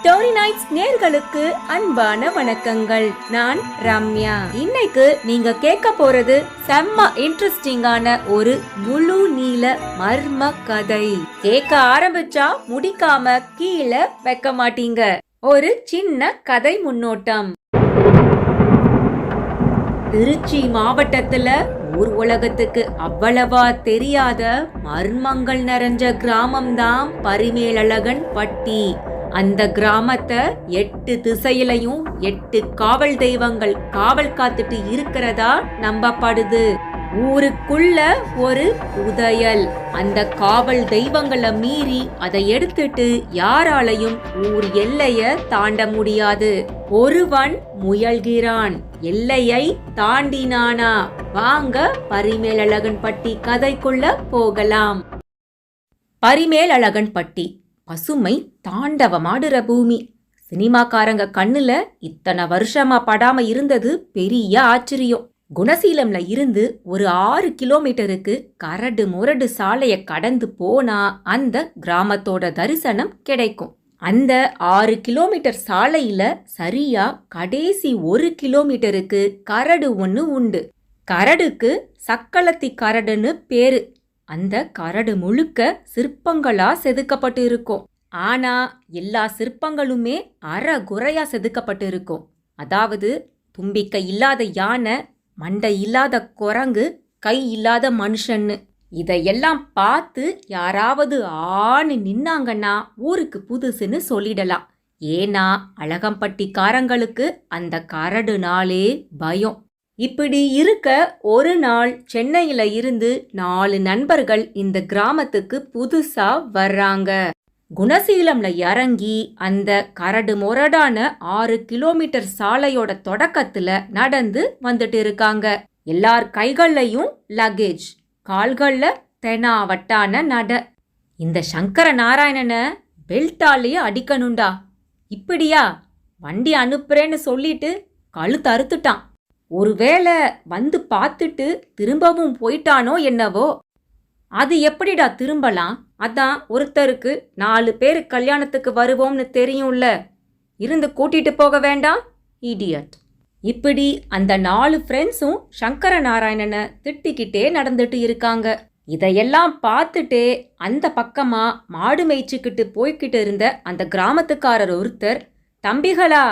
Story nights நேர்களுக்கு அன்பான வணக்கங்கள். நான் ரம்யா. இன்னைக்கு நீங்க கேட்க போறது செம்ம இன்ட்ரெஸ்டிங்கான ஒரு முழு நீள மர்ம கதை. கேட்க ஆரம்பிச்சா முடிக்காம கீழே வைக்க மாட்டீங்க. ஒரு சின்ன கதை முன்னோட்டம். திருச்சி மாவட்டத்துல ஊர் உலகத்துக்கு அவ்வளவா தெரியாத மர்மங்கள் நிறைஞ்ச கிராமம்தான் பரிமேலழகன் பட்டி. அந்த கிராமத்தை 8 திசையிலையும் 8 காவல் தெய்வங்கள் காவல் காத்துட்டு இருக்கிறதா நம்பப்படுது. ஊருக்குள்ள ஒரு புதையல். அந்த காவல் தெய்வங்களை மீறி அதை எடுத்துட்டு யாராலையும் ஊர் எல்லைய தாண்ட முடியாது. ஒருவன் முயல்கிறான், எல்லையை தாண்டினானா? வாங்க பரிமேலழகன் பட்டி கதைக்குள்ள போகலாம். பரிமேலழகன் பட்டி பசுமை தாண்டவமாடுற பூமி. சினிமாக்காரங்க கண்ணுல இத்தனை வருஷமா படாம இருந்தது பெரிய ஆச்சரியம். குணசீலம்ல இருந்து ஒரு 6 கிலோமீட்டருக்கு கரடு முரடு சாலைய கடந்து போனா அந்த கிராமத்தோட தரிசனம் கிடைக்கும். அந்த 6 கிலோமீட்டர் சாலையில சரியா கடைசி 1 கிலோமீட்டருக்கு கரடு ஒண்ணு உண்டு. கரடுக்கு சக்களத்தி கரடுன்னு பேரு. அந்த கரடு முழுக்க சிற்பங்களா செதுக்கப்பட்டு இருக்கும். ஆனா எல்லா சிற்பங்களுமே அறகுறையா செதுக்கப்பட்டு இருக்கும். அதாவது தும்பிக்கை இல்லாத யானை, மண்டை இல்லாத குரங்கு, கை இல்லாத மனுஷன்னு. இதையெல்லாம் பார்த்து யாராவது ஆணி நின்னாங்கன்னா ஊருக்கு புதுசுன்னு சொல்லிடலாம். ஏன்னா அழகம்பட்டிக்காரங்களுக்கு அந்த கரடுனாலே பயம். இப்படி இருக்க ஒரு நாள் சென்னையில இருந்து 4 நண்பர்கள் இந்த கிராமத்துக்கு புதுசா வர்றாங்க. குணசீலம்ல இறங்கி அந்த கரடு முரடான 6 கிலோமீட்டர் சாலையோட தொடக்கத்துல நடந்து வந்துட்டு இருக்காங்க. எல்லார் கைகள்லையும் லக்கேஜ், கால்கள்ல தெனாவட்டான நட. இந்த சங்கர நாராயணனை பெல்ட்டாலேயே அடிக்கணுண்டா. இப்படியா வண்டி அனுப்புறேன்னு சொல்லிட்டு கழுத்து அறுத்துட்டான். ஒருவேளை வந்து பார்த்துட்டு திரும்பவும் போயிட்டானோ என்னவோ. அது எப்படிடா திரும்பலாம்? அதான் ஒருத்தருக்கு 4 பேர் கல்யாணத்துக்கு வருவோம்னு தெரியும்ல, இருந்து கூட்டிட்டு போக வேண்டாம் இடியட். இப்படி அந்த 4 ஃப்ரெண்ட்ஸும் சங்கர நாராயணனை திட்டிக்கிட்டே நடந்துட்டு இருக்காங்க. இதையெல்லாம் பார்த்துட்டே அந்த பக்கமா மாடு மேய்ச்சிக்கிட்டு போய்கிட்டு இருந்த அந்த கிராமத்துக்காரர் ஒருத்தர், தம்பிகளா,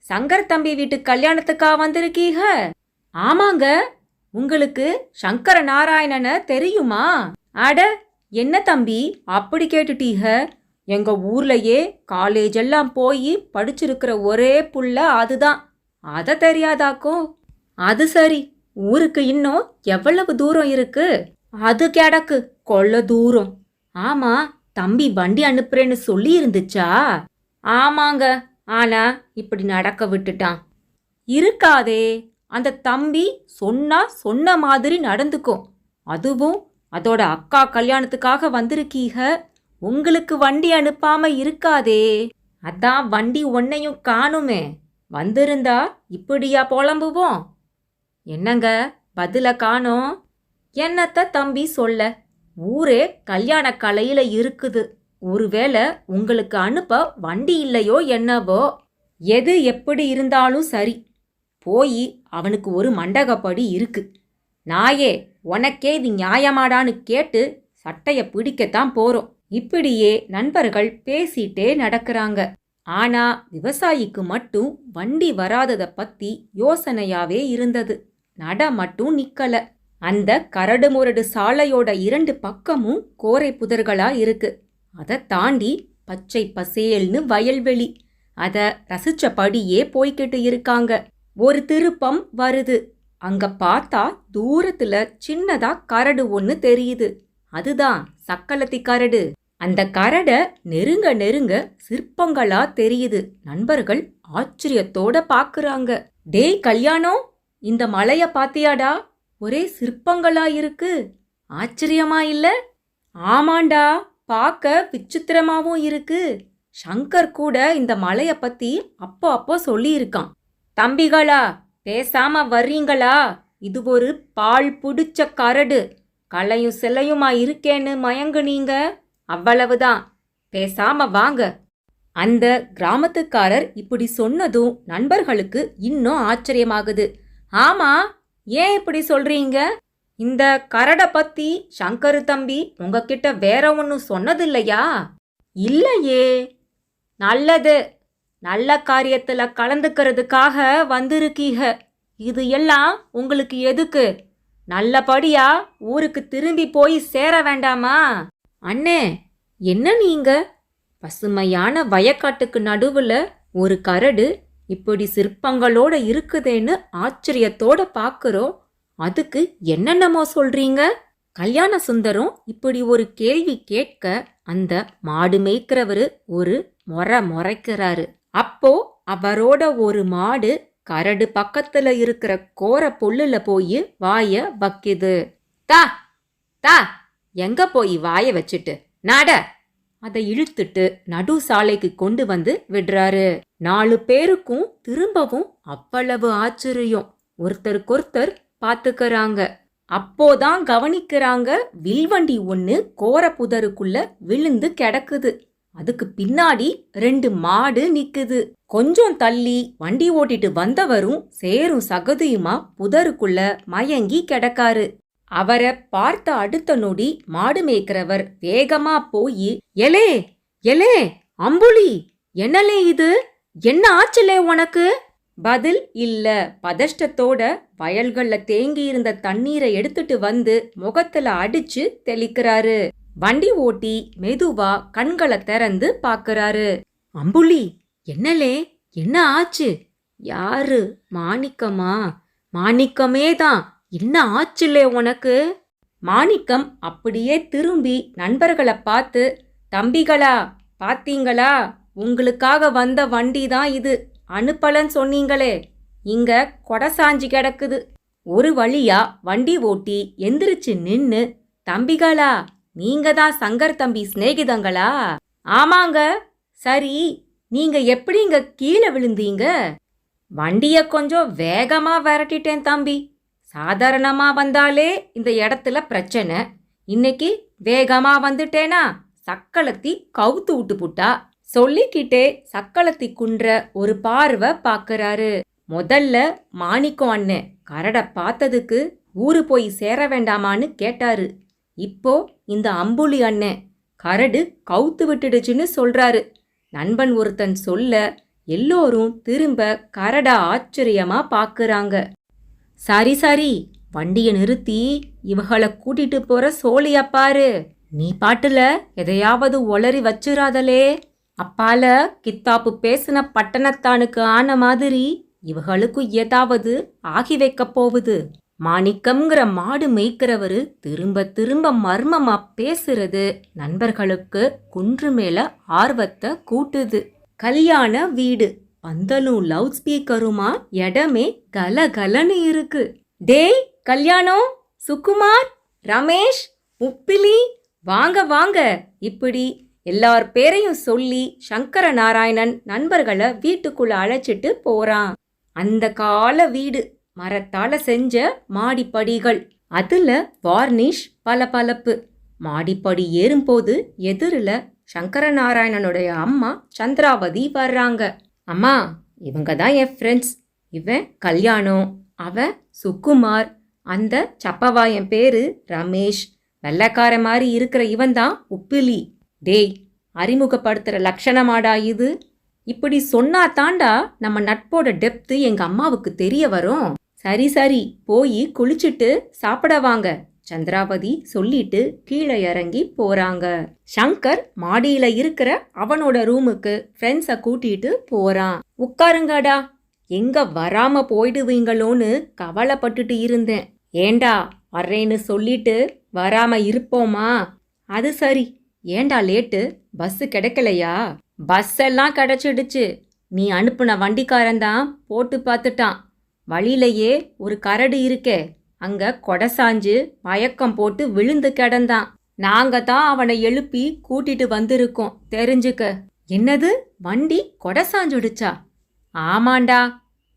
சங்கர் தம்பி வீட்டு கல்யாணத்துக்கா வந்திருக்கீங்க? ஆமாங்க, உங்களுக்கு சங்கர நாராயணனை தெரியுமா? அட என்ன தம்பி அப்படி கேட்டுட்டீங்க? எங்க ஊர்லயே காலேஜ் எல்லாம் போய் படிச்சிருக்கிற ஒரே புள்ள அதுதான். அத தெரியாதாக்கும்? அது சரி, ஊருக்கு இன்னும் எவ்வளவு தூரம் இருக்கு? அது கிடக்கு கொள்ள தூரம். ஆமா, தம்பி வண்டி அனுப்புறேன்னு சொல்லி இருந்துச்சா? ஆமாங்க, ஆனா இப்படி நடக்க விட்டுட்டான். இருக்காதே, அந்த தம்பி சொன்ன மாதிரி நடந்துக்கும். அதுவும் அதோட அக்கா கல்யாணத்துக்காக வந்திருக்கீங்க, உங்களுக்கு வண்டி அனுப்பாம இருக்காதே. அதான் வண்டி ஒன்னையும் காணுமே. வந்திருந்தா இப்படியா புலம்புவோம்? என்னங்க பதில காணோம்? என்னத்த தம்பி சொல்ல, ஊரே கல்யாண கலையில இருக்குது. ஒருவேளை உங்களுக்கு அனுப்ப வண்டி இல்லையோ என்னவோ. எது எப்படி இருந்தாலும் சரி, போய் அவனுக்கு ஒரு மண்டகப்படி இருக்கு. நாயே, உனக்கே இது நியாயமாடான்னு கேட்டு சட்டைய பிடிக்கத்தான் போறோம். இப்படியே நண்பர்கள் பேசிட்டே நடக்கிறாங்க. ஆனா விவசாயிக்கு மட்டும் வண்டி வராதத பத்தி யோசனையாவே இருந்தது. நட மட்டும் நிக்கல. அந்த கரடு முரடு சாலையோட 2 பக்கமும் கோரை புதர்களா இருக்கு. அதை தாண்டி பச்சை பசேல்னு வயல்வெளி. அத ரசிச்சபடியே போய்கிட்டு இருக்காங்க. ஒரு திருப்பம் வருது. அங்க பார்த்தா தூரத்துல சின்னதா கரடு ஒண்ணு தெரியுது. அதுதான் சக்களத்தி கரடு. அந்த கரட நெருங்க நெருங்க சிற்பங்களா தெரியுது. நண்பர்கள் ஆச்சரியத்தோட பாக்குறாங்க. டேய் கல்யாணம், இந்த மலைய பாத்தியாடா? ஒரே சிற்பங்களா இருக்கு. ஆச்சரியமா இல்ல? ஆமாண்டா, பார்க்க விசித்திரமாவும் இருக்கு. சங்கர் கூட இந்த மலைய பத்தி அப்போ சொல்லியிருக்கான். தம்பிகளா, பேசாம வர்றீங்களா? இது ஒரு பால் புடிச்ச கரடு. கலையும் சிலையுமா இருக்கேன்னு மயங்குனீங்க, அவ்வளவுதான். பேசாம வாங்க. அந்த கிராமத்துக்காரர் இப்படி சொன்னதும் நண்பர்களுக்கு இன்னும் ஆச்சரியமாகுது. ஆமா, ஏன் இப்படி சொல்றீங்க? இந்த கரடை பத்தி சங்கரு தம்பி உங்ககிட்ட வேற ஒன்னும் சொன்னதில்லையா? இல்லையே. நல்லது, நல்ல காரியத்துல கலந்துக்கிறதுக்காக வந்திருக்கீக. இது எல்லாம் உங்களுக்கு எதுக்கு? நல்லபடியா ஊருக்கு திரும்பி போய் சேர வேண்டாமா? அண்ணே, என்ன நீங்க? பசுமையான வயக்காட்டுக்கு நடுவுல ஒரு கரடு இப்படி சிற்பங்களோட இருக்குதேன்னு ஆச்சரியத்தோட பாக்குறோம். அதுக்கு என்னென்னமோ சொல்றீங்க? கல்யாண சுந்தரம் இப்படி ஒரு கேள்வி கேட்க அந்த மாடு மேய்க்கிறவரு ஒரு முறைக்கிறாரு. அப்போ அவரோட ஒரு மாடு கரடு பக்கத்துல இருக்கிற கோர புல்லுல போய் வாய வக்கிது. தா தா, எங்க போய் வாய வச்சுட்டு நாட! அதை இழுத்துட்டு நடு சாலைக்கு கொண்டு வந்து விடுறாரு. 4 பேருக்கும் திரும்பவும் அவ்வளவு ஆச்சரியம். ஒருத்தருக்கொருத்தர் பாத்துக்கறாங்க. அப்போதான் கவனிக்கிறாங்க, வில்வண்டி ஒண்ணு கோர புதருக்குள்ள விழுந்து கிடக்குது. அதுக்கு பின்னாடி 2 மாடு நிக்குது. கொஞ்சம் தள்ளி வண்டி ஓட்டிட்டு வந்தவரும் சேரும் சகதியுமா புதருக்குள்ள மயங்கி கிடக்காரு. அவரை பார்த்த அடுத்த நொடி மாடு மேய்க்கிறவர் வேகமா போய், எலே எலே அம்புலி, என்னலே இது? என்ன ஆச்சுலே உனக்கு? பதில் இல்ல. பதஷ்டத்தோட வயல்கள்ல தேங்கி இருந்த தண்ணீரை எடுத்துட்டு வந்து முகத்துல அடிச்சு தெளிக்கிறாரு. வண்டி ஓட்டி மெதுவா கண்களை திறந்து பாக்குறாரு. அம்புலி, என்னலே, என்ன ஆச்சு? யாரு? மாணிக்கமா? மாணிக்கமே தான். என்ன ஆச்சுலே உனக்கு? மாணிக்கம் அப்படியே திரும்பி நண்பர்களை பார்த்து, தம்பிகளா, பாத்தீங்களா? உங்களுக்காக வந்த வண்டி தான் இது. அனுப்பலன்னு சொன்னீங்களே, இங்க கொடை சாஞ்சி கிடக்குது. ஒரு வழியா வண்டி ஓட்டி எந்திரிச்சு நின்னு, தம்பிகளா, நீங்க தான் சங்கர் தம்பி சிநேகிதங்களா? ஆமாங்க. சரி, நீங்க எப்படிங்க கீழே விழுந்தீங்க? வண்டிய கொஞ்சம் வேகமா விரட்டிட்டேன் தம்பி. சாதாரணமா வந்தாலே இந்த இடத்துல பிரச்சனை. இன்னைக்கு வேகமா வந்துட்டேனா சக்களத்தி கவுத்து விட்டு புட்டா. சொல்லிக்கிட்டே சக்களத்தி குன்ற ஒரு பார்வை பாக்குறாரு. முதல்ல மாணிக்கம் அண்ணன் கரடை பார்த்ததுக்கு ஊரு போய் சேர வேண்டாமான்னு கேட்டாரு. இப்போ இந்த அம்புலி அண்ணன் கரடு கவுத்து விட்டுடுச்சுன்னு சொல்றாரு. நண்பன் ஒருத்தன் சொல்ல எல்லோரும் திரும்ப கரட ஆச்சரியமா பாக்குறாங்க. சரி சரி, வண்டிய நிறுத்தி இவகளை கூட்டிட்டு போற சோழியா பாரு. நீ பாட்டுல எதையாவது ஒளறி வச்சிராதலே. அப்பால கித்தாப்பு பேசின பட்டணத்தானுக்கு ஆன மாதிரி இவகளுக்கு ஏதாவது ஆகி வைக்க போகுது. மாணிக்கம்ங்கிற மாடு மேய்க்கிறவரு திரும்ப திரும்ப மர்மமா பேசுறது நண்பர்களுக்கு குன்று மேல ஆர்வத்தை கூட்டுது. கல்யாண வீடு, பந்தலும் லவுட் ஸ்பீக்கருமா இடமே கலகலன்னு இருக்கு. டேய் கல்யாணம், சுகுமார், ரமேஷ், உப்பிலி, வாங்க வாங்க. இப்படி எல்லார் பேரையும் சொல்லி சங்கர நாராயணன் நண்பர்களை வீட்டுக்குள்ள அழைச்சிட்டு போறான். அந்த கால வீடு, மரத்தால செஞ்ச மாடிப்படிகள், அதுல வார்னிஷ் பளபளப்பு. மாடிப்படி ஏறும்போது எதிரில சங்கர நாராயணனுடைய அம்மா சந்திராவதி வர்றாங்க. அம்மா, இவங்க தான் என் ஃப்ரெண்ட்ஸ். இவன் கல்யாணம், அவன் சுகுமார், அந்த சப்பவாயன் பேரு ரமேஷ், வெள்ளைக்கார மாதிரி இருக்கிற இவன் தான் உப்பிலி. டேய், அறிமுகப்படுத்துற லட்சணமாடா இது? இப்படி சொன்னா தாண்டா நம்ம நட்போட டெப்த்து எங்க அம்மாவுக்கு தெரிய வரும். சரி சரி, போய் குளிச்சுட்டு சாப்பிட வாங்க, சந்திராவதி சொல்லிட்டு கீழே இறங்கி போறாங்க. சங்கர் மாடியில இருக்கிற அவனோட ரூமுக்கு ஃப்ரெண்ட்ஸை கூட்டிட்டு போறான். உட்காருங்கடா, எங்க வராம போயிடுவீங்களோன்னு கவலைப்பட்டுட்டு இருந்தேன். ஏண்டா வர்றேன்னு சொல்லிட்டு வராம இருப்போமா? அது சரி, ஏண்டா லேட்டு? பஸ் கிடைக்கலையா? பஸ் எல்லாம் கிடைச்சிடுச்சு. நீ அனுப்புன வண்டிக்காரன் தான் போட்டு பார்த்துட்டான். வழியிலேயே ஒரு கரடு இருக்கே, அங்க கொடை சாஞ்சு மயக்கம் போட்டு விழுந்து கிடந்தான். நாங்க தான் அவனை எழுப்பி கூட்டிட்டு வந்திருக்கோம், தெரிஞ்சுக்க. என்னது, வண்டி கொடை சாஞ்சுடுச்சா? ஆமாண்டா.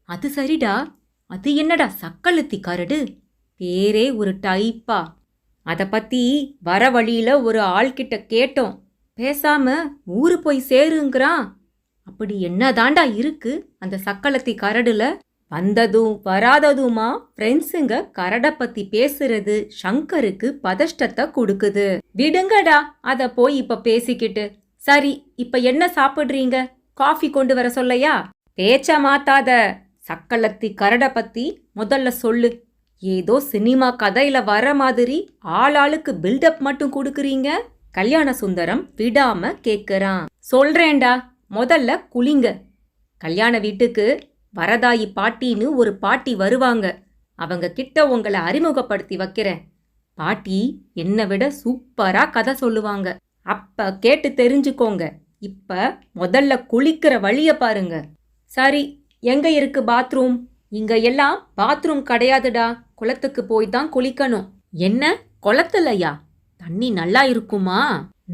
அது சரிடா, அது என்னடா சக்களத்தி கரடு? பேரே ஒரு டைப்பா. அதை பத்தி வர வழியில ஒரு ஆள்கிட்ட கேட்டோம். பேசாம ஊரு போய் சேருங்கிறான். அப்படி என்னதாண்டா இருக்கு அந்த சக்களத்தி கரடுல? வந்ததும் வராததுமா ஃப்ரெண்ட்ஸுங்க கரட பத்தி பேசுறது சங்கருக்கு பதஷ்டத்தை கொடுக்குது. விடுங்கடா அத போய் இப்ப பேசிக்கிட்டு. சரி, இப்ப என்ன சாப்பிடுறீங்க? காஃபி கொண்டு வர சொல்லையா? பேச்ச மாத்தாத. சக்களத்தி கரட பத்தி முதல்ல சொல்லு. ஏதோ சினிமா கதையில வர மாதிரி ஆளாளுக்கு பில்டப் மட்டும் கொடுக்குறீங்க. கல்யாண சுந்தரம் விடாம கேக்குறான். சொல்றேன்டா, முதல்ல குளிங்க. கல்யாண வீட்டுக்கு வரதாயி பாட்டின்னு ஒரு பாட்டி வருவாங்க. அவங்க கிட்ட உங்களை அறிமுகப்படுத்தி வைக்கிறேன். பாட்டி என்னை விட சூப்பரா கதை சொல்லுவாங்க. அப்ப கேட்டு தெரிஞ்சுக்கோங்க. இப்ப முதல்ல குளிக்கிற வழிய பாருங்க. சரி, எங்க இருக்கு பாத்ரூம்? இங்க எல்லாம் பாத்ரூம் கிடையாதுடா. குளத்துக்கு போய் தான் குளிக்கணும். என்ன, குளத்துலயா? தண்ணி நல்லா இருக்குமா?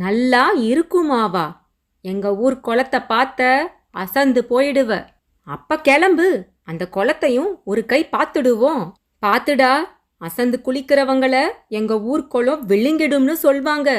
நல்லா இருக்குமாவா? எங்க ஊர் குளத்தை பார்த்த அசந்து போயிடுவ. அப்ப கிளம்பு, அந்த குளத்தையும் ஒரு கை பார்த்துடுவோம். பார்த்துடா, அசந்து குளிக்கிறவங்கள எங்க ஊர் குளம் விழுங்கிடும்னு சொல்வாங்க.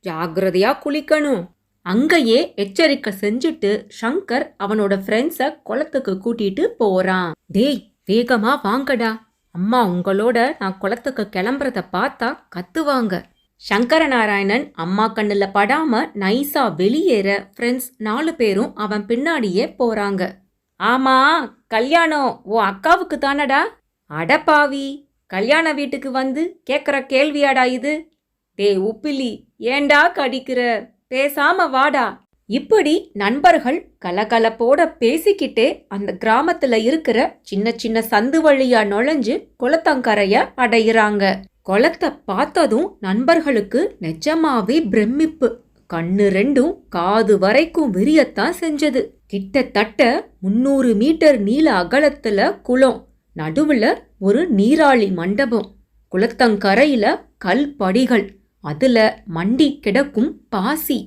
ஜாகிரதையா குளிக்கணும். அங்கேயே எச்சரிக்கை செஞ்சுட்டு சங்கர் அவனோட ஃப்ரெண்ட்ஸ குளத்துக்கு கூட்டிட்டு போறான். டேய், வேகமா வாங்கடா. அம்மா உங்களோட நான் குளத்துக்கு கிளம்புறத பார்த்தா கத்துவாங்க. சங்கரநாராயணன் அம்மா கண்ணுல படாம நைஸா வெளியேற ஃப்ரெண்ட்ஸ் 4 பேரும் அவன் பின்னாடியே போறாங்க. ஆமா, கல்யாணம் உன் அக்காவுக்கு தானடா? அடப்பாவி, கல்யாண வீட்டுக்கு வந்து கேக்குற கேள்வியாடா இது? டேய் உப்பிலி, ஏண்டா கடிக்கிற? பேசாம வாடா. இப்படி நண்பர்கள் கலகலப்போட பேசிக்கிட்டே அந்த கிராமத்துல இருக்கிற சின்ன சின்ன சந்து வழியா நுழைஞ்சு குளத்தங்கரைய அடையிறாங்க. குளத்தை பார்த்ததும் நண்பர்களுக்கு நிஜமாவே பிரமிப்பு. கண்ணு ரெண்டும் காது வரைக்கும் விரியத்தான் செஞ்சது. கிட்டத்தட்ட 300 மீட்டர் நீள அகலத்துல குளம். நடுவுல ஒரு நீராழி மண்டபம். குளத்தங்கரையில கல் படிகள். அதுல மண்டி கிடக்கும் பாசி.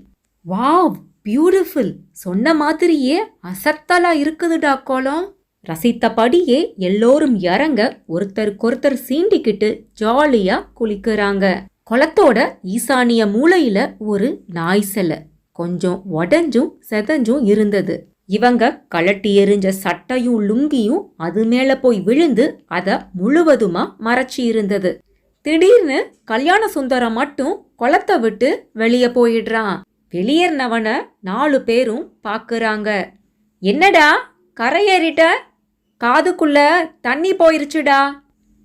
Wow, beautiful. சொன்ன மாதிரியே அசத்தலா இருக்குதுடா குளம். ரசித்தபடியே எல்லோரும் இறங்க ஒருத்தருக்கொருத்தர் சீண்டிக்கிட்டு ஜாலியா குளிக்கிறாங்க. குளத்தோட ஈசானிய மூலையில ஒரு நாய் சிலை கொஞ்சம் உடஞ்சும் செதஞ்சும் இருந்தது. இவங்க கழட்டி எறிஞ்ச சட்டையும் லுங்கியும் அது மேல போய் விழுந்து அத முழுவதுமா மறைச்சி இருந்தது. திடீர்னு கல்யாண சுந்தரம் மட்டும் குளத்தை விட்டு வெளியே போயிடுறான். வெளியேறினவன 4 பேரும் பாக்குறாங்க. என்னடா கரையேறிட்ட? காதுக்குள்ள தண்ணி போயிருச்சுடா.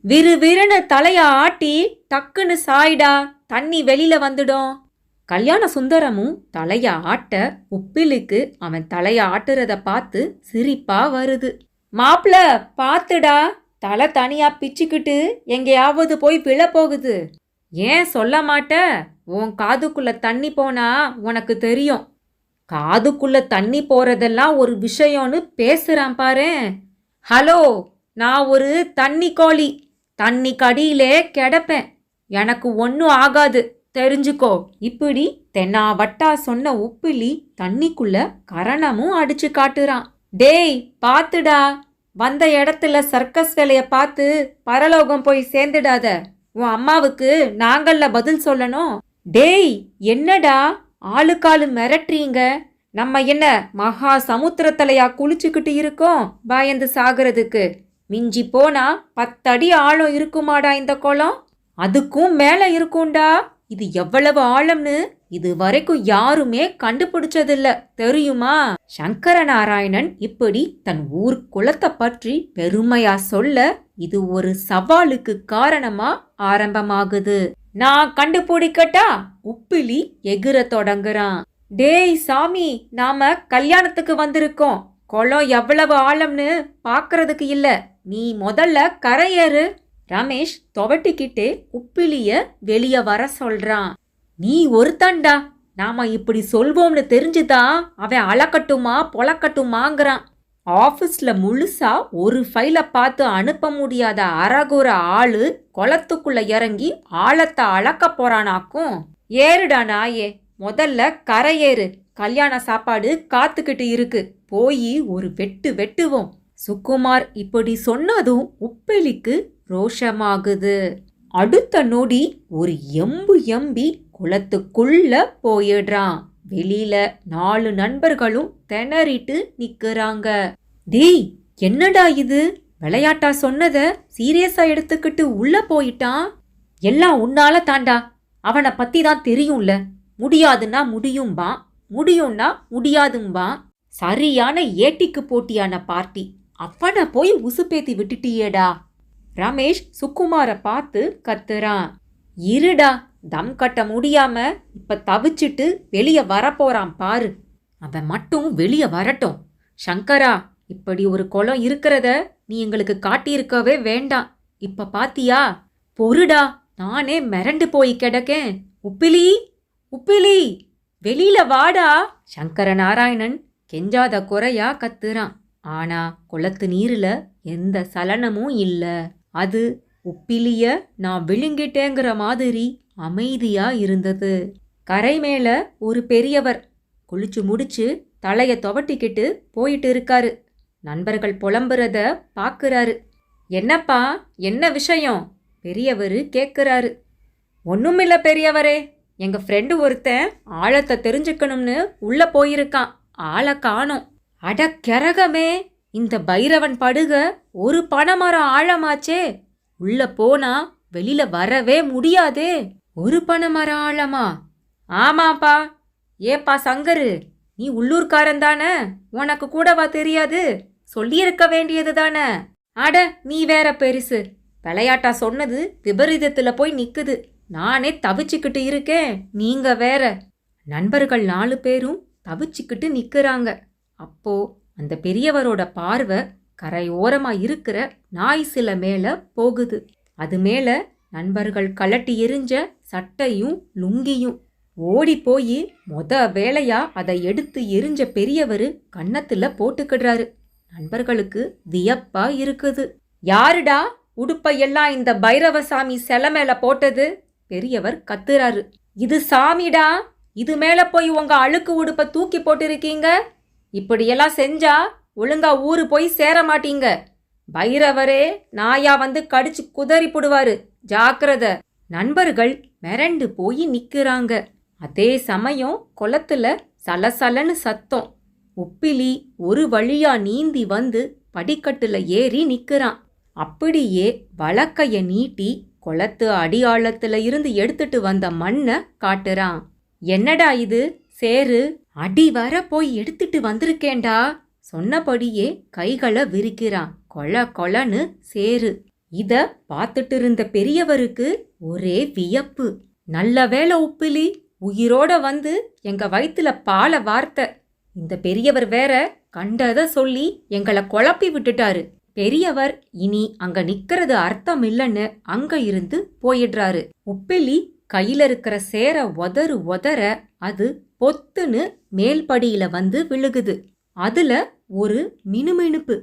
விறுவிறுன்னு தலைய ஆட்டி டக்குன்னு சாயிடா, தண்ணி வெளியில வந்துடும். கல்யாண சுந்தரமும் தலைய ஆட்ட உப்பிலுக்கு அவன் தலைய ஆட்டுறத பார்த்து சிரிப்பா வருது. மாப்ள பாத்துடா, தலை தனியா பிச்சுக்கிட்டு எங்கேயாவது போய் விழ போகுது. ஏன் சொல்ல மாட்ட? உன் காதுக்குள்ள தண்ணி போனா உனக்கு தெரியும். காதுக்குள்ள தண்ணி போறதெல்லாம் ஒரு விஷயம்னு பேசுறான் பாரு. ஹலோ, நான் ஒரு தண்ணி கோழி. தண்ணி கடியிலே கிடப்பேன். எனக்கு ஒன்னும் ஆகாது, தெரிஞ்சுக்கோ. இப்படி தென்னாவட்டா சொன்ன உப்பிலி தண்ணிக்குள்ள கரணமும் அடிச்சு காட்டுறான். டேய் பாத்துடா, வந்த இடத்துல சர்க்கஸ் வேலைய பார்த்து பரலோகம் போய் சேர்ந்துடாத. உன் அம்மாவுக்கு நாங்கள்ல பதில் சொல்லணும். டேய் என்னடா ஆளுக்காலு மிரட்டுறீங்க? நம்ம என்ன மகா சமுத்திரத்தலையா குளிச்சுக்கிட்டு இருக்கோம் பயந்து சாகிறதுக்கு? மிஞ்சி போனா 10 அடி ஆழம் இருக்குமாடா இந்த குளம்? அதுக்கும் மேல இருக்கும்டா. இது எவ்வளவு ஆழம்னு இது வரைக்கும் யாருமே கண்டுபிடிச்சதில்ல, தெரியுமா? சங்கரநாராயணன் இப்படி தன் ஊர் குளத்தை பற்றி பெருமையா சொல்ல இது ஒரு சவாலுக்கு காரணமா ஆரம்பமாகுது. நான் கண்டுபிடிக்கட்டா? உப்பிலி எகிர தொடங்குறான். டேய் சாமி, நாம கல்யாணத்துக்கு வந்திருக்கோம். குளம் எவ்வளவு ஆழம்னு பாக்குறதுக்கு இல்ல, நீ முதல்ல கரையேறு. ரமேஷ் துவட்டிக்கிட்டே உப்பிலிய வெளிய வர சொல்றான். நீ ஒருத்தன்டா. நாம இப்படி சொல்வோம்னு தெரிஞ்சுதான் அவன் அளக்கட்டுமா பொளக்கட்டுமாங்கிறான். ஆபீஸ்ல முழுசா ஒரு ஃபைலை பார்த்து அனுப்ப முடியாத அரகுற ஆளு குளத்துக்குள்ள இறங்கி ஆழத்தை அளக்க போறானாக்கும். ஏறுடா நாயே, முதல்ல கரையேறு. கல்யாண சாப்பாடு காத்துக்கிட்டு இருக்கு. போய் ஒரு வெட்டு வெட்டுவோம். சுகுமார் இப்படி சொன்னதும் உப்பிலிக்கு ரோஷமாகுது. அடுத்த நொடி ஒரு எம்பி குளத்துக்குள்ள போயிடுறான். வெளியில 4 நண்பர்களும் திணறிட்டு நிக்கிறாங்க. டேய், என்னடா இது? விளையாட்டா சொன்னத சீரியஸா எடுத்துக்கிட்டு உள்ள போயிட்டான். எல்லாம் உன்னால தாண்டா. அவனை பத்தி தான் தெரியும்ல. முடியாதுன்னா முடியும்பான், முடியும்னா முடியாதும்பான். சரியான ஏட்டிக்கு போட்டியான பார்ட்டி. அவனை போய் உசுப்பேத்தி விட்டுட்டியேடா. ரமேஷ் சுக்குமார பார்த்து கத்துறான். இருடா, தம் கட்ட முடியாம இப்ப தவிச்சிட்டு வெளிய வரப்போறான் பாரு. அவன் மட்டும் வெளிய வரட்டும். சங்கரா, இப்படி ஒரு குளம் இருக்கிறத நீ எங்களுக்கு காட்டியிருக்கவே வேண்டாம். இப்ப பாத்தியா? பொறுடா, நானே மிரண்டு போய் கிடக்கேன். உப்பிலி, உப்பிலி, வெளியில வாடா. சங்கர நாராயணன் கெஞ்சாத குறையா கத்துறான். ஆனா குளத்து நீர்ல எந்த சலனமும் இல்ல. அது உப்பிலிய நான் விழுங்கிட்டேங்கிற மாதிரி அமைதியா இருந்தது. கரை மேல ஒரு பெரியவர் குளிச்சு முடிச்சு தலைய துவட்டிக்கிட்டு போயிட்டு இருக்காரு. நண்பர்கள் புலம்புறத பாக்குறாரு. என்னப்பா, என்ன விஷயம்? பெரியவர் கேக்குறாரு. ஒண்ணுமில்ல பெரியவரே, எங்க ஃப்ரெண்டு ஒருத்தன் ஆழத்தை தெரிஞ்சுக்கணும்னு உள்ள போயிருக்கான். ஆளை காணோம். அட கரகமே, இந்த பைரவன் படுக ஒரு பனைமரம் ஆழமாச்சே. உள்ள போனா வெளியில வரவே முடியாதே. ஒரு பனைமரம் ஆழமா? ஆமாப்பா. ஏப்பா சங்கரு, நீ உள்ளூர்காரன் தானே? உனக்கு கூடவா தெரியாது? சொல்லியிருக்க வேண்டியது தானே. அட, நீ வேற பெருசு. விளையாட்டா சொன்னது விபரீதத்துல போய் நிக்குது. நானே தவிச்சுக்கிட்டு இருக்கேன், நீங்க வேற. நண்பர்கள் 4 பேரும் தவிச்சுக்கிட்டு நிக்கிறாங்க. அப்போ அந்த பெரியவரோட பார்வை கரையோரமா இருக்கிற நாய் சில மேல போகுது. அது மேல நண்பர்கள் கலட்டி எரிஞ்ச சட்டையும் லுங்கியும். ஓடி போய் வேளையா அதை எடுத்து எரிஞ்ச பெரியவர் கன்னத்துல போட்டுக்கிடுறாரு. நண்பர்களுக்கு வியப்பா இருக்குது. யாருடா உடுப்பையெல்லாம் இந்த பைரவசாமி சிலை மேல போட்டது? பெரியவர் கத்துறாரு. இது சாமிடா. இது மேல போய் உங்க அழுக்கு உடுப்பை தூக்கி போட்டிருக்கீங்க. இப்படியெல்லாம் செஞ்சா ஒழுங்கா ஊரு போய் சேர மாட்டீங்க. பைரவரே நாயா வந்து கடிச்சு குதறி புடுவாரு, ஜாக்கிரத. நண்பர்கள் மிரண்டு போய் நிக்கிறாங்க. அதே சமயம் குளத்துல சலசலன்னு சத்தம். உப்பிலி ஒரு வழியா நீந்தி வந்து படிக்கட்டுல ஏறி நிக்கிறான். அப்படியே வலக்கைய நீட்டி குளத்து அடியாழத்துல இருந்து எடுத்துட்டு வந்த மண்ணை காட்டுறான். என்னடா இது? சேரு. அடி வர போய் எடுத்துட்டு வந்திருக்கேண்டா. சொன்னபடியே கைகளை விரிக்கிறான். கொல கொலன்னு சேரு. இத பார்த்துட்டு இருந்த பெரியவருக்கு ஒரே வியப்பு. நல்ல வேளை உப்பிலி உயிரோட வந்து எங்க வயித்துல பாலை வார்த்த. இந்த பெரியவர் வேற கண்டத சொல்லி எங்களை குழப்பி விட்டுட்டாரு. பெரியவர் இனி அங்க நிக்கிறது அர்த்தம் இல்லைன்னு அங்க இருந்து போயிடுறாரு. உப்பிலி கையில இருக்கிற சேர உதற அது பொத்துன்னு மேல்படியில வந்து விழுகுது. அதுல ஒரு மினுமினுப்பு.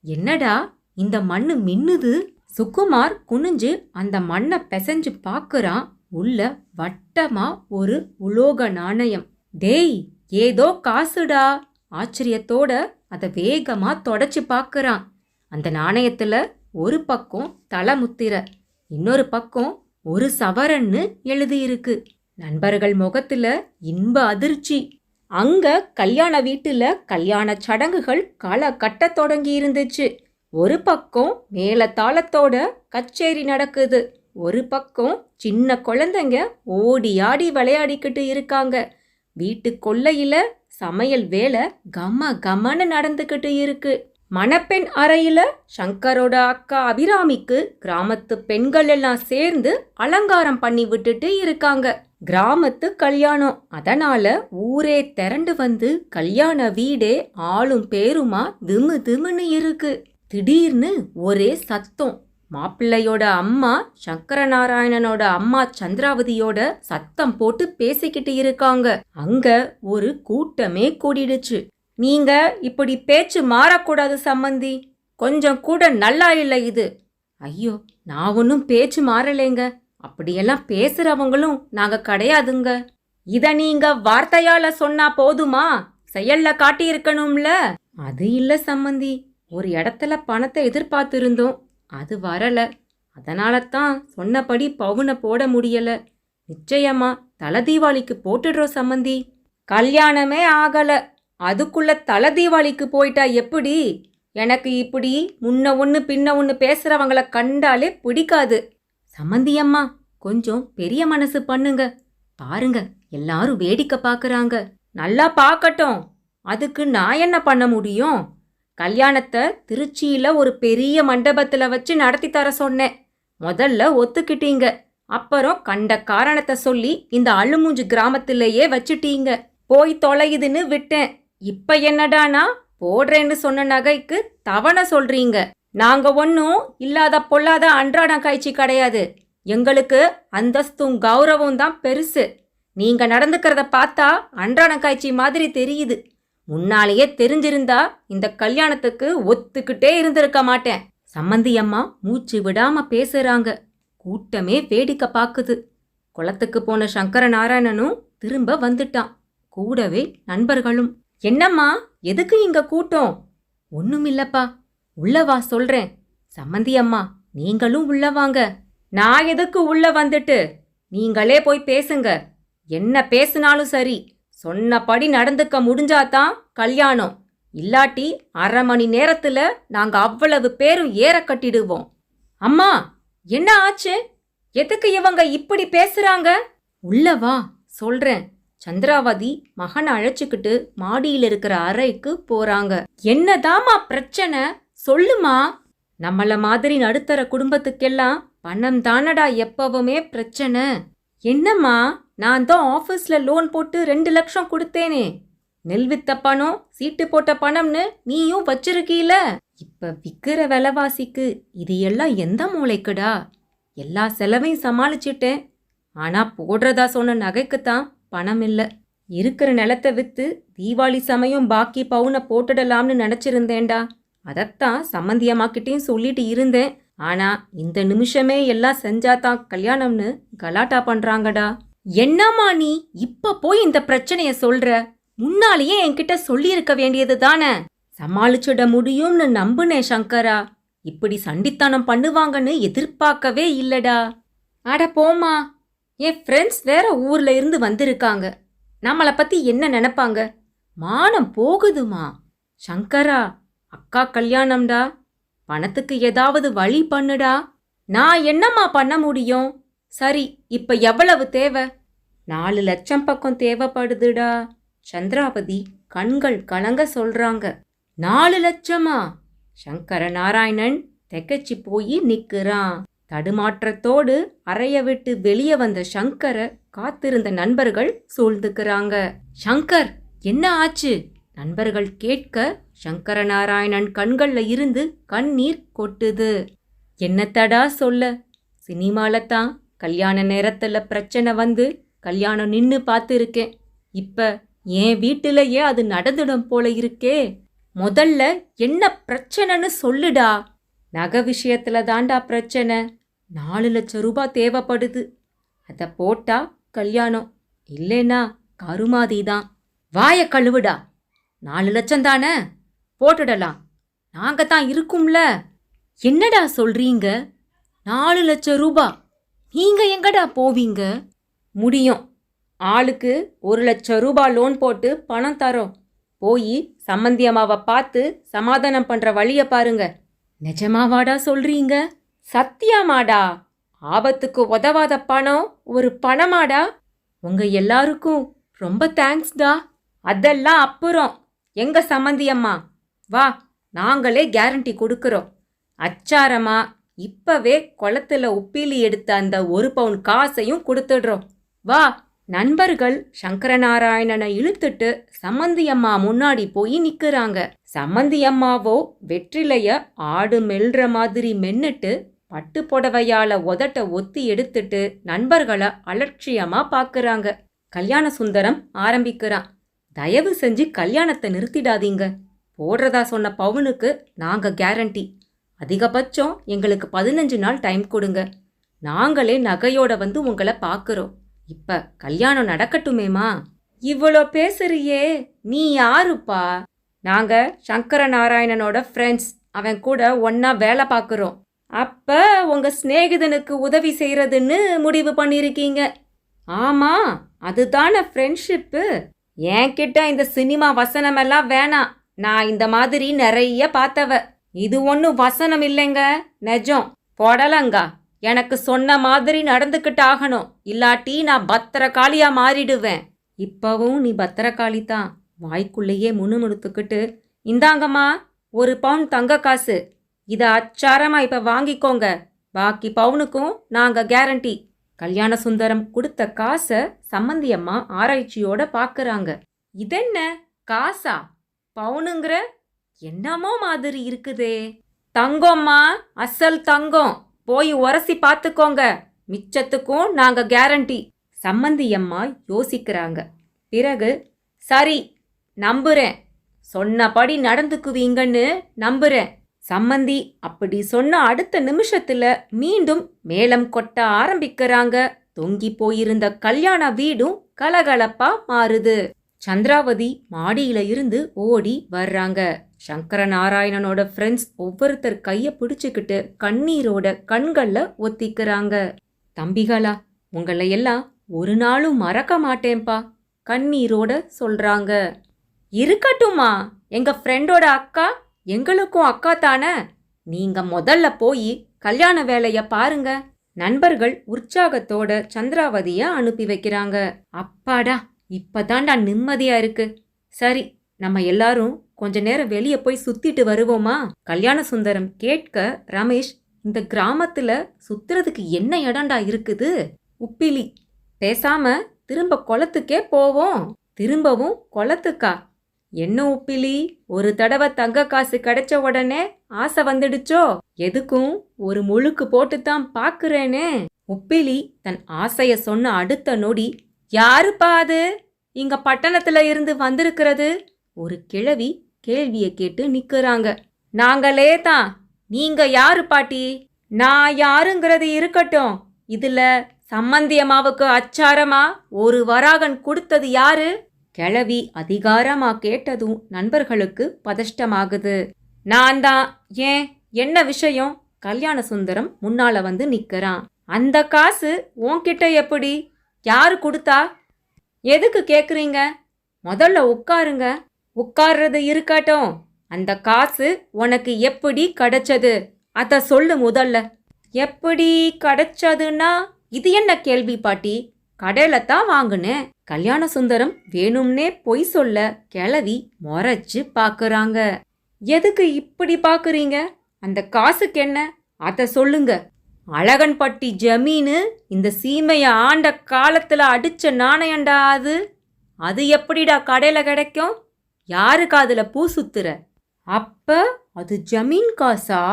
என்னடா இந்த மண்ணு மின்னுது? சுகுமார் குனிஞ்சு அந்த மண்ணை பிசைஞ்சு பாக்குறான். உள்ள வட்டமா ஒரு உலோக நாணயம். டேய், ஏதோ காசுடா. ஆச்சரியத்தோட அதை வேகமா தொடச்சு பாக்குறான். அந்த நாணயத்துல ஒரு பக்கம் தலமுத்திர, இன்னொரு பக்கம் ஒரு சவரன்னு எழுதியிருக்கு. நண்பர்கள் முகத்துல இன்ப அதிர்ச்சி. அங்க கல்யாண வீட்டுல கல்யாண சடங்குகள் களை கட்ட தொடங்கி இருந்துச்சு. ஒரு பக்கம் மேல தாளத்தோட கச்சேரி நடக்குது. ஒரு பக்கம் சின்ன குழந்தைங்க ஓடி ஆடி விளையாடிக்கிட்டு இருக்காங்க. வீட்டு கொல்லையில சமையல் வேலை கம கமன்னு நடந்துக்கிட்டு இருக்கு. மணப்பெண் அறையில சங்கரோட அக்கா அபிராமிக்கு கிராமத்து பெண்கள் எல்லாம் சேர்ந்து அலங்காரம் பண்ணி விட்டுட்டு இருக்காங்க. கிராமத்து கல்யாணம், அதனால ஊரே திரண்டு வந்து கல்யாண வீடே ஆளும் பேருமா திமு திமுன்னு இருக்கு. திடீர்னு ஒரே சத்தம். மாப்பிள்ளையோட அம்மா சங்கரநாராயணனோட அம்மா சந்திராவதியோட சத்தம் போட்டு பேசிக்கிட்டு இருக்காங்க. அங்க ஒரு கூட்டமே கூடிடுச்சு. நீங்க இப்படி பேச்சு மாறக்கூடாது சம்மந்தி, கொஞ்சம் கூட நல்லா இல்லை இது. ஐயோ, நான் ஒன்றும் பேச்சு மாறலேங்க, அப்படியெல்லாம் பேசுறவங்களும் நாங்க கிடையாதுங்க. இத நீங்க வார்த்தையால சொன்னா போதுமா? செயல்ல காட்டியிருக்கணும்ல. அது இல்ல சம்மந்தி, ஒரு இடத்துல பணத்தை எதிர்பார்த்திருந்தோம், அது வரல. அதனால தான் சொன்னபடி பவுனை போட முடியல. நிச்சயமா தலை தீபாவளிக்கு போட்டுடுறோம் சம்மந்தி. கல்யாணமே ஆகல, அதுக்குள்ள தலை தீபாவளிக்கு போயிட்டா எப்படி? எனக்கு இப்படி முன்ன ஒன்று பின்ன ஒன்று பேசுறவங்கள கண்டாலே பிடிக்காது. சம்மந்தியம்மா, கொஞ்சம் பெரிய மனசு பண்ணுங்க. பாருங்க, எல்லாரும் வேடிக்கை பார்க்கறாங்க. நல்லா பார்க்கட்டும், அதுக்கு நான் என்ன பண்ண முடியும்? கல்யாணத்தை திருச்சியில ஒரு பெரிய மண்டபத்துல வச்சு நடத்தி தர சொன்னேன். முதல்ல ஒத்துக்கிட்டீங்க, அப்புறம் கண்ட காரணத்தை சொல்லி இந்த அழுமூஞ்சு கிராமத்திலேயே வச்சுட்டீங்க. போய் தொலையுதுன்னு விட்டேன். இப்ப என்னடானா போடுறேன்னு சொன்ன நகைக்கு தவணை சொல்றீங்க. நாங்க ஒன்னும் இல்லாத பொல்லாத அன்றாடம் காய்ச்சி கிடையாது. எங்களுக்கு அந்தஸ்தும் கௌரவம் தான் பெருசு. நீங்க நடந்துக்கிறத பார்த்தா அன்றாடம் காய்ச்சி மாதிரி தெரியுது. முன்னாலேயே தெரிஞ்சிருந்தா இந்த கல்யாணத்துக்கு ஒத்துக்கிட்டே இருந்திருக்க மாட்டேன். சம்மந்தியம்மா மூச்சு விடாம பேசுறாங்க. கூட்டமே வேடிக்கை பாக்குது. குளத்துக்கு போன சங்கர நாராயணனும் திரும்ப வந்துட்டான், கூடவே நண்பர்களும். என்னம்மா, எதுக்கு இங்க கூட்டம்? ஒண்ணுமில்லப்பா, உள்ளவா சொல்றேன். சம்மந்தியம்மா, நீங்களும் உள்ள வாங்க. நான் எதுக்கு உள்ள வந்துட்டு? நீங்களே போய் பேசுங்க. என்ன பேசுனாலும் சரி, சொன்னபடி நடந்துக்க முடிஞ்சாதான் கல்யாணம். இல்லாட்டி 1/2 மணி நேரத்துல நாங்க அவ்வளவு பேரும் ஏற கட்டிடுவோம். அம்மா, என்ன ஆச்சு? எதுக்கு இவங்க இப்படி பேசுறாங்க? உள்ளவா சொல்றேன். சந்திராவதி மகனை அழைச்சுக்கிட்டு மாடியில் இருக்கிற அறைக்கு போறாங்க. என்னதாமா பிரச்சனை சொல்லுமா? நம்மள மாதிரி நடுத்தர குடும்பத்துக்கெல்லாம் பணம் தானடா எப்பவுமே பிரச்சனை. என்னம்மா, நான் தான் ஆஃபீஸ்ல லோன் போட்டு 2 லட்சம் கொடுத்தேனே. நெல் வித்த பணம், சீட்டு போட்ட பணம்னு நீயும் வச்சிருக்கீல. இப்ப விக்கிற விலைவாசிக்கு இது எல்லாம் எந்த மூளைக்குடா? எல்லா செலவையும் சமாளிச்சிட்டேன். ஆனா போடுறதா சொன்ன நகைக்குத்தான் பணம் இல்ல. இருக்கிற நிலத்தை வித்து தீபாவளி சமயம் பாக்கி பவுனை போட்டுடலாம்னு நினைச்சிருந்தேன்டா. அதத்தான் சம்மந்தியம்மாக்கிட்டையும் சொல்லிட்டு இருந்தேன். ஆனா இந்த நிமிஷமே எல்லாம் செஞ்சாதான் கல்யாணம்னு கலாட்டா பண்றாங்கடா. என்னம்மா நீ இப்ப போய் இந்த பிரச்சனைய சொல்ற? முன்னாலேயே என்கிட்ட சொல்லியிருக்க வேண்டியது தானே. சமாளிச்சுட முடியும்னு நம்புனேன் சங்கரா. இப்படி சண்டித்தனம் பண்ணுவாங்கன்னு எதிர்பார்க்கவே இல்லடா. அட போமா, என் ஃப்ரெண்ட்ஸ் வேற ஊர்ல இருந்து வந்திருக்காங்க. நம்மளை பத்தி என்ன நினைப்பாங்க? மானம் போகுதுமா. சங்கரா, அக்கா கல்யாணம்டா, பணத்துக்கு ஏதாவது வழி பண்ணுடா. நான் என்னம்மா பண்ண முடியும்? சரி, இப்ப எவ்வளவு தேவை? 4 லட்சம் பக்கம் தேவைப்படுதுடா. சந்திராவதி கண்கள் கலங்க சொல்றாங்க. 4 லட்சமா? சங்கர நாராயணன் திகைச்சு போய் நிக்கிறான். தடுமாற்றத்தோடு அறைய விட்டு வெளியே வந்த சங்கர காத்திருந்த நண்பர்கள் சூழ்ந்துக்கிறாங்க. சங்கர், என்ன ஆச்சு? நண்பர்கள் கேட்க சங்கர நாராயணன் கண்கள்ல இருந்து கண்ணீர் கொட்டுது. என்னத்தடா சொல்ல, சினிமால தான் கல்யாண நேரத்துல பிரச்சனை வந்து கல்யாணம் நின்னு பார்த்துருக்கேன். இப்ப என் வீட்டிலேயே அது நடந்துடும் போல இருக்கே. முதல்ல என்ன பிரச்சனைன்னு சொல்லுடா. நகை விஷயத்துல தாண்டா பிரச்சனை. 4 லட்சம் ரூபாய் தேவைப்படுது. அதை போட்டா கல்யாணம், இல்லைனா கருமாதி தான். வாய கழுவுடா. 4 லட்சம் தானே, போட்டுடலாம். நாங்க தான் இருக்கும்ல. என்னடா சொல்றீங்க? 4 லட்சம் ரூபாய்? நீங்க எங்கடா போவீங்க? முடியும். ஆளுக்கு 1 லட்சம் ரூபாய் லோன் போட்டு பணம் தரோம். போய் சம்மந்தி அம்மாவை பார்த்து சமாதானம் பண்ற வழிய பாருங்க. நிஜமாவாடா சொல்றீங்க? சத்தியமாடா. ஆபத்துக்கு உதவாத பணம் ஒரு பணமாடா? உங்க எல்லாருக்கும் ரொம்ப தேங்க்ஸ்டா. அதெல்லாம் அப்புறம். எங்க சம்மந்தி அம்மா, வா, நாங்களே கேரண்டி கொடுக்கறோம். அச்சாரமா இப்பவே குளத்துல உப்பிலி எடுத்த அந்த 1 பவுன் காசையும் கொடுத்துடுறோம். வா. நண்பர்கள் சங்கரநாராயணனை இழுத்துட்டு சம்மந்தியம்மா முன்னாடி போய் நிக்கிறாங்க. சம்மந்தியம்மாவோ வெற்றிலைய ஆடு மெல்ற மாதிரி மென்னுட்டு பட்டு புடவையால உதட்ட ஒத்தி எடுத்துட்டு நண்பர்களை அலட்சியமா பாக்குறாங்க. கல்யாண சுந்தரம் ஆரம்பிக்கிறான். தயவு செஞ்சு கல்யாணத்தை நிறுத்திடாதீங்க. போடுறதா சொன்ன பவுனுக்கு நாங்க கேரண்டி. அதிகபட்சம் எங்களுக்கு 15 நாள் டைம் கொடுங்க. நாங்களே நகையோட வந்து உங்களை பார்க்குறோம். இப்ப கல்யாணம் நடக்கட்டுமேமா. இவ்வளோ பேசுறியே, நீ யாருப்பா? நாங்க சங்கர நாராயணனோட ஃப்ரெண்ட்ஸ். அவன் கூட ஒன்னா வேலை பார்க்குறோம். அப்ப உங்க சிநேகிதனுக்கு உதவி செய்யறதுன்னு முடிவு பண்ணிருக்கீங்க. ஆமா, அதுதானே ஃப்ரெண்ட்ஷிப்பு. என்கிட்ட இந்த சினிமா வசனமெல்லாம் வேணாம். நான் இந்த மாதிரி நிறைய பார்த்தவ. இது ஒன்றும் வசனம் இல்லைங்க, நெஜம். பொடலங்கா, எனக்கு சொன்ன மாதிரி நடந்துக்கிட்டு ஆகணும். இல்லாட்டி நான் பத்திரகாளியா மாறிடுவேன். இப்பவும் நீ பத்திரகாளி தான். வாய்க்குள்ளேயே முணுமுணுத்துக்கிட்டு, இந்தாங்கம்மா 1 பவுன் தங்க காசு. இதை அச்சாரமா இப்ப வாங்கிக்கோங்க. பாக்கி பவுனுக்கும் நாங்க கேரண்டி. கல்யாண சுந்தரம் கொடுத்த காசை சம்மந்தியம்மா ஆராய்ச்சியோட பாக்குறாங்க. இதென்ன காசா? பவுனுங்கிற? என்னமோ மாதிரி இருக்குதே. தங்கம்மா, அசல் தங்கம். போய் உரசி பார்த்துக்கோங்க. மிச்சத்துக்கும் நாங்க கேரண்டி. சம்மந்தியம்மா யோசிக்கிறாங்க. பிறகு, சரி, நம்புறேன். சொன்னபடி நடந்துக்குவீங்கன்னு நம்புறேன். சம்மந்தி அப்படி சொன்ன அடுத்த நிமிஷத்துல மீண்டும் மேளம் கொட்ட ஆரம்பிக்கிறாங்க. தொங்கி போயிருந்த கல்யாண வீடும் கலகலப்பா மாறுது. சந்திராவதி மாடியில இருந்து ஓடி வர்றாங்க. சங்கரநாராயணனோட ஃப்ரெண்ட்ஸ் ஒவ்வொருத்தர் கைய பிடிச்சுக்கிட்டு கண்ணீரோட கண்கள்ல ஒத்திக்கிறாங்க. தம்பிகளா, உங்களை எல்லாம் ஒரு நாளும் மறக்க மாட்டேன்பா, கண்ணீரோட சொல்றாங்க. இருக்கட்டும்மா, எங்க ஃப்ரெண்டோட அக்கா எங்களுக்கும் அக்கா தானே. நீங்க முதல்ல போய் கல்யாண வேலைய பாருங்க. நண்பர்கள் உற்சாகத்தோட சந்திராவதிய அனுப்பி வைக்கிறாங்க. அப்பாடா, இப்பதான்டா நிம்மதியா இருக்கு. சரி, நம்ம எல்லாரும் கொஞ்ச நேரம் வெளியே போய் சுத்திட்டு வருவோமா? கல்யாண சுந்தரம் கேட்க, ரமேஷ், இந்த கிராமத்துல சுத்துறதுக்கு என்ன இடம்டா இருக்குது? உப்பிலி, பேசாம திரும்ப குளத்துக்கே போவோம். திரும்பவும் குளத்துக்கா? என்ன உப்பிலி, ஒரு தடவை தங்க காசு கிடைச்ச உடனே ஆசை வந்துடுச்சோ? எதுக்கும் ஒரு முழுக்கு போட்டுத்தான் பாக்குறேனே. உப்பிலி தன் ஆசைய சொன்ன அடுத்த நொடி, யாருப்பா அது இங்க பட்டணத்துல இருந்து வந்திருக்கிறது? ஒரு கிழவி கேள்விய கேட்டு நிக்கிறாங்க. நாங்களே தான். நீங்க யாரு பாட்டி? நான் யாருங்கிறது இருக்கட்டும், இதுல சம்மந்தியம்மாவுக்கு அச்சாரமா ஒரு வராகன் கொடுத்தது யாரு? கிழவி அதிகாரமா கேட்டதும் நண்பர்களுக்கு பதஷ்டமாகுது. நான் தான். ஏன், என்ன விஷயம்? கல்யாண சுந்தரம் முன்னால வந்து நிக்கிறான். அந்த காசு உன்கிட்ட எப்படி? யாரு கொடுத்தா? எதுக்கு கேக்குறீங்க? முதல்ல உட்காருங்க. உட்கார்றது இருக்கட்டும், அந்த காசு உனக்கு எப்படி கிடைச்சது அத சொல்லு முதல்ல. எப்படி கிடைச்சதுன்னா? இது என்ன கேள்வி பாட்டி? கடையில தான் வாங்குனேன். கல்யாண சுந்தரம் வேணும்னே பொய் சொல்ல கிழவி முறைச்சு பாக்குறாங்க. எதுக்கு இப்படி பாக்குறீங்க? அந்த காசுக்கு என்ன அத சொல்லுங்க. அழகன்பட்டி ஜமீனு இந்த சீமைய ஆண்ட காலத்துல அடிச்ச நாணயண்டா அது. அது எப்படிடா கடையில கிடைக்கும்? யாரு காதுல பூ சுத்துற? அப்ப அது ஜமீன் காசா?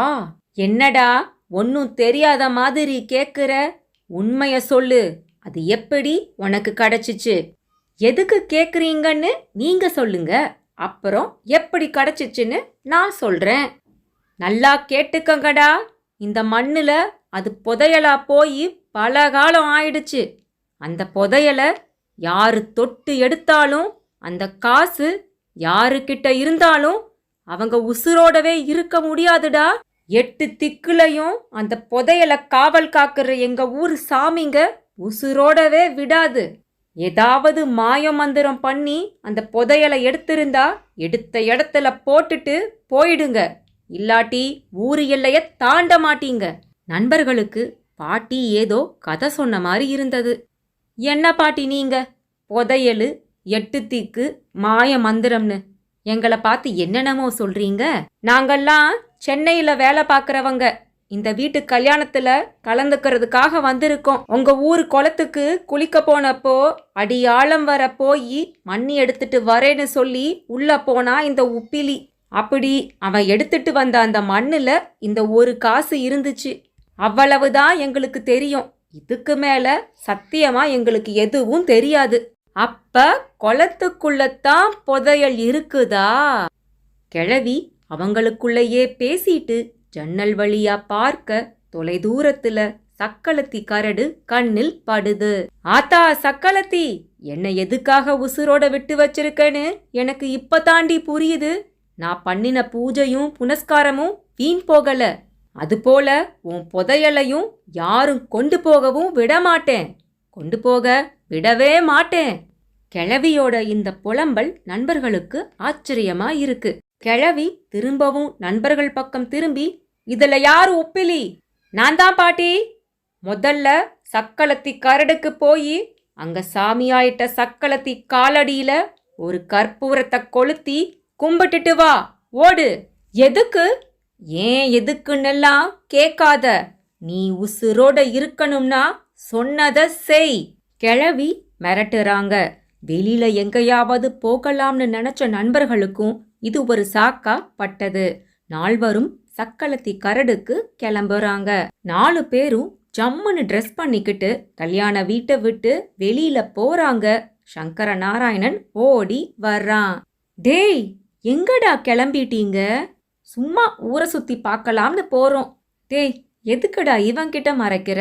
என்னடா ஒன்னும் தெரியாத மாதிரி கேக்குற? உண்மைய சொல்லு. அது எப்படி உனக்கு கிடைச்சிச்சு? எதுக்கு கேக்குறீங்கன்னு நீங்க சொல்லுங்க. அப்புறம் எப்படி கிடைச்சிச்சுன்னு நான் சொல்றேன். நல்லா கேட்டுக்கங்கடா. இந்த மண்ணுல அது புதையலா போய் பல காலம் ஆயிடுச்சு. அந்த புதையல யாரு தொட்டு எடுத்தாலும், அந்த காசு யாருக்கிட்ட இருந்தாலும் அவங்க உசுரோடவே இருக்க முடியாதுடா. 8 திக்குலையும் அந்த புதையல காவல் காக்குற எங்க ஊர் சாமிங்க உசுரோடவே விடாது. ஏதாவது மாய மந்திரம் பண்ணி அந்த புதையலை எடுத்திருந்தா எடுத்த இடத்துல போட்டுட்டு போயிடுங்க. இல்லாட்டி ஊரு எல்லைய தாண்ட மாட்டீங்க. நண்பர்களுக்கு பாட்டி ஏதோ கதை சொன்ன மாதிரி இருந்தது. என்ன பாட்டி நீங்க? புதையலு, 8 தீக்கு, மாய மந்திரம்னு எங்களை பார்த்து என்னென்னமோ சொல்றீங்க? நாங்கெல்லாம் சென்னையில வேலை பார்க்கறவங்க. இந்த வீட்டு கல்யாணத்துல கலந்துக்கிறதுக்காக வந்திருக்கோம். உங்க ஊர் குளத்துக்கு குளிக்க போனப்போ அடியாழம் வர போய் மண்ணி எடுத்துட்டு வரேன்னு சொல்லி உள்ள போனா இந்த உப்பிலி. அப்படி அவன் எடுத்துட்டு வந்த அந்த மண்ணுல இந்த ஒரு காசு இருந்துச்சு. அவ்வளவுதான் எங்களுக்கு தெரியும். இதுக்கு மேல சத்தியமா எங்களுக்கு எதுவும் தெரியாது. அப்ப குளத்துக்குள்ளத்தான் புதையல் இருக்குதா? கிழவி அவங்களுக்குள்ளேயே பேசிட்டு ஜன்னல் வழியா பார்க்க தொலைதூரத்துல சக்களத்தி கரடு கண்ணில் படுது. ஆத்தா சக்களத்தி, என்னை எதுக்காக உசுரோட விட்டு வச்சிருக்கேன்னு எனக்கு இப்ப தாண்டி புரியுது. நான் பண்ணின பூஜையும் புனஸ்காரமும் வீண் போகல. அதுபோல உன் புதையலையும் யாரும் கொண்டு போகவும் விடமாட்டேன். கொண்டு போக விடவே மாட்டேன். கிழவியோட இந்த புலம்பல் நண்பர்களுக்கு ஆச்சரியமா இருக்கு. கிழவி திரும்பவும் நண்பர்கள் பக்கம் திரும்பி, இதுல யாரு உப்பிலி? நான் தான் பாட்டி. முதல்ல சக்களத்தி கரடுக்கு போய் அங்க சாமியாயிட்ட சக்களத்தி காலடியில ஒரு கற்பூரத்தை கொளுத்தி கும்பிட்டுட்டு வா. ஓடு. எதுக்கு? ஏன் எதுக்குன்னெல்லாம் கேட்காத. நீ உசுரோட இருக்கணும்னா சொன்னத செய். கிழவி மிரட்டுறாங்க. வெளியில எங்கேயாவது போகலாம்னு நினைச்ச நண்பர்களுக்கும் இது ஒரு சாக்கா பட்டது. நால்வரும் சக்களத்தி கரடுக்கு கிளம்புறாங்க. 4 பேரும் ஜம்முன்னு ட்ரெஸ் பண்ணிக்கிட்டு கல்யாண வீட்டை விட்டு வெளியில போறாங்க. சங்கர நாராயணன் ஓடி வர்றான். டேய், எங்கடா கிளம்பிட்டீங்க? சும்மா ஊரை சுத்தி பார்க்கலாம்னு போறோம். டேய், எதுக்குடா இவன்கிட்ட மறைக்கிற?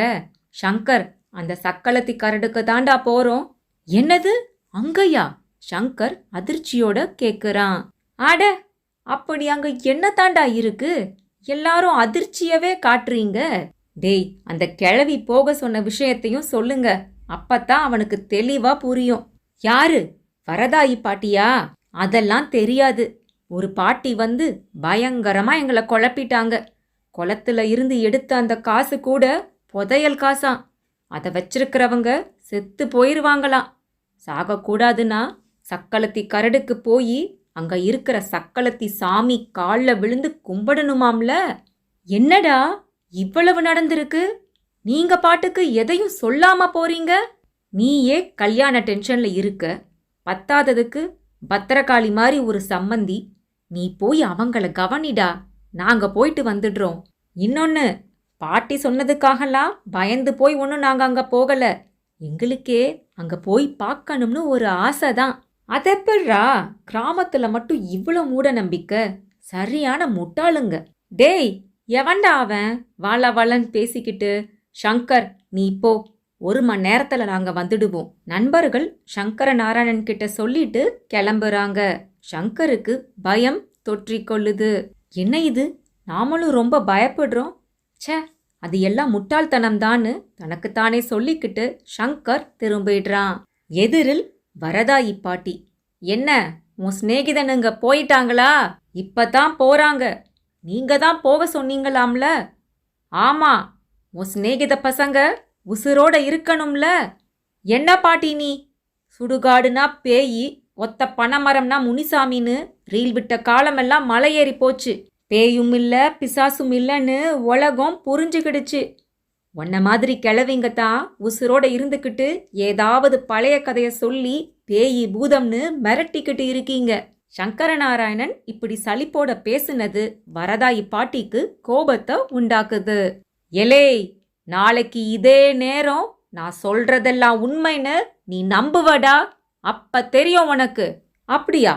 சங்கர், அந்த சக்களத்தி கரடுக்கு தாண்டா போறோம். என்னது, அங்கயா? சங்கர் அதிர்ச்சியோட கேக்குறான். அட, அப்படி அங்க என்ன தாண்டா இருக்கு? எல்லாரும் அதிர்ச்சியவே காட்டுறீங்க. டேய், அந்த கிழவி போக சொன்ன விஷயத்தையும் சொல்லுங்க. அப்பத்தான் அவனுக்கு தெளிவா புரியும். யாரு? வரதாயி பாட்டியா? அதெல்லாம் தெரியாது. ஒரு பாட்டி வந்து பயங்கரமா எங்களை குழப்பிட்டாங்க. குளத்துல இருந்து எடுத்த அந்த காசு கூட புதையல் காசாம். அதை வச்சிருக்கிறவங்க செத்து போயிருவாங்களாம். சாகக்கூடாதுன்னா சக்களத்தி கரடுக்கு போய் அங்க இருக்கிற சக்களத்தி சாமி காலில் விழுந்து கும்பிடணுமாம்ல. என்னடா இவ்வளவு நடந்திருக்கு? நீங்க பாட்டுக்கு எதையும் சொல்லாம போறீங்க. நீயே கல்யாண டென்ஷன்ல இருக்க. பத்தாததுக்கு பத்திரகாளி மாதிரி ஒரு சம்மந்தி. நீ போய் அவங்கள கவனிடா. நாங்க போயிட்டு வந்துடுறோம். இன்னொன்னு, பாட்டி சொன்னதுக்காகலாம் பயந்து போய் ஒன்றும் நாங்க அங்க போகல. எங்களுக்கே அங்க போய் பார்க்கணும்னு ஒரு ஆசைதான். அதெப்படா கிராமத்துல மட்டும் இவ்வளோ மூட நம்பிக்கை? சரியான முட்டாளுங்க. டேய், எவன்டா அவன் வாழ வாழன்னு பேசிக்கிட்டு? சங்கர், நீ போ. 1 மணி நேரத்துல நாங்க வந்துடுவோம். நண்பர்கள் சங்கர நாராயணன் கிட்ட சொல்லிட்டு கிளம்புறாங்க. சங்கருக்கு பயம் தொற்றிக்கொள்ளுது. என்ன இது, நாமளும் ரொம்ப பயப்படுறோம். ச்சே, அது எல்லாம் முட்டாள்தனம்தான்னு தனக்குத்தானே சொல்லிக்கிட்டு சங்கர் திரும்பிடுறான். எதிரில் வரதாயி பாட்டி. என்ன, உன் சிநேகிதனுங்க போயிட்டாங்களா? இப்பதான் போறாங்க. நீங்க தான் போக சொன்னீங்களாம்ல. ஆமா, உன் சிநேகித பசங்க உசுரோட இருக்கணும்ல. என்ன பாட்டி நீ? சுடுகாடுனா பேயி, ஒத்த பனைமரம்னா முனிசாமின்னு ரீல் விட்ட காலமெல்லாம் மலையேறி போச்சு. பேயும் இல்ல பிசாசும் இல்லைன்னு உலகம் புரிஞ்சுக்கிடுச்சு. உன்ன மாதிரி கிழவிங்க தான் உசுரோட இருந்துக்கிட்டு ஏதாவது பழைய கதைய சொல்லி பேயி பூதம்னு மிரட்டிக்கிட்டு இருக்கீங்க. சங்கரநாராயணன் இப்படி சலிப்போட பேசுனது வரதாயி பாட்டிக்கு கோபத்தை உண்டாக்குது. எலே, நாளைக்கு இதே நேரம் நான் சொல்றதெல்லாம் உண்மைன்னு நீ நம்புவடா? அப்ப தெரியும் உனக்கு. அப்படியா?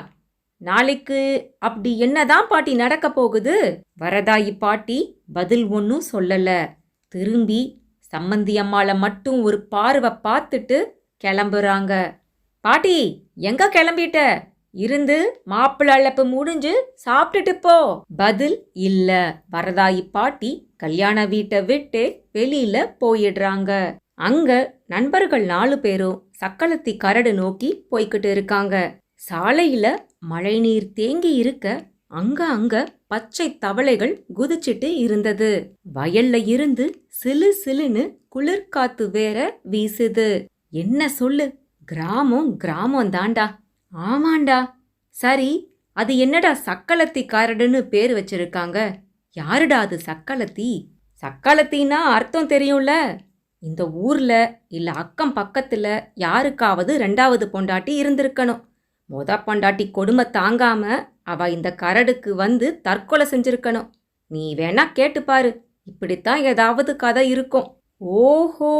நாளைக்கு அப்படி என்னதான் பாட்டி நடக்க போகுது? வரதாயி பாட்டி பதில் ஒன்னும் சொல்லல. திரும்பி சம்மந்தி அம்மாளை மட்டும் ஒரு பார்வை பார்த்துட்டு கிளம்புறாங்க. பாட்டி, எங்க கிளம்பிட்ட? இருந்து மாப்பிள்ளை அழைப்பு முடிஞ்சு சாப்பிட்டுட்டு போ. பதில் இல்ல. வரதாயி பாட்டி கல்யாண வீட்டை விட்டு வெளியில போயிடுறாங்க. அங்க நண்பர்கள் 4 பேரும் சக்களத்தி கரடு நோக்கி போய்கிட்டு இருக்காங்க. சாலையில மழைநீர் தேங்கி இருக்க அங்க அங்க பச்சை தவளைகள் குதிச்சிட்டு இருந்தது. வயல்ல இருந்து சிலு சிலுன்னு குளிர்காத்து வேற வீசுது. என்ன சொல்லு, கிராமம் கிராமம் தாண்டா. ஆமாண்டா. சரி, அது என்னடா சக்களத்தி கரடுன்னு பேர் வச்சிருக்காங்க? யாருடா அது சக்களத்தி? சக்களத்தின்னா அர்த்தம் தெரியும்ல. இந்த ஊர்ல இல்ல அக்கம் பக்கத்துல யாருக்காவது 2வது பொண்டாட்டி இருந்திருக்கணும். பொண்டாட்டி கொடுமை தாங்காம அவ இந்த கரடுக்கு வந்து தற்கொலை செஞ்சிருக்கணும். நீ வேணா கேட்டுப்பாரு, இப்படித்தான் ஏதாவது கதை இருக்கும். ஓஹோ,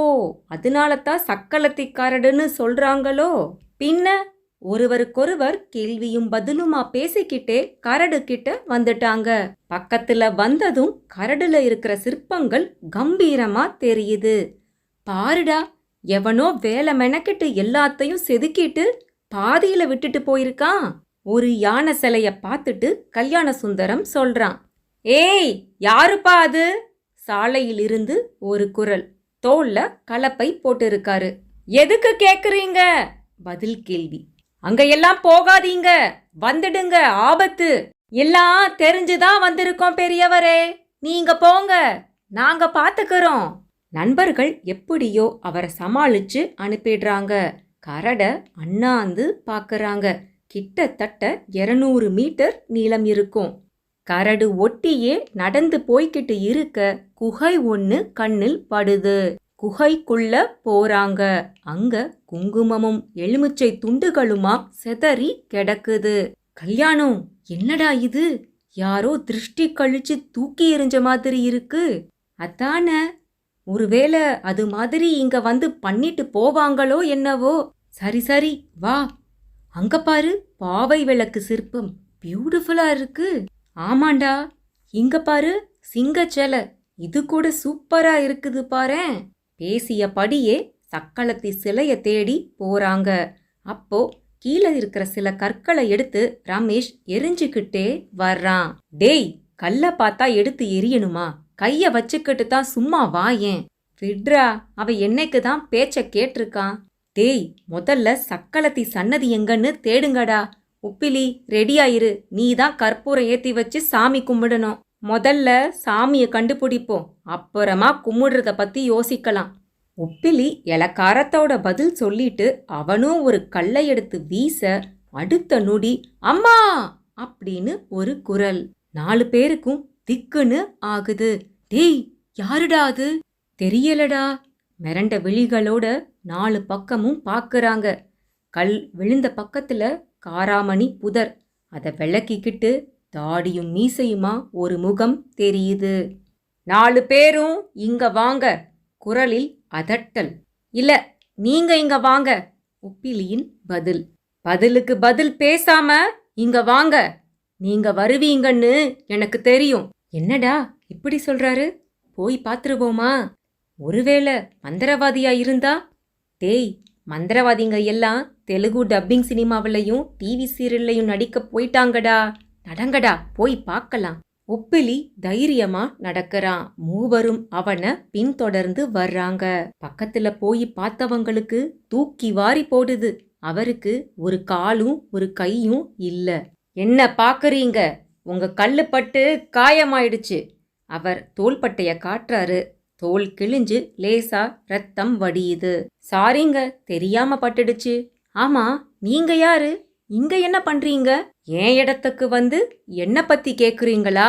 அதனாலதான் சக்களத்தி கரடுன்னு சொல்றாங்களோ? பின்ன ஒருவருக்கொருவர் கேள்வியும் பதிலுமா பேசிக்கிட்டே கரடு கிட்ட வந்துட்டாங்க. பக்கத்துல வந்ததும் கரடுல இருக்கிற சிற்பங்கள் கம்பீரமா தெரியுது. பாருடா, எவனோ வேலை மெனக்கிட்டு எல்லாத்தையும் செதுக்கிட்டு பாதியில விட்டுட்டு போயிருக்கான். ஒரு யானை சிலைய பார்த்துட்டு கல்யாண சுந்தரம் சொல்றான். ஏய், யாருப்பா அது? சாலையில் இருந்து ஒரு குரல். தோல்ல கலப்பை போட்டு இருக்காரு. எதுக்கு கேக்குறீங்க? பதில் கேள்வி. அங்க எல்லாம் போகாதீங்க, வந்துடுங்க, ஆபத்து. எல்லாம் தெரிஞ்சுதான் வந்திருக்கோம் பெரியவரே, நீங்க போங்க, நாங்க பாத்துக்கிறோம். நண்பர்கள் எப்படியோ அவரை சமாளிச்சு அனுப்பிடுறாங்க. கரட அண்ணாந்து பாக்குறாங்க. கிட்டத்தட்ட 200 மீட்டர் நீளம் இருக்கும். கரடு ஒட்டியே நடந்து போய்கிட்டு இருக்க குகை ஒன்னு கண்ணில் படுது. குகைக்குள்ள போறாங்க. அங்க குங்குமமும் எலுமிச்சை துண்டுகளுமா செதறி கிடக்குது. கல்யாணம், என்னடா இது? யாரோ திருஷ்டி கழிச்சு தூக்கி எறிஞ்ச மாதிரி இருக்கு. அதான, ஒருவேளை அது மாதிரி இங்க வந்து பண்ணிட்டு போவாங்களோ என்னவோ. சரி சரி வா. அங்க பாரு, பாவை விளக்கு சிற்பம் பியூட்டிஃபுல்லா இருக்கு. ஆமாண்டா, இங்க பாரு சிங்கச்சேலை, இது கூட சூப்பரா இருக்குது பாரேன். பேசியபடியே சக்களத்தி சிலைய தேடி போறாங்க. அப்போ கீழே இருக்கிற சில கற்களை எடுத்து ரமேஷ் எரிஞ்சுக்கிட்டே வர்றான். டேய், கல்ல பார்த்தா எடுத்து எரியணுமா? கைய வச்சுக்கிட்டு தான் சும்மா வாயேன். விட்ரா, அவ என்னைக்கு தான் பேச்ச கேட்டிருக்கான். டேய், முதல்ல சக்களத்தி சன்னதி எங்கன்னு தேடுங்கடா. உப்பிலி, ரெடியாயிரு, நீ தான் கற்பூரம் ஏத்தி வச்சு சாமி கும்பிடணும். முதல்ல சாமிய கண்டுபிடிப்போம், அப்புறமா கும்பிடுறத பத்தி யோசிக்கலாம். உப்பிலி இலக்காரத்தோட பதில் சொல்லிட்டு அவனும் ஒரு கல்லை எடுத்து வீச, அடுத்த நொடி அம்மா அப்படின்னு ஒரு குரல். 4 பேருக்கும் திக்குன்னு ஆகுது. டேய், யாருடா அது? தெரியலடா. மிரண்ட விழிகளோட 4 பக்கமும் பாக்குறாங்க. கல் விழுந்த பக்கத்துல காராமணி புதர், அதை விளக்கிக்கிட்டு தாடியும் மீசையுமா ஒரு முகம் தெரியுது. 4 பேரும் இங்க வாங்க. குரலில் அதட்டல். இல்ல, நீங்க இங்க வாங்க. உப்பிலியின் பதில். பதிலுக்கு பதில் பேசாம இங்க வாங்க. நீங்க வருவீங்கன்னு எனக்கு தெரியும். என்னடா இப்படி சொல்றாரு? போய் பாத்துருவோமா? ஒருவேளை மந்திரவாதியா இருந்தா? டேய், மந்திரவாதிங்க எல்லாம் தெலுங்கு டப்பிங் சினிமாவிலையும் டிவி சீரியல்லையும் நடிக்க போயிட்டாங்கடா. நடங்கடா, போய் பார்க்கலாம். உப்பிலி தைரியமா நடக்கிறான். மூவரும் அவனை பின்தொடர்ந்து வர்றாங்க. பக்கத்துல போய் பார்த்தவங்களுக்கு தூக்கி வாரி போடுது. அவருக்கு ஒரு காலும் ஒரு கையும் இல்ல. என்ன பாக்குறீங்க? உங்க கல்லு பட்டு காயமாயிடுச்சு. அவர் தோள்பட்டைய காட்டுறாரு. தோல் கிழிஞ்சு லேசா ரத்தம் வடியுது. சாரிங்க, தெரியாம பட்டுடுச்சு. ஆமா, நீங்க யாரு? இங்க என்ன பண்றீங்க? என் இடத்துக்கு வந்து என்ன பத்தி கேக்குறீங்களா?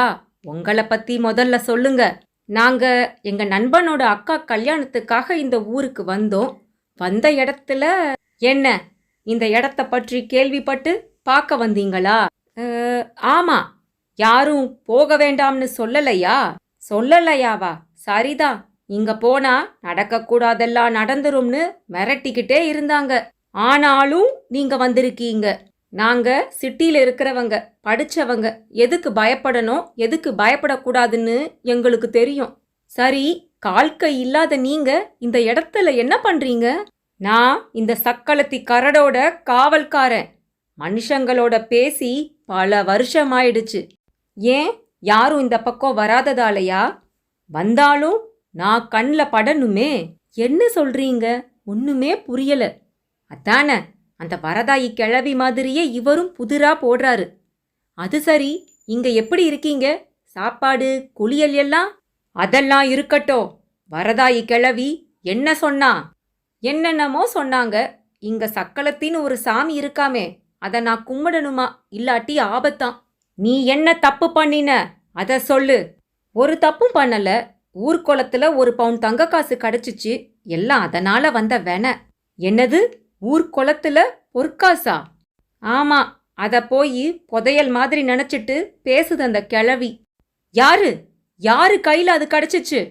உங்களை பத்தி முதல்ல சொல்லுங்க. நாங்க எங்க நண்பனோட அக்கா கல்யாணத்துக்காக இந்த ஊருக்கு வந்தோம். வந்த இடத்துல என்ன, இந்த இடத்த பற்றி கேள்விப்பட்டு பார்க்க வந்தீங்களா? ஆமா. யாரும் போக வேண்டாம்னு சொல்லலையா? சொல்லலையாவா? சரிதான். இங்க போனா நடக்கக்கூடாதெல்லாம் நடந்துரும்னு மிரட்டிக்கிட்டே இருந்தாங்க. ஆனாலும் நீங்க வந்திருக்கீங்க. நாங்க சிட்டியில இருக்கிறவங்க, படிச்சவங்க. எதுக்கு பயப்படணும், எதுக்கு பயப்படக்கூடாதுன்னு எங்களுக்கு தெரியும். சரி, கால்கை இல்லாத நீங்க இந்த இடத்துல என்ன பண்றீங்க? நான் இந்த சக்களத்தி கரடோட காவல்காரன். மனுஷங்களோட பேசி பல வருஷமாயிடுச்சு. ஏன், யாரும் இந்த பக்கம் வராததாலையா? வந்தாலும் நான் கண்ணில் படணுமே. என்ன சொல்றீங்க? ஒண்ணுமே புரியல. அதானே, அந்த வரதாயி கிழவி மாதிரியே இவரும் புதிரா போடுறாரு. அது சரி, இங்க எப்படி இருக்கீங்க? சாப்பாடு, குளியல் எல்லாம்? அதெல்லாம் இருக்கட்டும். வரதாயி கிழவி என்ன சொன்னா? என்னென்னமோ சொன்னாங்க. இங்க சக்களத்தின்னு ஒரு சாமி இருக்காமே, அதை நான் கும்பிடணுமா, இல்லாட்டி ஆபத்தான். நீ என்ன தப்பு பண்ணின அத சொல்லு. ஒரு தப்பும் பண்ணல. ஊர்க்குளத்துல 1 பவுன் தங்க காசு கிடைச்சிச்சு. எல்லாம் அதனால வந்த வென. என்னது, ஊர்க்குளத்துல பொற்காசா? ஆமா, அத போய் புதையல் மாதிரி நினைச்சிட்டு பேசுது அந்த கிழவி. யாரு யாரு கையில அது கிடைச்சிச்சு?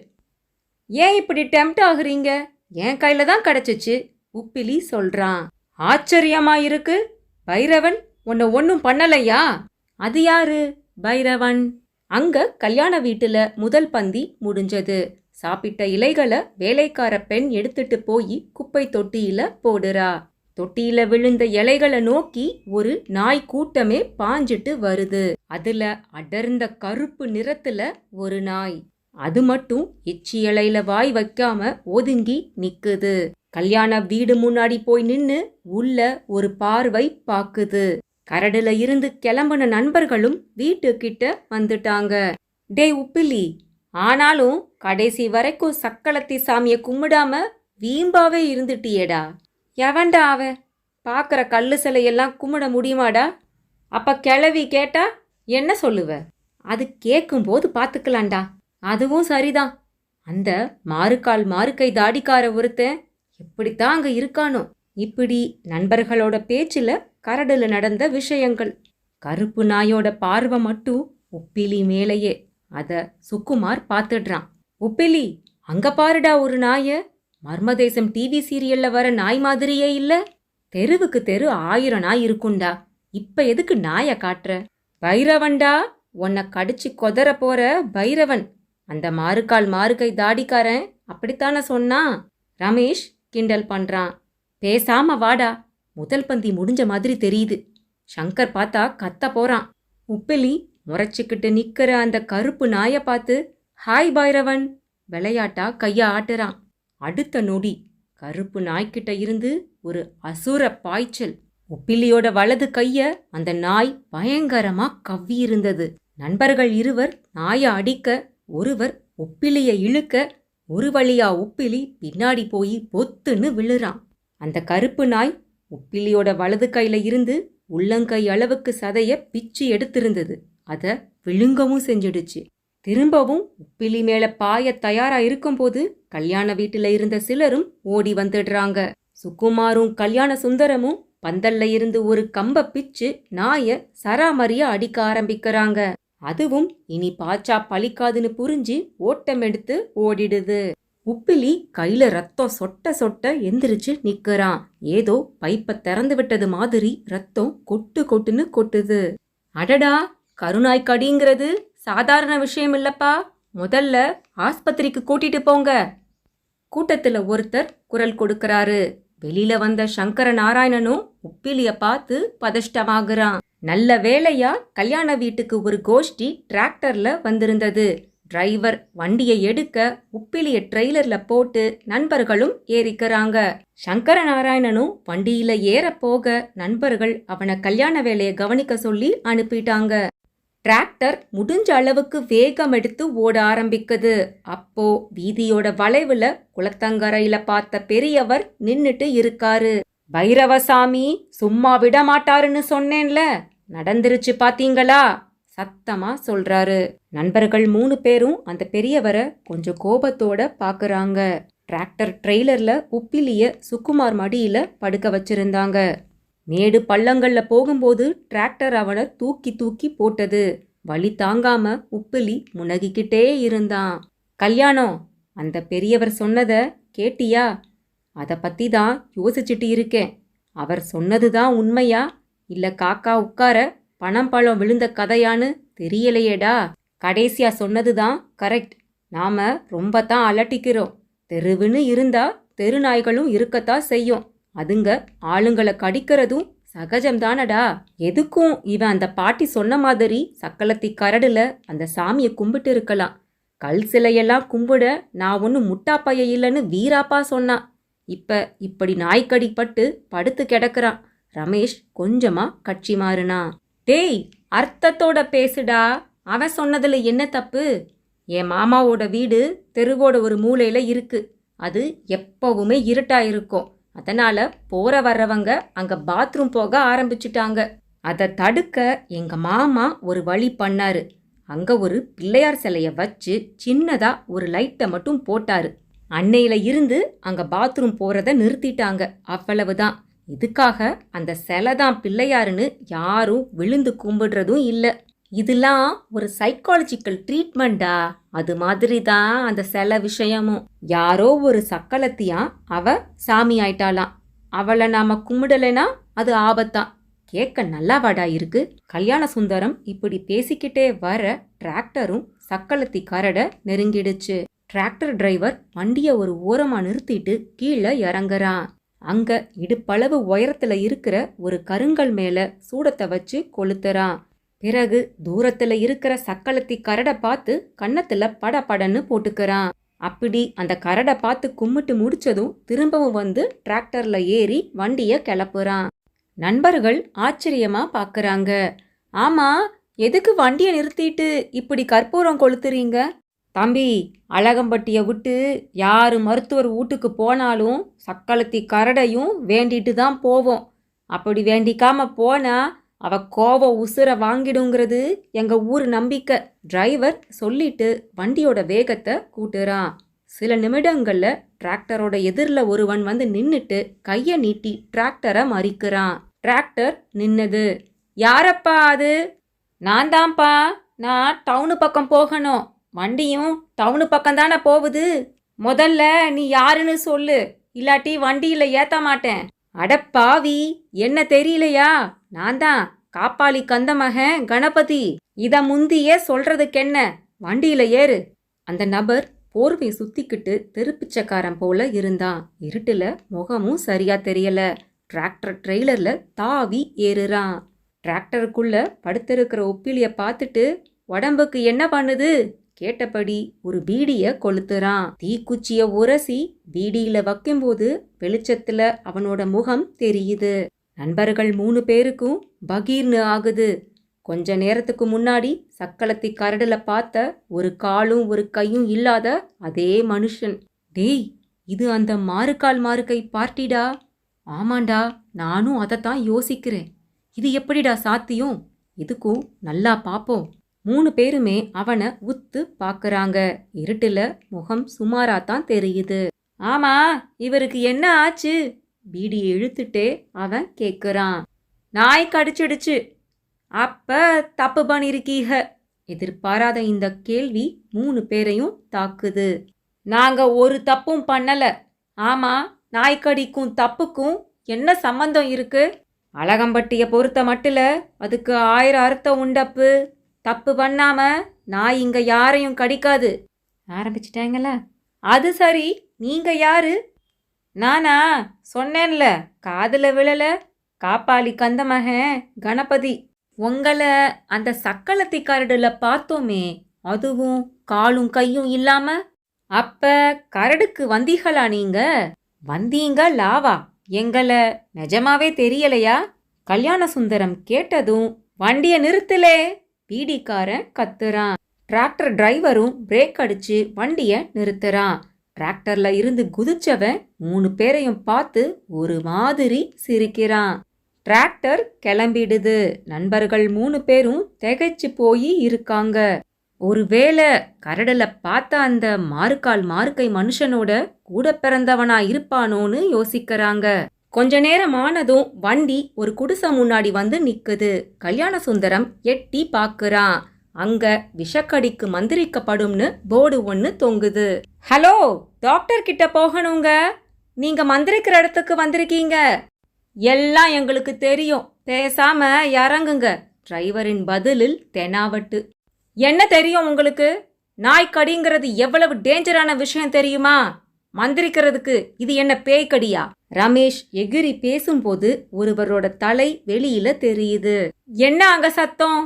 ஏன் இப்படி டெம்ட் ஆகுறீங்க? என் கையில தான் கிடைச்சிச்சு, உப்பிலி சொல்றான். ஆச்சரியமா இருக்கு. பைரவன் உன்னை ஒன்னும் பண்ணலையா? அது யாரு பைரவன்? அங்க கல்யாண வீட்டுல முதல் பந்தி முடிஞ்சது. சாப்பிட்ட இலைகளை வேலைக்கார பெண் எடுத்துட்டு போய் குப்பை தொட்டியில போடுறா. தொட்டியில விழுந்த இலைகளை நோக்கி ஒரு நாய் கூட்டமே பாஞ்சிட்டு வருது. அதுல அடர்ந்த கருப்பு நிறத்துல ஒரு நாய். அது மட்டும் எச்சி இலையில வாய் வைக்காம ஒதுங்கி நிக்குது. கல்யாண வீடு முன்னாடி போய் நின்னு உள்ள ஒரு பார்வை பாக்குது. கரடுல இருந்து கிளம்புன நண்பர்களும் வீட்டுக்கிட்ட வந்துட்டாங்க. டேய் உப்பிலி, ஆனாலும் கடைசி வரைக்கும் சக்களத்தி சாமிய கும்பிடாம வீம்பாவே இருந்துட்டியேடா. எவன்டா அவன்? பாக்குற கல்லு சிலையெல்லாம் கும்பிட முடியுமாடா? அப்ப கிளவி கேட்டா என்ன சொல்லுவ? அது கேட்கும்போது பாத்துக்கலாண்டா. அதுவும் சரிதான். அந்த மாறுகால் மாறுகை தாடிக்கார ஒருத்தன் எப்படித்தான் அங்க இருக்கானோ. இப்படி நண்பர்களோட பேச்சுல கரடுல நடந்த விஷயங்கள். கருப்பு நாயோட பார்வை மட்டும் உப்பிலி மேலேயே. அத சுக்குமார் பாத்துடுறான். உப்பிலி, அங்க பாருடா ஒரு நாய. மர்மதேசம் டிவி சீரியல்ல வர நாய் மாதிரியே இல்ல. தெருவுக்கு தெரு 1000 நாய் இருக்குண்டா. இப்ப எதுக்கு நாய காட்டுற? பைரவன்டா, உன்னை கடிச்சு கொதற போற பைரவன். அந்த மாறுகால் மாறுகை தாடிக்காரன் அப்படித்தானே சொன்னான். ரமேஷ் கிண்டல் பண்றான். பேசாம வாடா, முதல் பந்தி முடிஞ்ச மாதிரி தெரியுது. சங்கர் பார்த்தா கத்த போறான். உப்பிலி முறைச்சிக்கிட்டு நிக்கிற அந்த கருப்பு நாயை பார்த்து ஹாய் பைரவன் விளையாட்டா கைய ஆட்டுறான். அடுத்த நொடி கருப்பு நாய்க்கிட்ட இருந்து ஒரு அசுர பாய்ச்சல். உப்பிலியோட வலது கைய அந்த நாய் பயங்கரமா கவ்வி இருந்தது. நண்பர்கள் இருவர் நாய அடிக்க, ஒருவர் உப்பிலிய இழுக்க, ஒரு வழியா உப்பிலி பின்னாடி போய் பொத்துன்னு விழுறான். அந்த கருப்பு நாய் உப்பிலியோட வலது கையில இருந்து உள்ளங்கை அளவுக்கு சதைய பிச்சு எடுத்திருந்தது. அத விழுங்கவும் செஞ்சிடுச்சு. திரும்பவும் உப்பிலி மேல பாய தயாரா இருக்கும்போது கல்யாண வீட்டுல இருந்த சிலரும் ஓடி வந்துடுறாங்க. சுக்குமாரும் கல்யாண சுந்தரமும் பந்தல்ல இருந்து ஒரு கம்ப பிச்சு நாய சராமரியா அடிக்க ஆரம்பிக்கிறாங்க. அதுவும் இனி பாச்சா பலிக்காதுன்னு புரிஞ்சு ஓட்டம் எடுத்து ஓடிடுது. உப்பிலி கையில ரத்தம் சொட்ட சொட்ட எந்திரிச்சு நிக்கிறான். ஏதோ பைப்பை திறந்து விட்டது மாதிரி ரத்தம் கொட்டு கொட்டுன்னு கொட்டுது. அடடா, கருநாய் கடிங்கிறது சாதாரண விஷயம் இல்லப்பா. முதல்ல ஆஸ்பத்திரிக்கு கூட்டிட்டு போங்க. கூட்டத்துல ஒருத்தர் குரல் கொடுக்கறாரு. வெளியில வந்த சங்கர நாராயணனும் உப்பிலிய பார்த்து பதஷ்டமாகறான். நல்ல வேளையா கல்யாண வீட்டுக்கு ஒரு கோஷ்டி டிராக்டர்ல வந்திருந்தது. டிரைவர் வண்டியை எடுக்க உப்பிலிய ட்ரெய்லர்ல போட்டு நண்பர்களும் ஏறிக்கிறாங்க. சங்கர நாராயணனும் வண்டியில ஏற போக நண்பர்கள் அவனை கல்யாண வேலையை கவனிக்க சொல்லி அனுப்பிட்டாங்க. டிராக்டர் முடிஞ்ச அளவுக்கு வேகம் எடுத்து ஓட ஆரம்பிக்குது. அப்போ வீதியோட வளைவுல குளத்தங்கரையில பார்த்த பெரியவர் நின்னுட்டு இருக்காரு. பைரவசாமி சும்மா விட மாட்டாருன்னு சொன்னேன்ல, நடந்துருச்சு பாத்தீங்களா? சத்தமா சொல்றாரு. நண்பர்கள் 3 பேரும் அந்த பெரியவரை கொஞ்சம் கோபத்தோட பாக்குறாங்க. டிராக்டர் ட்ரெய்லர்ல உப்பிலிய சுக்குமார் மடியில படுக்க வச்சிருந்தாங்க. மேடு பள்ளங்கள்ல போகும்போது டிராக்டர் அவனை தூக்கி தூக்கி போட்டது. வலி தாங்காம உப்பிலி முனகிக்கிட்டே இருந்தான். கல்யாணம், அந்த பெரியவர் சொன்னத கேட்டியா? அதை பத்தி தான் யோசிச்சுட்டு இருக்கேன். அவர் சொன்னதுதான் உண்மையா இல்ல காக்கா உட்கார பணம் பழம் விழுந்த கதையான்னு தெரியலையேடா. கடைசியா சொன்னதுதான் கரெக்ட். நாம ரொம்ப தான் அலட்டிக்கிறோம். தெருவுன்னு இருந்தா தெரு நாய்களும் இருக்கத்தான் செய்யும். அதுங்க ஆளுங்களை கடிக்கிறதும் சகஜம்தானடா. எதுக்கும் இவன் அந்த பாட்டி சொன்ன மாதிரி சக்களத்தி கரடுல அந்த சாமியை கும்பிட்டு இருக்கலாம். கல் சிலையெல்லாம் கும்பிட நான் ஒன்னும் முட்டாப்பைய இல்லைன்னு வீராப்பா சொன்னான். இப்படி நாய்க்கடிப்பட்டு படுத்து கிடக்குறான். ரமேஷ் கொஞ்சமா கட்சி மாறுனா. டேய், அர்த்தத்தோட பேசுடா. அவன் சொன்னதுல என்ன தப்பு? என் மாமாவோட வீடு தெருவோட ஒரு மூலையில இருக்கு. அது எப்பவுமே இருட்டா இருக்கும். அதனால போற வர்றவங்க அங்க பாத்ரூம் போக ஆரம்பிச்சுட்டாங்க. அதை தடுக்க எங்க மாமா ஒரு வழி பண்ணாரு. அங்க ஒரு பிள்ளையார் சிலைய வச்சு சின்னதா ஒரு லைட்டை மட்டும் போட்டாரு. அன்னையில இருந்து அங்க பாத்ரூம் போறத நிறுத்திட்டாங்க. அவ்வளவுதான். இதுக்காக அந்த சிலை தான் பிள்ளையாருன்னு யாரும் விழுந்து கும்பிடுறதும் இல்லை. இதெல்லாம் ஒரு சைக்காலஜிக்கல் ட்ரீட்மெண்டா. அது மாதிரி தான் அந்த சில விஷயமும். யாரோ ஒரு சக்களத்தியா அவ சாமி ஆயிட்டாலாம். அவளை நாம கும்பிடலைனா அது ஆபத்தான். கேட்க நல்லாவாடா இருக்கு. கல்யாண சுந்தரம் இப்படி பேசிக்கிட்டே வர டிராக்டரும் சக்களத்தி கரட நெருங்கிடுச்சு. டிராக்டர் டிரைவர் வண்டிய ஒரு ஓரமா நிறுத்திட்டு கீழே இறங்குறான். அங்க இடுப்பளவு உயரத்துல இருக்கிற ஒரு கருங்கல் மேல சூடத்தை வச்சு கொளுத்துறான். பிறகு தூரத்துல இருக்கிற சக்களத்தி கரடை பார்த்து கன்னத்துல படபடன்னு போட்டுக்கிறான். அப்படி அந்த கரடை பார்த்து கும்பிட்டு முடிச்சதும் திரும்பவும் வந்து டிராக்டர்ல ஏறி வண்டிய கிளப்புறான். நண்பர்கள் ஆச்சரியமா பார்க்கறாங்க. ஆமா, எதுக்கு வண்டியை நிறுத்திட்டு இப்படி கற்பூரம் கொளுத்துறீங்க? தம்பி, அழகம்பட்டியை விட்டு யாரு மருத்துவர் வீட்டுக்கு போனாலும் சக்களத்தி கரடையும் வேண்டிட்டு தான் போவோம். அப்படி வேண்டிக்காம போனா அவ கோவம் உசுர வாங்கிடுங்கிறது எங்க ஊர் நம்பிக்கை. டிரைவர் சொல்லிட்டு வண்டியோட வேகத்தை கூட்டுறான். சில நிமிடங்கள்ல டிராக்டரோட எதிரில் ஒருவன் வந்து நின்னுட்டு கையை நீட்டி டிராக்டரை மறிக்கிறான். டிராக்டர் நின்னது. யாரப்பா அது? நான் தான்ப்பா. நான் டவுனு பக்கம் போகணும். வண்டியும் டவுனு பக்கம் தானே போகுது. முதல்ல நீ யாருன்னு சொல்லு, இல்லாட்டி வண்டியில ஏத்த மாட்டேன். அடப்பாவி, என்ன தெரியலையா? நான் தான் காப்பாளி கந்த மகன் கணபதி. இத முந்தியே சொல்றதுக்கென்ன, வண்டியில ஏறு. அந்த நபர் போர்வை சுத்திக்கிட்டு தெருப்பிச்சக்காரன் போல இருந்தான். இருட்டுல முகமும் சரியா தெரியல. டிராக்டர் ட்ரெய்லர்ல தாவி ஏறுறான். டிராக்டருக்குள்ள படுத்திருக்கிற ஒப்பிலிய பார்த்துட்டு உடம்புக்கு என்ன பண்ணுது கேட்டபடி ஒரு பீடிய கொளுத்துறான். தீக்குச்சிய உரசி பீடியில வைக்கும்போது வெளிச்சத்துல அவனோட முகம் தெரியுது. நண்பர்கள் 3 பேருக்கும் பகீர்னு ஆகுது. கொஞ்ச நேரத்துக்கு முன்னாடி சக்களத்தி கரடுல பார்த்த ஒரு காலும் ஒரு கையும் இல்லாத அதே மனுஷன். டேய், இது அந்த மாறுகால் மாறுகை பார்ட்டிடா. ஆமாண்டா, நானும் அதைத்தான் யோசிக்கிறேன். இது எப்படிடா சாத்தியம்? இதுக்கும் நல்லா பாப்போம். 3 பேருமே அவனை உத்து பார்க்கறாங்க. இருட்டுல முகம் சுமாராத்தான் தெரியுது. ஆமா, இவருக்கு என்ன ஆச்சு? பீடி இழுத்துட்டே அவன் கேட்குறான். நாய் கடிச்சிடுச்சு. அப்ப தப்பு பண்ணிருக்கீக. எதிர்பாராத இந்த கேள்வி 3 பேரையும் தாக்குது. நாங்க ஒரு தப்பும் பண்ணல. ஆமா, நாய்க்கடிக்கும் தப்புக்கும் என்ன சம்பந்தம் இருக்கு? அழகம்பட்டிய பொறுத்த மட்டுல அதுக்கு 1000 அர்த்தம் உண்டப்பு. தப்பு பண்ணாம நாய் இங்க யாரையும் கடிக்காது. ஆரம்பிச்சிட்டாங்களா? அது சரி, நீங்க யாரு? நானா? சொன்னேன்ல, காதுல விழல. காப்பாளி கந்த மகன் கணபதி. உங்களை அந்த சக்களத்தி கரடுல பார்த்தோமே, அதுவும் காலும் கையும் இல்லாம. அப்ப கரடுக்கு வந்தீங்களா நீங்க? வந்தீங்க லாவா? எங்களை நிஜமாவே தெரியலையா? கல்யாண சுந்தரம் கேட்டதும் வண்டிய நிறுத்தலே பீடிக்காரன் கத்துறான். டிராக்டர் டிரைவரும் பிரேக் அடிச்சு வண்டிய நிறுத்துறான். டிராக்டர்ல இருந்து குதிச்சவன் 3 பேரையும் பார்த்து ஒரு மாதிரி சிரிக்கிறான். டிராக்டர் கிளம்பிடுது. நண்பர்கள் 3 பேரும் திகைச்சு போய் இருக்காங்க. ஒருவேளை கரடுல பார்த்த அந்த மாறுகால் மாறுகை மனுஷனோட கூட பிறந்தவனா இருப்பானோன்னு யோசிக்கிறாங்க. கொஞ்ச நேரம் ஆனதும் வண்டி ஒரு குடிசை முன்னாடி வந்து நிக்குது. கல்யாண சுந்தரம் எட்டி பாக்குறான். அங்க விஷக்கடிக்கு மந்திரிக்கப்படும்னு போர்டு ஒன்னு தொங்குது. ஹலோ, டாக்டர் கிட்ட போகணுங்க. நீங்க மந்திரிக்கிற இடத்துக்கு வந்திருக்கீங்க. எல்லாம் எங்களுக்கு தெரியும், பேசாம இறங்குங்க. டிரைவரின் பதிலில் தெனாவட்டு. என்ன தெரியும் உங்களுக்கு? நாய்க்கடிங்கிறது எவ்வளவு டேஞ்சரான விஷயம் தெரியுமா? மந்திரிக்கிறதுக்கு இது என்ன பேய்க்கடியா? ரமேஷ் எகிரி பேசும்போது ஒருவரோட தலை வெளியில தெரியுது. என்ன அங்க சத்தம்?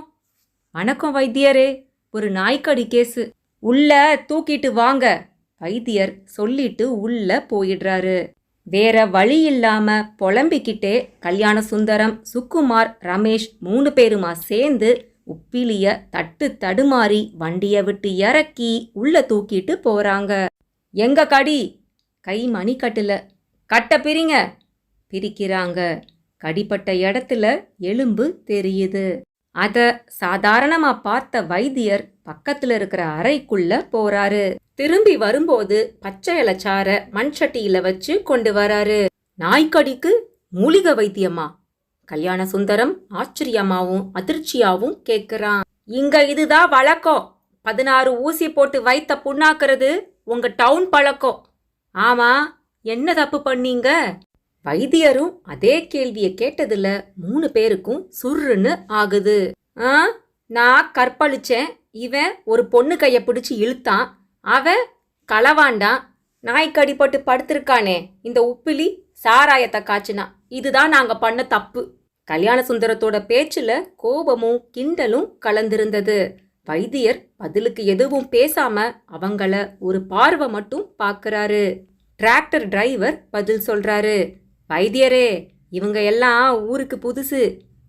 வணக்கம் வைத்தியரே, ஒரு நாய்க்கடி கேஸு. உள்ள தூக்கிட்டு வாங்க. வைத்தியர் சொல்லிட்டு உள்ள போயிடுறாரு. வேற வழி இல்லாம புலம்பிக்கிட்டே கல்யாண சுந்தரம், சுக்குமார், ரமேஷ் 3 பேருமா சேர்ந்து உப்பிலிய தட்டு தடுமாறி வண்டிய விட்டு இறக்கி உள்ள தூக்கிட்டு போறாங்க. எங்க கடி? கை மணிக்கட்டுல. கட்ட பிரிங்க. பிரிக்கிறாங்க. கடிப்பட்ட இடத்துல எலும்பு தெரியுது. அத சாதாரணமா பார்த்த வைத்தியர் பக்கத்துல இருக்கிற அறைக்குள்ள போறாரு. திரும்பி வரும்போது பச்சை இலச்சார மண் சட்டியில வச்சு கொண்டு வராரு. நாய்க்கடிக்கு மூலிகை வைத்தியமா? கல்யாண சுந்தரம் ஆச்சரியமாவும் அதிர்ச்சியாவும் கேட்கிறான். இங்க இதுதான் வழக்கம். 16 ஊசி போட்டு வைத்த புண்ணாக்குறது உங்க டவுன் பழக்கம். ஆமா, என்ன தப்பு பண்ணீங்க? வைத்தியரும் அதே கேள்வியை கேட்டதுல 3 பேருக்கும் சுருன்னு ஆகுது. நான் கற்பழிச்சேன். இவன் ஒரு பொண்ணு கைய பிடிச்சு இழுத்தான். அவன் களவாண்டான். நாய்க்கடிப்பட்டு படுத்திருக்கானே இந்த உப்பிலி சாராயத்தை காய்ச்சினா. இதுதான் நாங்க பண்ண தப்பு. கல்யாண சுந்தரத்தோட பேச்சுல கோபமும் கிண்டலும் கலந்திருந்தது. வைத்தியர் பதிலுக்கு எதுவும் பேசாம அவங்கள ஒரு பார்வை மட்டும் பார்க்கறாரு. டிராக்டர் டிரைவர் பதில் சொல்றாரு. வைத்தியரே, இவங்க எல்லாம் ஊருக்கு புதுசு.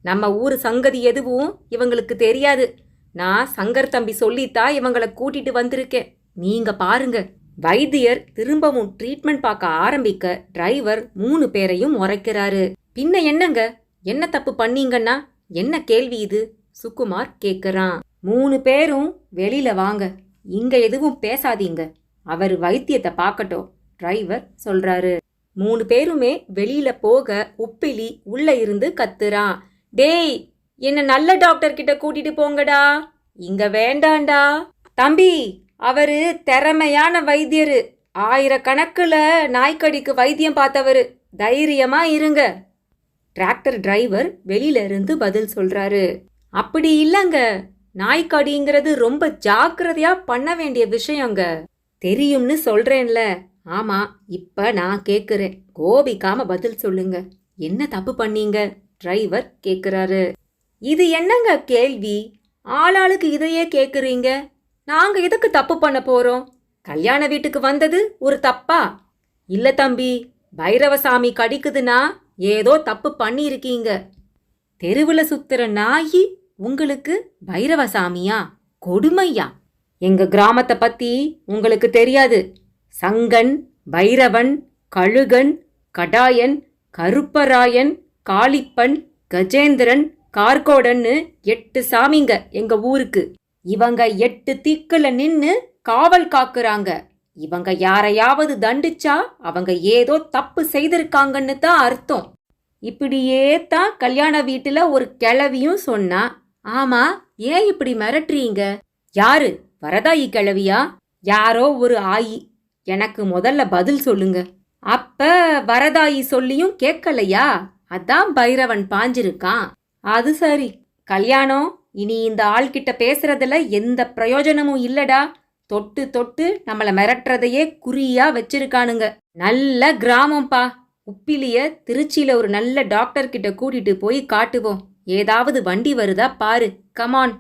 நம்ம ஊரு சங்கதி எதுவும் இவங்களுக்கு தெரியாது. நான் சங்கர் தம்பி சொல்லித்தான் இவங்கள கூட்டிட்டு வந்திருக்கேன். நீங்க பாருங்க. வைத்தியர் திரும்பவும் ட்ரீட்மெண்ட் பார்க்க ஆரம்பிக்க டிரைவர் 3 பேரையும் முறைக்கிறாரு. பின்ன என்னங்க, என்ன தப்பு பண்ணீங்கன்னா? என்ன கேள்வி இது? சுகுமார் கேக்குறான். 3 பேரும் வெளியில வாங்க, இங்க எதுவும் பேசாதீங்க, அவர் வைத்தியத்தை பார்க்கட்டும், டிரைவர் சொல்றாரு. 3 பேருமே வெளியில போக உப்பிலி உள்ள இருந்து கத்துறான். டேய், என்ன நல்ல டாக்டர் கிட்ட கூட்டிட்டு போங்கடா, இங்க வேண்டாண்டா. தம்பி, அவரு திறமையான வைத்தியரு, 1000 கணக்குல நாய்க்கடிக்கு வைத்தியம் பார்த்தவரு, தைரியமா இருங்க. டிராக்டர் டிரைவர் வெளியில இருந்து பதில் சொல்றாரு. அப்படி இல்லங்க, நாய்க்கடிங்கிறது ரொம்ப ஜாக்கிரதையா பண்ண வேண்டிய விஷயங்க. தெரியும்னு சொல்றேன்ல. ஆமா, இப்ப நான் கேக்குறேன், கோபிக்காம பதில் சொல்லுங்க. என்ன தப்பு பண்ணீங்க? டிரைவர் கேக்குறாரு. இது என்னங்க கேள்வி? ஆளாளுக்கு இதையே கேக்குறீங்க. நாங்க எதுக்கு தப்பு பண்ண போறோம்? கல்யாண வீட்டுக்கு வந்தது ஒரு தப்பா? இல்ல தம்பி, பைரவசாமி கடிக்குதுன்னா ஏதோ தப்பு பண்ணியிருக்கீங்க. தெருவுல சுத்துற நாயி உங்களுக்கு பைரவசாமியா? கொடுமையா? எங்க கிராமத்தை பத்தி உங்களுக்கு தெரியாது. சங்கன், பைரவன், கழுகன், கடாயன், கருப்பராயன், காளிப்பன், கஜேந்திரன், கார்கோடன்னு 8 சாமிங்க எங்க ஊருக்கு. இவங்க 8 திக்குல நின்னு காவல் காக்குறாங்க. இவங்க யாரையாவது தண்டிச்சா அவங்க ஏதோ தப்பு செய்திருக்காங்கன்னு தான் அர்த்தம். இப்படியே தான் கல்யாண வீட்டுல ஒரு கிழவியும் சொன்னா. ஆமா, ஏன் இப்படி மிரட்டுறீங்க? யாரு, வரதாயி கிழவியா? யாரோ ஒரு ஆயி. எனக்கு முதல்ல பதில் சொல்லுங்க. அப்ப வரதாயி சொல்லியும் கேட்கலையா? அதான் பைரவன் பாஞ்சிருக்கான். அது சரி, கல்யாணம் இனி இந்த ஆள்கிட்ட பேசுறதுல எந்த பிரயோஜனமும் இல்லடா. தொட்டு தொட்டு நம்மள மிரட்டுறதையே குறியா வச்சிருக்கானுங்க. நல்ல கிராமம்பா. உப்பிலிய திருச்சியில ஒரு நல்ல டாக்டர் கிட்ட கூட்டிட்டு போய் காட்டுவோம். ஏதாவது வண்டி வருதா பாரு. கமான்.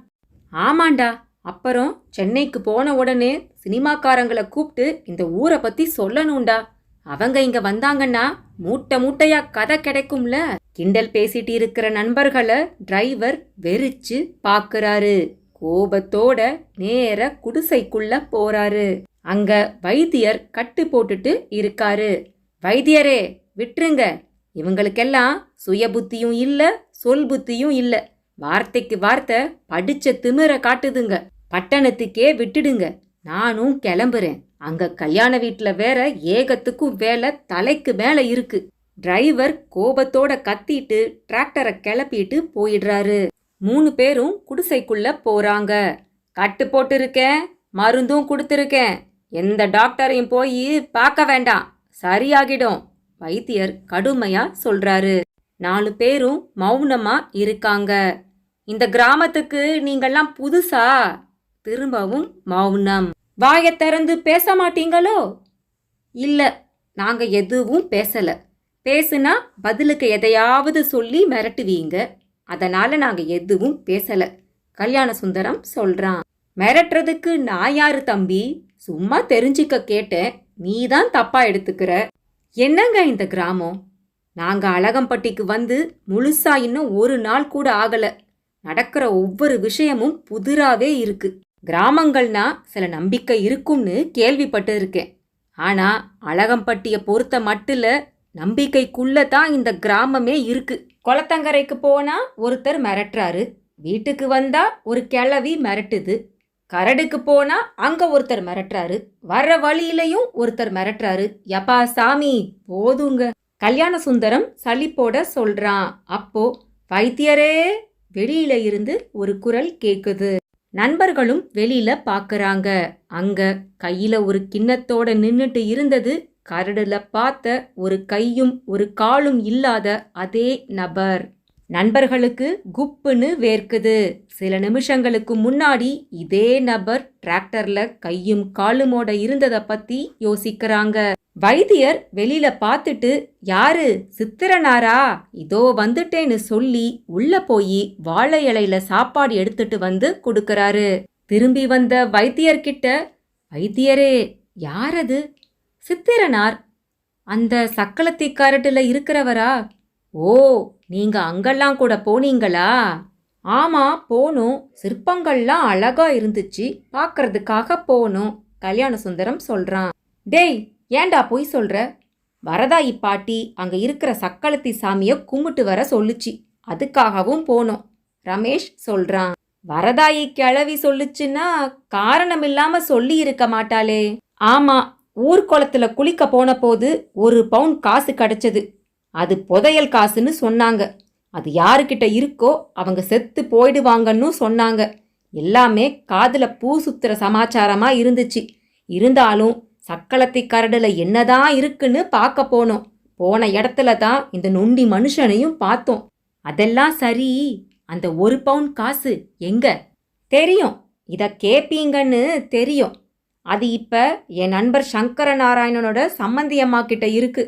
ஆமாண்டா. அப்புறம் சென்னைக்கு போன உடனே சினிமாக்காரங்களை கூப்பிட்டு இந்த ஊரை பத்தி சொல்லணும்டா. அவங்க இங்க வந்தாங்கன்னா மூட்டை மூட்டையா கதை கிடைக்கும்ல. கிண்டல் பேசிட்டு இருக்கிற நண்பர்களை டிரைவர் வெறிச்சு பாக்குறாரு. கோபத்தோட நேர குடிசைக்குள்ள போறாரு. அங்க வைத்தியர் கட்டு போட்டுட்டு இருக்காரு. வைத்தியரே, விட்டுருங்க. இவங்களுக்கெல்லாம் சுய புத்தியும் இல்ல, சொல் புத்தியும் இல்ல. வார்த்தைக்கு வார்த்தை படிச்ச திமிர காட்டுதுங்க. பட்டணத்துக்கே விட்டுடுங்க. நானும் கிளம்புறேன். அங்க கல்யாண வீட்டுல வேற ஏகத்துக்கும் வேலை தலைக்கு மேல இருக்கு. டிரைவர் கோபத்தோட கத்திட்டு டிராக்டரை கிளப்பிட்டு போயிடுறாரு. 3 பேரும் குடிசைக்குள்ள போறாங்க. கட்டு போட்டு இருக்கேன், மருந்தும் கொடுத்துருக்கேன். எந்த டாக்டரையும் போய் பார்க்க வேண்டாம், சரியாகிடும், வைத்தியர் கடுமையா சொல்றாரு. 4 பேரும் மௌனமா இருக்காங்க. இந்த கிராமத்துக்கு நீங்கெல்லாம் புதுசா? திரும்பவும் மௌனம். வாயை திறந்து பேச மாட்டீங்களோ? இல்ல, நாங்க எதுவும் பேசல. பேசுனா பதிலுக்கு எதையாவது சொல்லி மிரட்டுவீங்க. அதனால நாங்க எதுவும் பேசல, கல்யாண சுந்தரம் சொல்றான். மிரட்டுறதுக்கு நான் யாரு தம்பி? சும்மா தெரிஞ்சுக்க கேட்டேன். நீதான் தப்பா எடுத்துக்கிற. என்னங்க இந்த கிராமம்? நாங்க அழகம்பட்டிக்கு வந்து முழுசா இன்னும் 1 நாள் கூட ஆகல. நடக்கிற ஒவ்வொரு விஷயமும் புதிராவே இருக்கு. கிராமங்கள்னா சில நம்பிக்கை இருக்கும்னு கேள்விப்பட்டு இருக்கேன். ஆனா அழகம்பட்டிய பொறுத்த மட்டும் நம்பிக்கைக்குள்ள தான் இந்த கிராமமே இருக்கு. குளத்தங்கரைக்கு போனா ஒருத்தர் மிரட்டுறாரு, வீட்டுக்கு வந்தா ஒரு கிழவி மிரட்டுது. கரடுக்கு போனா அங்க ஒருத்தர் மிரட்டுறாரு, வர்ற வழியிலையும் ஒருத்தர் மிரட்டுறாரு. யப்பா சாமி, போதுங்க. கல்யாண சுந்தரம் சலிப்போட சொல்றான். அப்போ வைத்தியரே, வெளியில இருந்து ஒரு குரல் கேக்குது. நண்பர்களும் வெளியில பாக்குறாங்க. அங்க கையில ஒரு கிண்ணத்தோட நின்னுட்டு இருந்தது கரடுல பார்த்த ஒரு கையும் ஒரு காலும் இல்லாத அதே நபர். நண்பர்களுக்கு குப்புன்னு வேர்க்குது. சில நிமிஷங்களுக்கு முன்னாடி இதே நபர் டிராக்டர்ல கையும் காலுமோட இருந்தத பத்தி யோசிக்கிறாங்க. வைத்தியர் வெளியில பார்த்துட்டு, யாரு, சித்திரனாரா? இதோ வந்துட்டேன்னு சொல்லி உள்ள போய் வாழை இலையில சாப்பாடு எடுத்துட்டு வந்து கொடுக்கறாரு. திரும்பி வந்த வைத்தியர்கிட்ட, வைத்தியரே, யாரது? சித்திரனார். அந்த சக்களத்தி கரட்டுல இருக்கிறவரா? ஓ, நீங்க அங்கெல்லாம் கூட போனீங்களா? ஆமா, போனோம். சிற்பங்கள்லாம் அழகா இருந்துச்சு, பார்க்கறதுக்காக போனோம். கல்யாண சுந்தரம் சொல்றான். டேய், ஏண்டா பொய் சொல்ற? வரதாயி பாட்டி அங்க இருக்கிற சக்களத்தி சாமிய கும்பிட்டு வர சொல்லுச்சு, அதுக்காகவும் போனோம். ரமேஷ் சொல்றான். வரதாயி கிழவி சொல்லுச்சுன்னா காரணமில்லாம சொல்லி இருக்க மாட்டாளே. ஆமா, ஊர்குளத்துல குளிக்க போன போது 1 பவுன் காசு கிடைச்சது. அது புதையல் காசுன்னு சொன்னாங்க. அது யாருக்கிட்ட இருக்கோ அவங்க செத்து போயிடுவாங்கன்னு சொன்னாங்க. எல்லாமே காதுல பூ சுத்துற சமாச்சாரமா இருந்துச்சு. இருந்தாலும் சக்களத்தி கரடுல என்னதான் இருக்குன்னு பார்க்க போனோம். போன இடத்துல தான் இந்த நொண்டி மனுஷனையும் பார்த்தோம். அதெல்லாம் சரி, அந்த 1 பவுன் காசு எங்க? தெரியும், இத கேப்பீங்கன்னு தெரியும். அது இப்ப என் நண்பர் சங்கர நாராயணனோட சம்மந்தியம்மா கிட்ட இருக்கு.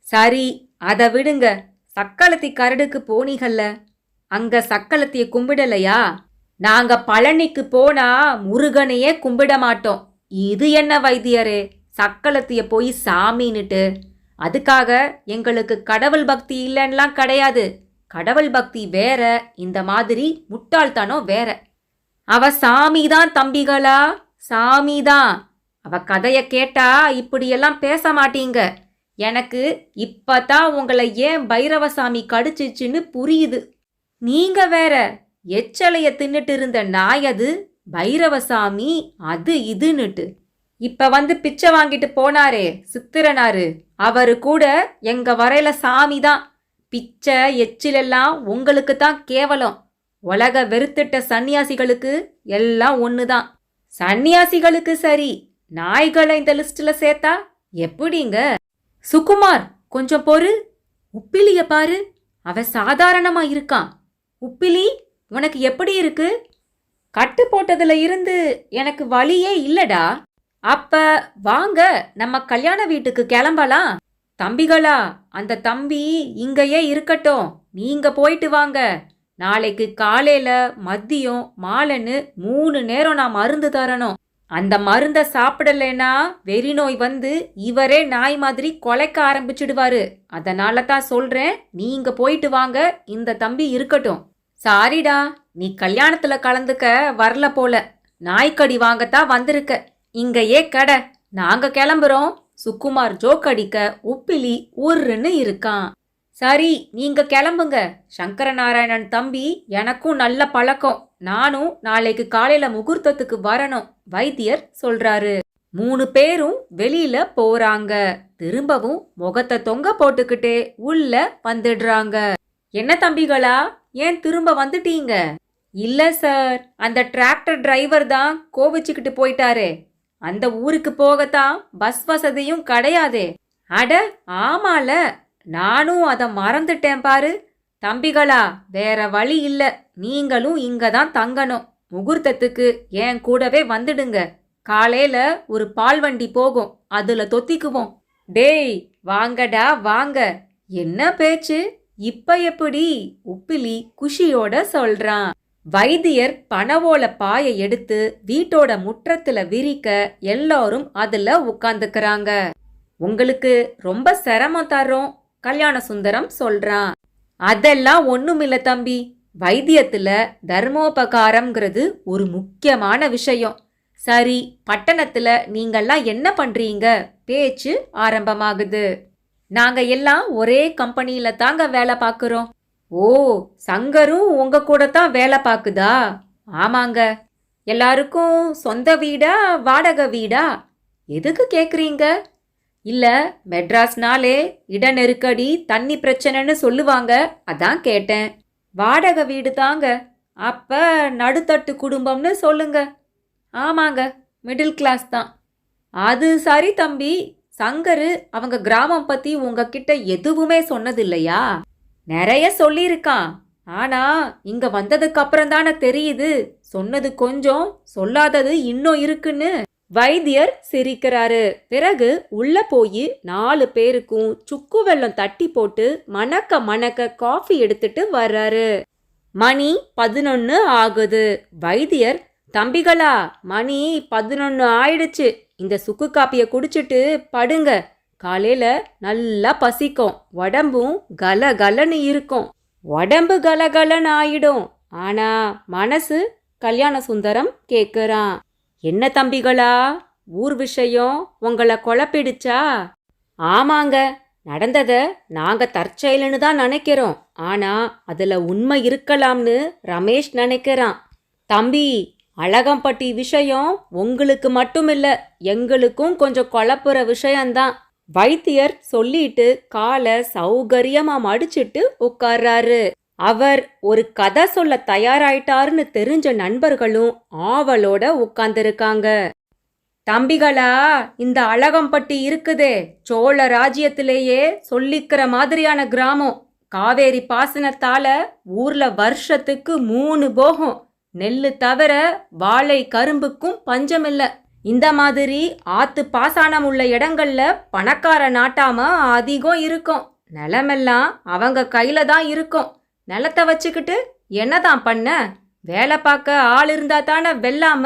சரி, அதை விடுங்க. சக்களத்தி கரடுக்கு போனீங்கல்ல, அங்க சக்களத்திய கும்பிடலையா? நாங்க பழனிக்கு போனா முருகனையே கும்பிட மாட்டோம். இது என்ன வைத்தியரே, சக்களத்திய போய் சாமின்னுட்டு? அதுக்காக எங்களுக்கு கடவுள் பக்தி இல்லைன்னெலாம் கிடையாது. கடவுள் பக்தி வேற, இந்த மாதிரி முட்டாள்தனம் வேற. அவ சாமிதான் தம்பிகளா, சாமிதான். அவ கதைய கேட்டா இப்படியெல்லாம் பேச மாட்டீங்க. எனக்கு இப்பதான் உங்களை ஏன் பைரவசாமி கடிச்சிச்சுன்னு புரியுது. நீங்க வேற, எச்சலைய தின்னுட்டு இருந்த நாயது பைரவசாமி அது இதுன்னுட்டு. இப்ப வந்து பிச்சை வாங்கிட்டு போனாரே சித்திரனாரு, அவரு கூட எங்க வரையில சாமிதான். பிச்சை எச்சிலெல்லாம் உங்களுக்கு தான் கேவலம். உலக வெறுத்துட்ட சன்னியாசிகளுக்கு எல்லாம் ஒண்ணுதான். சன்னியாசிகளுக்கு சரி, நாய்களை இந்த லிஸ்ட்ல சேர்த்தா எப்படிங்க? சுகுமார், கொஞ்சம் பொறு. உப்பிலிய பாரு, அவ சாதாரணமா இருக்கான். உப்பிலி, உனக்கு எப்படி இருக்கு? கட்டு போட்டதுல இருந்து எனக்கு வலியே இல்லடா. அப்ப வாங்க, நம்ம கல்யாண வீட்டுக்கு கிளம்பலாம். தம்பிகளா, அந்த தம்பி இங்கேயே இருக்கட்டும், நீங்க போயிட்டு வாங்க. நாளைக்கு காலையில மதியம் மாலைன்னு 3 நேரம் நான் மருந்து தரணும். அந்த மருந்தை சாப்பிடலைன்னா வெறி நோய் வந்து இவரே நாய் மாதிரி கொலைக்க ஆரம்பிச்சிடுவாரு. அதனால தான் சொல்றேன், நீங்க போயிட்டு வாங்க, இந்த தம்பி இருக்கட்டும். சாரிடா, நீ கல்யாணத்துல கலந்துக்க வரல போல. நாய்க்கடி வாங்கத்தான் வந்திருக்க. இங்கேயே கடை, நாங்க கிளம்புறோம். சுகுமார் ஜோக் அடிக்க உப்பிலி ஊர்ன்னு இருக்கான். சரி, நீங்க கிளம்புங்க. சங்கரநாராயணன் தம்பி எனக்கும் நல்ல பழக்கம். நானும் நாளைக்கு காலையில முகூர்த்தத்துக்கு வரணும், வைத்தியர் சொல்றாரு. 3 பேரும் வெளியில போறாங்க. திரும்பவும் முகத்தை தொங்க போட்டுக்கிட்டே உள்ள வந்துடுறாங்க. என்ன தம்பிகளா, ஏன் திரும்ப வந்துட்டீங்க? இல்ல சார், அந்த டிராக்டர் டிரைவர் தான் கோவிச்சுக்கிட்டு போயிட்டாரே. அந்த ஊருக்கு போகத்தான் பஸ் வசதியும் கிடையாதே. அட ஆமால, நானும் அதை மறந்துட்டேன் பாரு. தம்பிகளா, வேற வழி இல்ல, நீங்களும் இங்க தான் தங்கணும். முகூர்த்தத்துக்கு என் கூடவே வந்துடுங்க. காலையில ஒரு பால் வண்டி போகும், அதுல தொத்திக்குவோம். டேய் வாங்கடா வாங்க. என்ன பேச்சு இப்ப எப்படி? உப்பிலி குஷியோட சொல்றான். வைத்தியர் பனவோல பாயை எடுத்து வீட்டோட முற்றத்துல விரிக்க எல்லாரும் அதுல உட்கார்ந்துக்கிறாங்க. உங்களுக்கு ரொம்ப சிரமம் தரோம், கல்யாண சுந்தரம் சொல்றான். அதெல்லாம் ஒண்ணுமில்ல தம்பி. வைத்தியத்துல தர்மோபகாரம்ங்கிறது ஒரு முக்கியமான விஷயம். சரி, பட்டணத்துல நீங்கெல்லாம் என்ன பண்றீங்க? பேச்சு ஆரம்பமாகுது. நாங்க எல்லாம் ஒரே கம்பெனியில தாங்க வேலை பார்க்குறோம். ஓ, சங்கரும் உங்க கூட தான் வேலை பார்க்குதா? ஆமாங்க. எல்லாருக்கும் சொந்த வீடா வாடகை வீடா? எதுக்கு கேக்குறீங்க? இல்ல, மெட்ராஸ்னாலே இட நெருக்கடி தண்ணி பிரச்சனைன்னு சொல்லுவாங்க, அதான் கேட்டேன். வாடகை வீடு தாங்க. அப்ப நடுத்தட்டு குடும்பம்னு சொல்லுங்க. ஆமாங்க, மிடில் கிளாஸ் தான். அது சரி தம்பி, சங்கரு அவங்க கிராமம் பத்தி உங்ககிட்ட எதுவுமே சொன்னதில்லையா? நிறைய சொல்லியிருக்கான். ஆனா இங்க வந்ததுக்கு அப்புறம் தானே தெரியுது, சொன்னது கொஞ்சம் சொல்லாதது இன்னும் இருக்குன்னு. வைத்தியர் சிரிக்கிறாரு. பிறகு உள்ள போய் 4 பேருக்கும் சுக்கு வெல்லம் தட்டி போட்டு மணக்க மணக்க காஃபி எடுத்துட்டு வர்றாரு. மணி 11 ஆகுது. வைத்தியர் தம்பிகளா, மணி 11 ஆயிடுச்சு. இந்த சுக்கு காப்பிய குடிச்சிட்டு படுங்க. காலையில நல்லா பசிக்கும், உடம்பும் கலகலன்னு இருக்கும். உடம்பு கலகலன்னு ஆயிடும், ஆனா மனசு கல்யாண சுந்தரம் கேக்குறான். என்ன தம்பிகளா, ஊர் விஷயம் உங்களை குழப்பிடுச்சா? ஆமாங்க, நடந்தத நாங்க தற்செயலுன்னு தான் நினைக்கிறோம். ஆனா அதுல உண்மை இருக்கலாம்னு ரமேஷ் நினைக்கிறான். தம்பி, அழகம்பட்டி விஷயம் உங்களுக்கு மட்டும் இல்ல, எங்களுக்கும் கொஞ்சம் குழப்புற விஷயம்தான். வைத்தியர் சொல்லிட்டு காலை சௌகரியமா மடிச்சிட்டு உட்கார்றாரு. அவர் ஒரு கதை சொல்ல தயாராயிட்டாருன்னு தெரிஞ்ச நண்பர்களும் ஆவலோட உட்கார்ந்திருக்காங்க. தம்பிகளா, இந்த அழகம்பட்டி இருக்குதே, சோழ ராஜ்யத்திலேயே சொல்லிக்கிற மாதிரியான கிராமம். காவேரி பாசனத்தால ஊர்ல வருஷத்துக்கு 3 போகம். நெல்லு தவிர வாழை கரும்புக்கும் பஞ்சமில்ல. இந்த மாதிரி ஆத்து பாசானம் உள்ள இடங்கள்ல பணக்கார நாட்டாம அதிகம் இருக்கும். நிலமெல்லாம் அவங்க கையில தான் இருக்கும். நிலத்தை வச்சுக்கிட்டு என்னதான் பண்ண? வேலை பார்க்க ஆள் இருந்தா தானே வெல்லாம.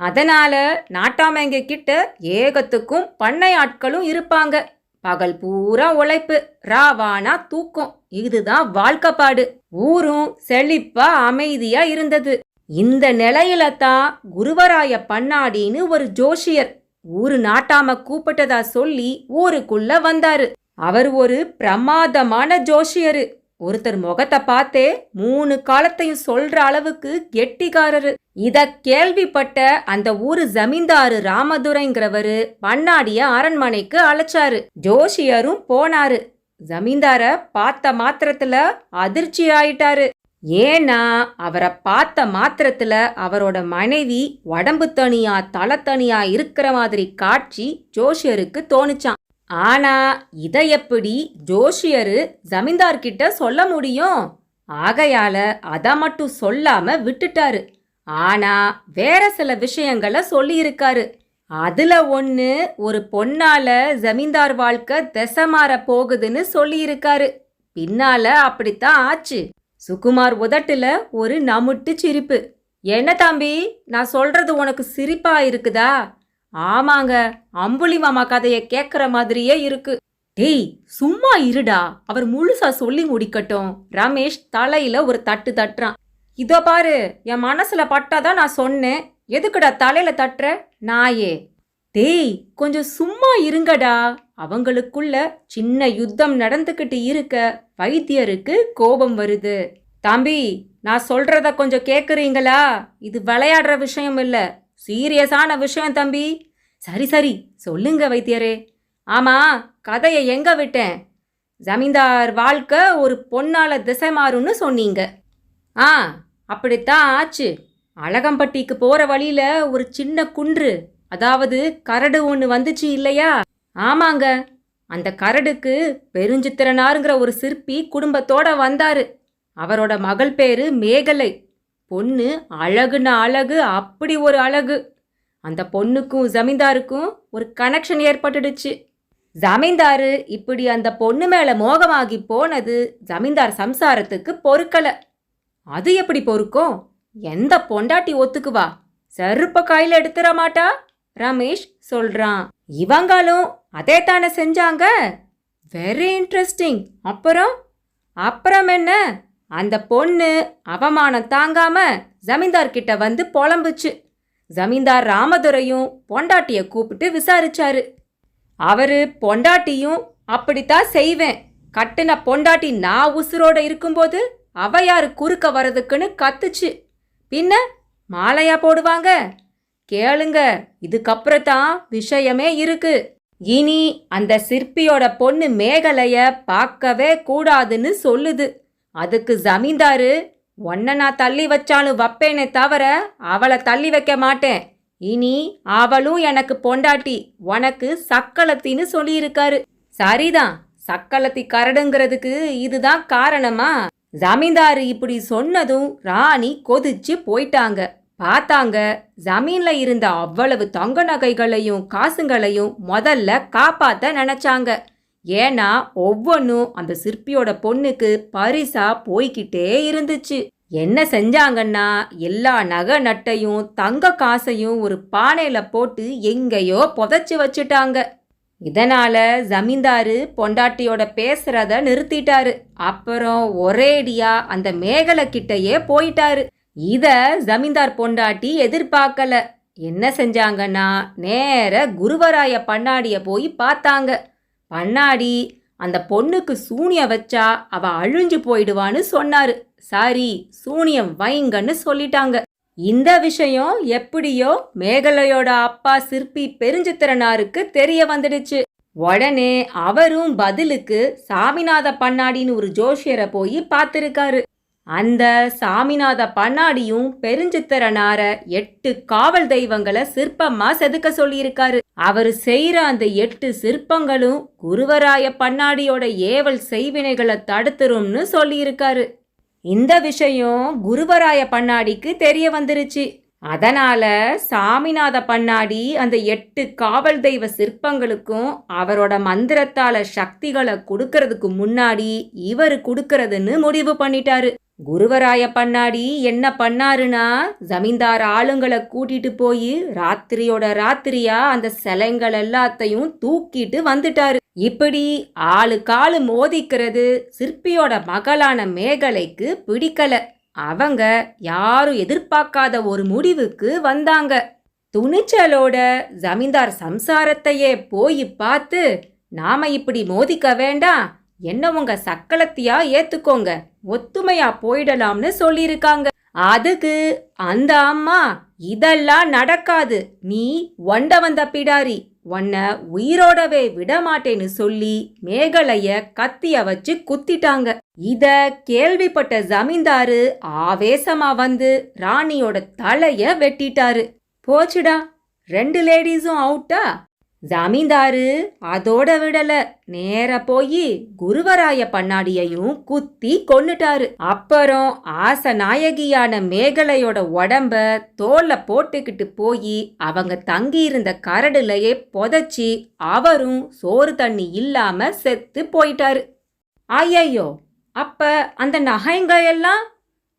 அதனால நாட்டாமைங்க கிட்ட ஏகத்துக்கும் பண்ணை ஆட்களும் இருப்பாங்க. பகல் பூரா உழைப்பு, ராவானா தூக்கம். இதுதான் வாழ்க்கைப்பாடு. ஊரும் செழிப்பா அமைதியா இருந்தது. இந்த நிலையில தான் குருவராய பண்ணாடின்னு ஒரு ஜோஷியர் ஊரு நாட்டாம கூப்பிட்டதா சொல்லி ஊருக்குள்ள வந்தாரு. அவர் ஒரு பிரமாதமான ஜோஷியரு. ஒருத்தர் முகத்தை பார்த்தே 3 காலத்தையும் சொல்ற அளவுக்கு கெட்டிக்காரரு. இத கேள்விப்பட்ட அந்த ஊரு ஜமீன்தாரு ராமதுரைங்கிறவரு பண்ணாடிய அரண்மனைக்கு அழைச்சாரு. ஜோஷியரும் போனாரு. ஜமீன்தார பார்த்த மாத்திரத்துல அதிர்ச்சி ஆயிட்டாரு. ஏன்னா அவரை பார்த்த மாத்திரத்துல அவரோட மனைவி உடம்பு தனியா தலை தனியா இருக்கிற மாதிரி காட்சி ஜோஷியருக்கு தோணுச்சான். ஆனா இதை எப்படி ஜோஷியரு ஜமீன்தார்கிட்ட சொல்ல முடியும்? ஆகையால அதை மட்டும் சொல்லாம விட்டுட்டாரு. ஆனா வேற சில விஷயங்களை சொல்லியிருக்காரு. அதுல ஒண்ணு, ஒரு பொண்ணால ஜமீன்தார் வாழ்க்கை திசை மாற போகுதுன்னு சொல்லியிருக்காரு. பின்னால அப்படித்தான் ஆச்சு. சுகுமார் உதட்டுல ஒரு நமுட்டு சிரிப்பு. என்ன தம்பி, நான் சொல்றது உனக்கு சிரிப்பா இருக்குதா? ஆமாங்க, அம்புலி மாமா கதைய கேக்குற மாதிரியே இருக்கு. டேய் சும்மா இருடா, அவர் முழுசா சொல்லி முடிக்கட்டும். ரமேஷ் தலையில ஒரு தட்டு தட்டுறான். இதோ பாரு, என் மனசுல பட்டாதான் நான் சொன்னேன். எதுக்குடா தலையில தட்டுற நாயே? டேய் கொஞ்சம் சும்மா இருங்கடா. அவங்களுக்குள்ள சின்ன யுத்தம் நடந்துகிட்டு இருக்க வைத்தியருக்கு கோபம் வருது. தம்பி, நான் சொல்றத கொஞ்சம் கேக்குறீங்களா? இது விளையாடுற விஷயம் இல்ல, சீரியஸான விஷயம் தம்பி. சரி சரி சொல்லுங்க வைத்தியரே. ஆமா, கதையை எங்க விட்டேன்? ஜமீன்தார் வாழ்க்கை ஒரு பொன்னால திசை மாறும்னு சொன்னீங்க. ஆ, அப்படித்தான் ஆச்சு. அழகம்பட்டிக்கு போற வழியில ஒரு சின்ன குன்று, அதாவது கரடு ஒன்று வந்துச்சு இல்லையா? ஆமாங்க, அந்த கரடுக்கு பெருஞ்சித்திரனாருங்கிற ஒரு சிற்பி குடும்பத்தோட வந்தாரு. அவரோட மகள் பேரு மேகலை. பொண்ணு அழகுன்னா அழகு, அப்படி ஒரு அழகு. அந்த பொண்ணுக்கும் ஜமீன்தாருக்கும் ஒரு கனெக்ஷன் ஏற்பட்டுடுச்சு. ஜமீன்தாரு இப்படி அந்த பொண்ணு மேல மோகமாகி போனது ஜமீன்தார் சம்சாரத்துக்கு பொறுக்கல. அது எப்படி பொறுக்கும்? எந்த பொண்டாட்டி ஒத்துக்குவா? செருப்ப கையில எடுத்துட மாட்டா? ரமேஷ் சொல்றான். இவங்களும் அதே தானே செஞ்சாங்க. Very interesting. அப்புறம் என்ன? அந்த பொண்ணு அவமானம் தாங்காம ஜமீன்தார் கிட்ட வந்து புலம்புச்சு. ஜமீன்தார் ராமதுரையும் பொண்டாட்டிய கூப்பிட்டு விசாரிச்சாரு. அவரு பொண்டாட்டியும் அப்படித்தான் செய்வேன், கட்டுன பொண்டாட்டி நான் உசுரோட இருக்கும்போது அவ யாரு குறுக்க வர்றதுக்குன்னு கத்துச்சு. பின்ன மாலையா போடுவாங்க? கேளுங்க, இதுக்கப்புறத்தான் விஷயமே இருக்கு. இனி அந்த சிற்பியோட பொண்ணு மேகலைய பார்க்கவே கூடாதுன்னு சொல்லுது. அதுக்கு ஜமீன்தாரு, உன்னை நான் தள்ளி வச்சாலும் வப்பேனே தவிர அவளை தள்ளி வைக்க மாட்டேன். இனி அவளும் எனக்கு பொண்டாட்டி, உனக்கு சக்களத்தின்னு சொல்லியிருக்காரு. சரிதான், சக்களத்தி கரடுங்கிறதுக்கு இதுதான் காரணமா? ஜமீன்தாரு இப்படி சொன்னதும் ராணி கொதிச்சு போயிட்டாங்க. பார்த்தாங்க, ஜமீன்ல இருந்த அவ்வளவு தங்க நகைகளையும் காசுங்களையும் முதல்ல காப்பாத்த நினைச்சாங்க. ஏன்னா ஒவ்வொன்றும் அந்த சிற்பியோட பொண்ணுக்கு பரிசா போய்கிட்டே இருந்துச்சு. என்ன செஞ்சாங்கன்னா எல்லா நகை நட்டையும் தங்க காசையும் ஒரு பானையில போட்டு எங்கேயோ புதைச்சு வச்சுட்டாங்க. இதனால ஜமீன்தாரு பொண்டாட்டியோட பேசுறத நிறுத்திட்டாரு. அப்புறம் ஒரேடியா அந்த மேகலை கிட்டயே போயிட்டாரு. இத ஜமீன்தார் பொண்டாட்டி எதிர்பார்க்கல. என்ன செஞ்சாங்கன்னா நேர குருவராய பண்ணாடிய போய் பார்த்தாங்க. பண்ணாடி அந்த பொண்ணுக்கு சூனியம் வச்சா அவ அழிஞ்சு போயிடுவான்னு சொன்னாரு. சரி, சூனியம் வைங்கன்னு சொல்லிட்டாங்க. இந்த விஷயம் எப்படியோ மேகலையோட அப்பா சிற்பி பெருஞ்சித்திரனாருக்கு தெரிய வந்துடுச்சு. உடனே அவரும் பதிலுக்கு சாமிநாத பண்ணாடின்னு ஒரு ஜோஷியரை போய் பார்த்திருக்காரு. அந்த சாமிநாத பண்ணாடியும் பெருஞ்சித்திரனார 8 காவல் தெய்வங்களை சிற்பமா செதுக்க சொல்லியிருக்காரு. அவரு செய்யற அந்த 8 சிற்பங்களும் குருவராய பண்ணாடியோட ஏவல் செய்வினைகளை தடுத்துரும்னு சொல்லியிருக்காரு. இந்த விஷயம் குருவராய பண்ணாடிக்கு தெரிய வந்துருச்சு. அதனால சாமிநாத பண்ணாடி அந்த 8 காவல் தெய்வ சிற்பங்களுக்கும் அவரோட மந்திரத்தால சக்திகளை கொடுக்கறதுக்கு முன்னாடி இவர் கொடுக்கறதுன்னு முடிவு பண்ணிட்டாரு. குருவராய பண்ணாடி என்ன பண்ணாருன்னா ஜமீன்தார் ஆளுங்களை கூட்டிட்டு போய் ராத்திரியோட ராத்திரியா அந்த சிலைங்கள் எல்லாத்தையும் தூக்கிட்டு வந்துட்டாரு. இப்படி ஆளுக்காளு மோதிக்கிறது சிற்பியோட மகளான மேகலைக்கு பிடிக்கல. அவங்க யாரும் எதிர்பார்க்காத ஒரு முடிவுக்கு வந்தாங்க. துணிச்சலோட ஜமீன்தார் சம்சாரத்தையே போய் பார்த்து, நாம இப்படி மோதிக்க வேண்டாம், என்ன உங்க சக்களத்தியா ஏத்துக்கோங்க, ஒத்துமையா போயிடலாம்னு சொல்லியிருக்காங்க. அதுக்கு அந்த அம்மா, இதெல்லாம் நடக்காது, நீ ஒண்ட வந்த பிடாரி, உன்னை உயிரோடவே விடமாட்டேன்னு சொல்லி மேகலைய கத்திய வச்சு குத்திட்டாங்க. இத கேள்விப்பட்ட ஜமீன்தாரு ஆவேசமா வந்து ராணியோட தலைய வெட்டிட்டாரு. போச்சுடா, 2 லேடிஸும் அவுட்டா? ஜமீன்தாரு அதோட விடல, நேர போய் குருவராய பண்ணாடியையும் குத்தி கொன்னுட்டாரு. அப்புறம் ஆச நாயகியான மேகலையோட உடம்ப தோல்ல போட்டுக்கிட்டு போய் அவங்க தங்கி இருந்த கரடுலையே புதைச்சி அவரும் சோறு தண்ணி இல்லாம செத்து போயிட்டாரு. ஐயையோ, அப்ப அந்த நகைங்க எல்லாம்?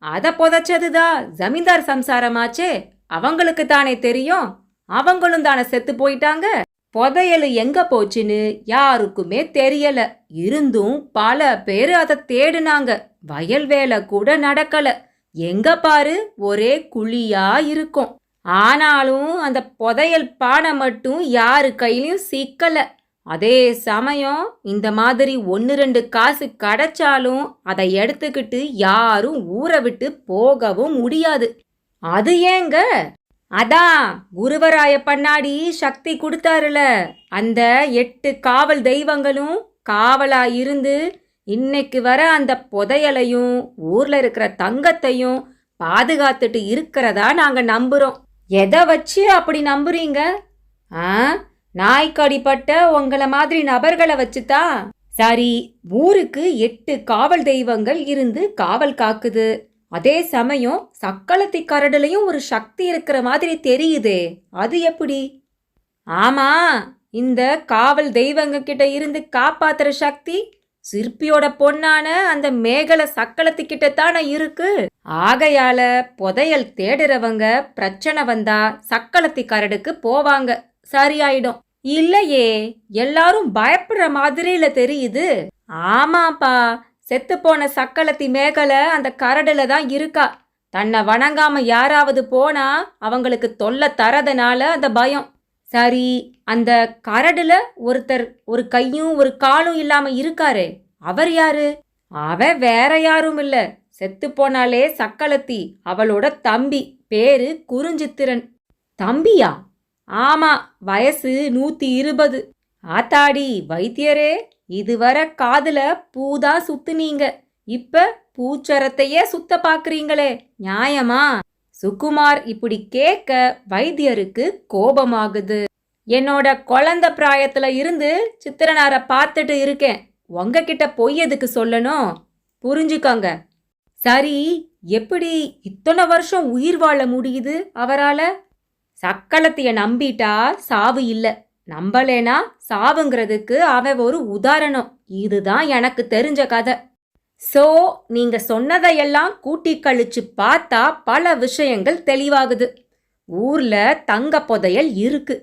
அத புதைச்சதுதான் ஜமீன்தார் சம்சாரமாச்சே, அவங்களுக்கு தானே தெரியும், அவங்களும் தானே செத்து போயிட்டாங்க. புதையல் எங்க போச்சுன்னு யாருக்குமே தெரியல. இருந்தும் பல பேர் அதை தேடினாங்க. வயல் வேலை கூட நடக்கல. எங்க பாரு ஒரே குழியா இருக்கும். ஆனாலும் அந்த புதையல் பானை மட்டும் யாரு கையிலையும் சிக்கல. அதே சமயம் இந்த மாதிரி 1-2 காசு கிடைச்சாலும் அதை எடுத்துக்கிட்டு யாரும் ஊரை விட்டு போகவும் முடியாது. அது ஏங்க? அதான் குருவராய பண்ணாடி சக்தி கொடுத்தாருல, அந்த 8 காவல் தெய்வங்களும் காவலா இருந்து இன்னைக்கு வர அந்த புதையலையும் ஊர்ல இருக்கிற தங்கத்தையும் பாதுகாத்துட்டு இருக்கிறதா நாங்க நம்புறோம். எதை வச்சு அப்படி நம்புறீங்க? நாய்க்கடிப்பட்ட உங்களை மாதிரி நபர்களை வச்சுதான். சரி, ஊருக்கு 8 காவல் தெய்வங்கள் இருந்து காவல் காக்குது. அதே சமயம் சக்களத்தி கரடுலையும் ஒரு சக்தி இருக்கிற மாதிரி தெரியுதே, அது எப்படி? ஆமா, இந்த காவல் தெய்வங்க கிட்ட இருந்து காப்பாத்துற சக்தி சிற்பியோட பொண்ணான அந்த மேகலை சக்களத்தி கிட்ட தானே இருக்கு. ஆகையால புதையல் தேடுறவங்க பிரச்சனை வந்தா சக்களத்தி கரடுக்கு போவாங்க, சரியாயிடும். இல்லையே, எல்லாரும் பயப்படுற மாதிரில தெரியுது. ஆமாப்பா, செத்துப்போன சக்களத்தி மேகலை அந்த கரடுல தான் இருக்கா. தன்னை வணங்காம யாராவது போனா அவங்களுக்கு தொல்லை தரதுனால அந்த பயம். சரி, அந்த கரடுல ஒருத்தர் ஒரு கையும் ஒரு காலும் இல்லாம இருக்காரே, அவர் யாரு? அவன் வேற யாரும் இல்ல, செத்து போனாலே சக்களத்தி அவளோட தம்பி, பேரு குறிஞ்சித்திரன். தம்பியா? ஆமா, வயசு 120. ஆத்தாடி வைத்தியரே, இதுவரை காதுல பூதா சுத்துனீங்க, இப்ப பூச்சரத்தையே சுத்த பாக்குறீங்களே, நியாயமா? சுகுமார் இப்படி கேட்க வைத்தியருக்கு கோபமாகுது. என்னோட குழந்தை பிராயத்துல இருந்து சித்திரனார பார்த்துட்டு இருக்கேன், உங்ககிட்ட பொய் எதுக்கு சொல்லணும்? புரிஞ்சுக்கோங்க. சரி, எப்படி இத்தனை வருஷம் உயிர் வாழ முடியுது அவரால? சக்களத்திய நம்பிட்டா சாவு இல்ல, நம்பலேனா சாவுங்கிறதுக்கு அவ ஒரு உதாரணம். இதுதான் எனக்கு தெரிஞ்ச கதை. சோ நீங்க சொன்னதையெல்லாம் கூட்டி கழிச்சு பார்த்தா பல விஷயங்கள் தெளிவாகுது. ஊர்ல தங்க புதையல் இருக்கு.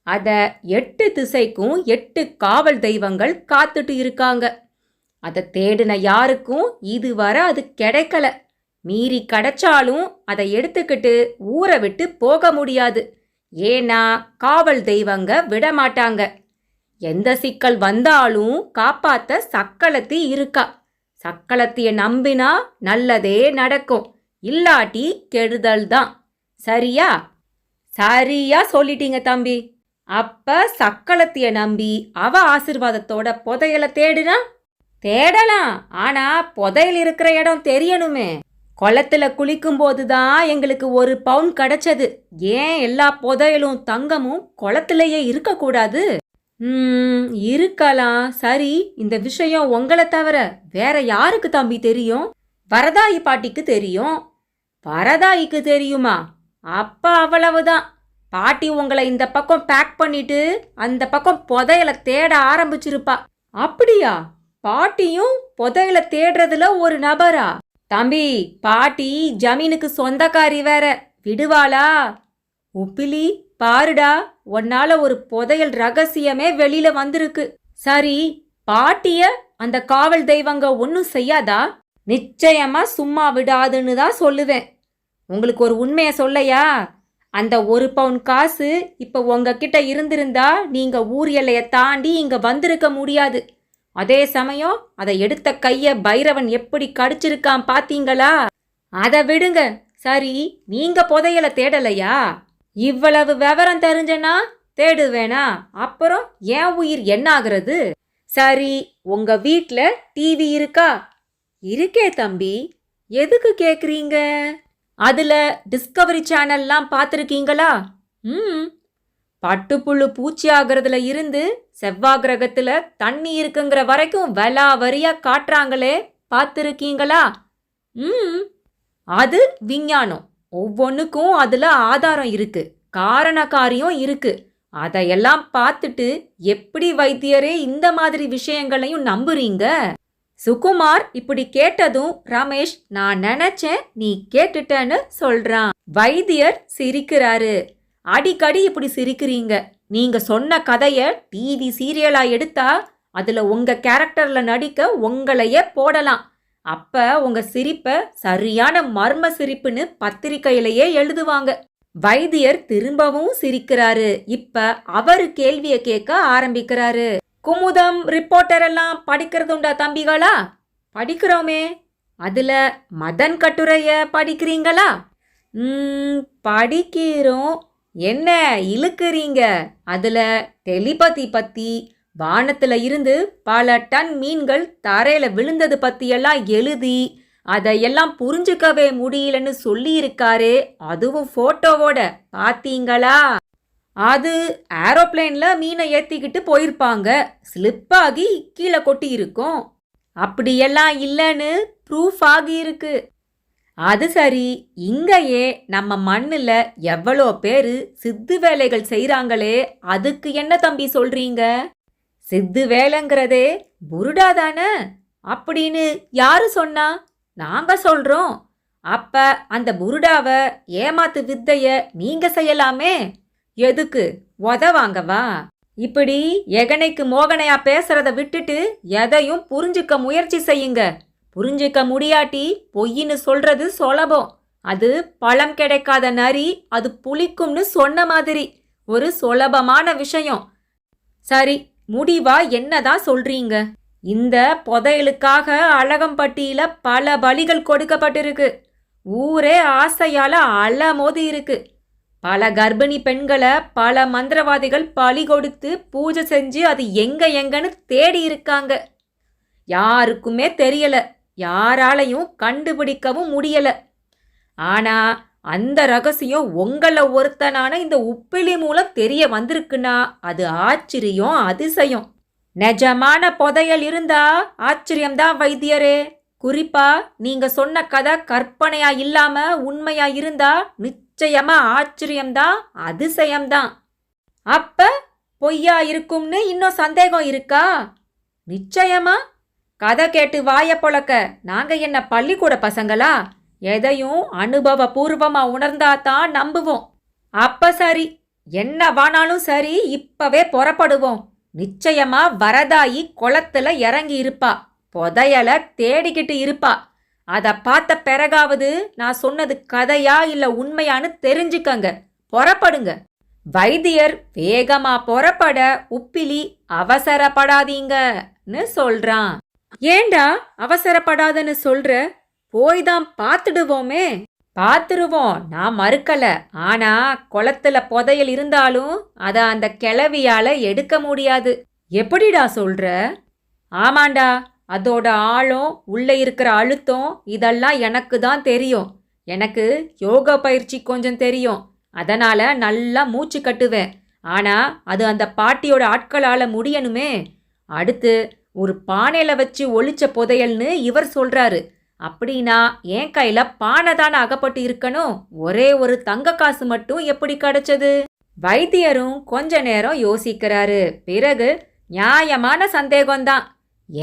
அத 8 திசைக்கும் 8 காவல் தெய்வங்கள் காத்துட்டு இருக்காங்க. அதை தேடின யாருக்கும் இதுவரை அது கிடைக்கல. மீறி கிடைச்சாலும் அதை எடுத்துக்கிட்டு ஊரை விட்டு போக முடியாது. ஏன்னா காவல் தெய்வங்க விடமாட்டாங்க. எந்த சிக்கல் வந்தாலும் காப்பாத்த சக்களத்தி இருக்கா. சக்களத்திய நம்பினா நல்லதே நடக்கும், இல்லாட்டி கெடுதல் தான். சரியா? சரியா சொல்லிட்டீங்க தம்பி. அப்ப சக்களத்திய நம்பி அவ ஆசிர்வாதத்தோட புதையலை தேடுனா தேடலாம். ஆனா புதையல் இருக்கிற இடம் தெரியணுமே. குளத்துல குளிக்கும் போதுதான் எங்களுக்கு 1 பவுன் கிடைச்சது. ஏன் எல்லா புதையலும் தங்கமும் குளத்திலேயே இருக்கக்கூடாது? இருக்கலாம். சரி, இந்த விஷயம் உங்களை தவிர வேற யாருக்கு தம்பி தெரியும்? வரதாயி பாட்டிக்கு தெரியும். வரதாயிக்கு தெரியுமா? அப்ப அவ்வளவுதான். பாட்டி உங்களை இந்த பக்கம் பேக் பண்ணிட்டு அந்த பக்கம் புதையலை தேட ஆரம்பிச்சிருப்பா. அப்படியா? பாட்டியும் புதையல தேடுறதுல ஒரு நபரா? தம்பி, பாட்டி ஜமீனுக்கு சொந்தக்காரி வேற, விடுவாளா? உப்பிலி, பாருடா, உன்னால ஒரு புதையல் ரகசியமே வெளியில வந்திருக்கு. சரி, பாட்டிய அந்த காவல் தெய்வங்க ஒன்னும் செய்யாதா? நிச்சயமா சும்மா விடாதுன்னு தான் சொல்லுவேன். உங்களுக்கு ஒரு உண்மைய சொல்லையா? அந்த 1 பவுன் காசு இப்ப உங்ககிட்ட இருந்திருந்தா நீங்க ஊர் எல்லைய தாண்டி இங்க வந்திருக்க முடியாது. அதே சமயம் அதை எடுத்த கைய பைரவன் எப்படி கடிச்சிருக்கான் பாத்தீங்களா? அதை விடுங்க. சரி, நீங்க புதையல தேடலையா? இவ்வளவு விவரம் தெரிஞ்சனா தேடுவேனா? அப்புறம் என் உயிர் என்ன ஆகுறது? சரி, உங்க வீட்ல டிவி இருக்கா? இருக்கே தம்பி. எதுக்கு கேக்குறீங்க? அதுல டிஸ்கவரி சேனல்லாம் பார்த்துருக்கீங்களா? பட்டுப்புழு பூச்சி ஆகிறதுல இருந்து செவ்வாய் கிரகத்துல தண்ணி இருக்குங்கிற வரைக்கும் வரியா காட்டுறாங்களே, பார்த்துருக்கீங்களா? அது விஞ்ஞானம். ஒவ்வொன்றுக்கும் அதுல ஆதாரம் இருக்கு, காரண காரியம் இருக்கு. அதையெல்லாம் பார்த்துட்டு எப்படி வைத்தியரே இந்த மாதிரி விஷயங்களையும் நம்புறீங்க? சுகுமார் இப்படி கேட்டதும் ரமேஷ், நான் நினைச்சேன் நீ கேட்டுட்டேன்னு சொல்றான். வைத்தியர் சிரிக்கிறாரு. அடிக்கடி இப்படி சிரிக்கிறீங்க. நீங்க சொன்ன கதைய டிவி சீரியலா எடுத்தா அதுல உங்க கேரக்டர்ல நடிக்க உங்களையே போடலாம். அப்ப உங்க சிரிப்ப சரியான மர்ம சிரிப்புன்னு பத்திரிக்கையிலேயே எழுதுவாங்க. வைத்தியர் திரும்பவும் சிரிக்கிறாரு. இப்ப அவரு கேள்விய கேட்க ஆரம்பிக்கிறாரு. குமுதம் ரிப்போர்ட்டர் எல்லாம் படிக்கிறது உண்டா தம்பிகளா? படிக்கிறோமே. அதுல மதன் கட்டுரைய படிக்கிறீங்களா? படிக்கிறோம். என்ன இழுக்கிறீங்க? அதுல டெலிபதி பத்தி, வானத்துல இருந்து பல டன் மீன்கள் தரையில விழுந்தது பத்தியெல்லாம் எழுதி அதையெல்லாம் புரிஞ்சுக்கவே முடியலன்னு சொல்லி இருக்காரே, அதுவும் போட்டோவோட. பாத்தீங்களா? அது ஏரோப்ளேன்ல மீனை ஏத்திக்கிட்டு போயிருப்பாங்க. ஸ்லிப் ஆகி கீழே கொட்டி இருக்கும். அப்படியெல்லாம் இல்லைன்னு ப்ரூஃப் ஆகி இருக்கு. அது சரி, இங்கேயே நம்ம மண்ணுல எவ்வளோ பேரு சித்து வேலைகள் செய்றாங்களே, அதுக்கு என்ன தம்பி சொல்றீங்க? சித்து வேலைங்கிறதே புருடா தானே அப்படின்னு யாரு சொன்னா? நாங்க சொல்றோம். அப்ப அந்த புருடாவ ஏமாத்து வித்தைய நீங்க செய்யலாமே. எதுக்கு? உதவாங்கவா? இப்படி எகனைக்கு மோகனையா பேசுறத விட்டுட்டு எதையும் புரிஞ்சுக்க முயற்சி செய்யுங்க. புரிஞ்சுக்க முடியாட்டி பொய்ன்னு சொல்றது சுலபம். அது பழம் கிடைக்காத நரி அது புளிக்கும்னு சொன்ன மாதிரி ஒரு சுலபமான விஷயம். சரி, முடிவா என்னதான் சொல்றீங்க? இந்த புதையலுக்காக அழகம்பட்டியில பல பலிகள் கொடுக்கப்பட்டிருக்கு. ஊரே ஆசையால அலமோதி இருக்கு. பல கர்ப்பிணி பெண்களை பல மந்திரவாதிகள் பலி கொடுத்து பூஜை செஞ்சு அது எங்கன்னு தேடி இருக்காங்க. யாருக்குமே தெரியல, யாராலையும் கண்டுபிடிக்கவும் முடியல. ஆனா அந்த ரகசியம் உங்கள ஒருத்தனான இந்த உப்பிலி மூலம் தெரிய வந்திருக்குன்னா அது ஆச்சரியம், அதிசயம். நிஜமான புதையல் இருந்தா ஆச்சரியம்தான் வைத்தியரே. குறிப்பா நீங்க சொன்ன கதை கற்பனையா இல்லாம உண்மையா இருந்தா நிச்சயமா ஆச்சரியம்தான், அதிசயம்தான். அப்ப பொய்யா இருக்கும்னு இன்னும் சந்தேகம் இருக்கா? நிச்சயமா. கதை கேட்டு வாய பொழக்க நாங்க என்ன பள்ளிக்கூட பசங்களா? எதையும் அனுபவபூர்வமா உணர்ந்தாதான் நம்புவோம். அப்ப சரி, என்ன வானாலும் சரி, இப்பவே புறப்படுவோம். நிச்சயமா வரதாயி குளத்துல இறங்கி இருப்பா, புதையல தேடிக்கிட்டு இருப்பா. அத பார்த்த பிறகாவது நான் சொன்னது கதையா இல்ல உண்மையான்னு தெரிஞ்சுக்கங்க. புறப்படுங்க. வைத்தியர் வேகமா புறப்பட உப்பிலி அவசரப்படாதீங்கன்னு சொல்றான். ஏண்டா அவசரப்படாதன்னு சொல்ற? போய்தான் பார்த்துடுவோமே. பார்த்துருவோம், நான் மறுக்கல. ஆனா குளத்துல புதையல் இருந்தாலும் அத அந்த கிழவியால எடுக்க முடியாது. எப்படிடா சொல்ற? ஆமாண்டா, அதோட ஆழம், உள்ள இருக்கிற அழுத்தம் இதெல்லாம் எனக்கு தான் தெரியும். எனக்கு யோகா பயிற்சி கொஞ்சம் தெரியும். அதனால நல்லா மூச்சு கட்டுவேன். ஆனா அது அந்த பாட்டியோட ஆட்களால முடியணுமே. அடுத்து ஒரு பானையில வச்சு ஒளிச்ச புதையல்னு இவர் சொல்றாரு. அப்படின்னா என் கையில பானை தானே அகப்பட்டு இருக்கணும். ஒரே ஒரு தங்க காசு மட்டும் எப்படி கிடைச்சது? வைத்தியரும் கொஞ்ச நேரம் யோசிக்கிறாரு. பிறகு நியாயமான சந்தேகம்தான்.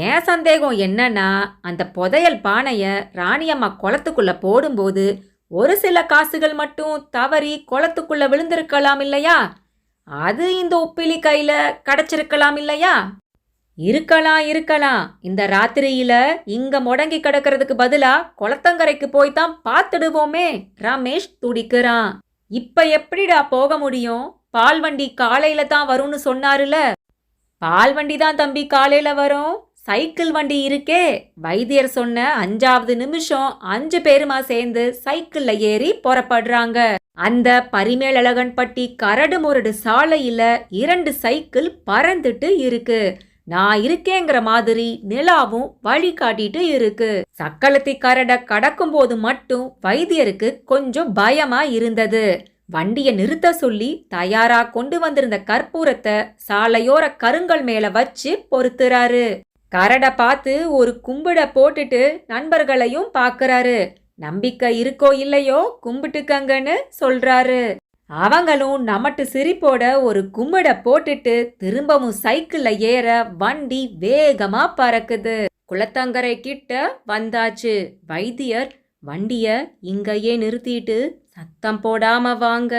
ஏன் சந்தேகம் என்னன்னா, அந்த புதையல் பானைய ராணியம்மா குளத்துக்குள்ள போடும்போது ஒரு சில காசுகள் மட்டும் தவறி குளத்துக்குள்ள விழுந்திருக்கலாம் இல்லையா? அது இந்த உப்பிலி கையில கிடைச்சிருக்கலாம் இல்லையா? இருக்கலாம். இந்த ராத்திரியில இங்க முடங்கி கிடக்கிறதுக்கு பதிலா குளத்தங்கரைக்கு போய்தான் பார்த்துடுவோமே. ரமேஷ் துடிக்கிறான். இப்ப எப்படிடா போக முடியும்? பால் வண்டி காலையில தான் வரும்னு சொன்னாருல. பால் வண்டி தான் தம்பி காலையில வரும். சைக்கிள் வண்டி இருக்கே. வைத்தியர் சொன்ன 5வது நிமிஷம் 5 பேருமா சேர்ந்து சைக்கிள்ல ஏறி புறப்படுறாங்க. அந்த பரிமேலழகன்பட்டி கரடு முரடு சாலையில 2 சைக்கிள் பறந்துட்டு இருக்கு. நான் இருக்கேங்கிற மாதிரி நிலாவும் வழி காட்டிட்டு இருக்கு. சக்களத்தி கரட கடக்கும் போது மட்டும் வைத்தியருக்கு கொஞ்சம் பயமா இருந்தது. வண்டிய நிறுத்த சொல்லி தயாரா கொண்டு வந்திருந்த கற்பூரத்தை சாலையோர கருங்கல் மேல வச்சு பொறுத்துறாரு. கரட பார்த்து ஒரு கும்பிட போட்டுட்டு நண்பர்களையும் பாக்குறாரு. நம்பிக்கை இருக்கோ இல்லையோ கும்பிட்டுக்கங்கன்னு சொல்றாரு. அவங்களும் நமட்டு சிரிப்போட ஒரு கும்பிட போட்டுட்டு திரும்பவும் சைக்கிள்ல ஏற வண்டி வேகமா பறக்குது. குளத்தங்கரை கிட்ட வந்தாச்சு. வைத்தியர் வண்டிய இங்கேயே நிறுத்திட்டு சத்தம் போடாம வாங்க.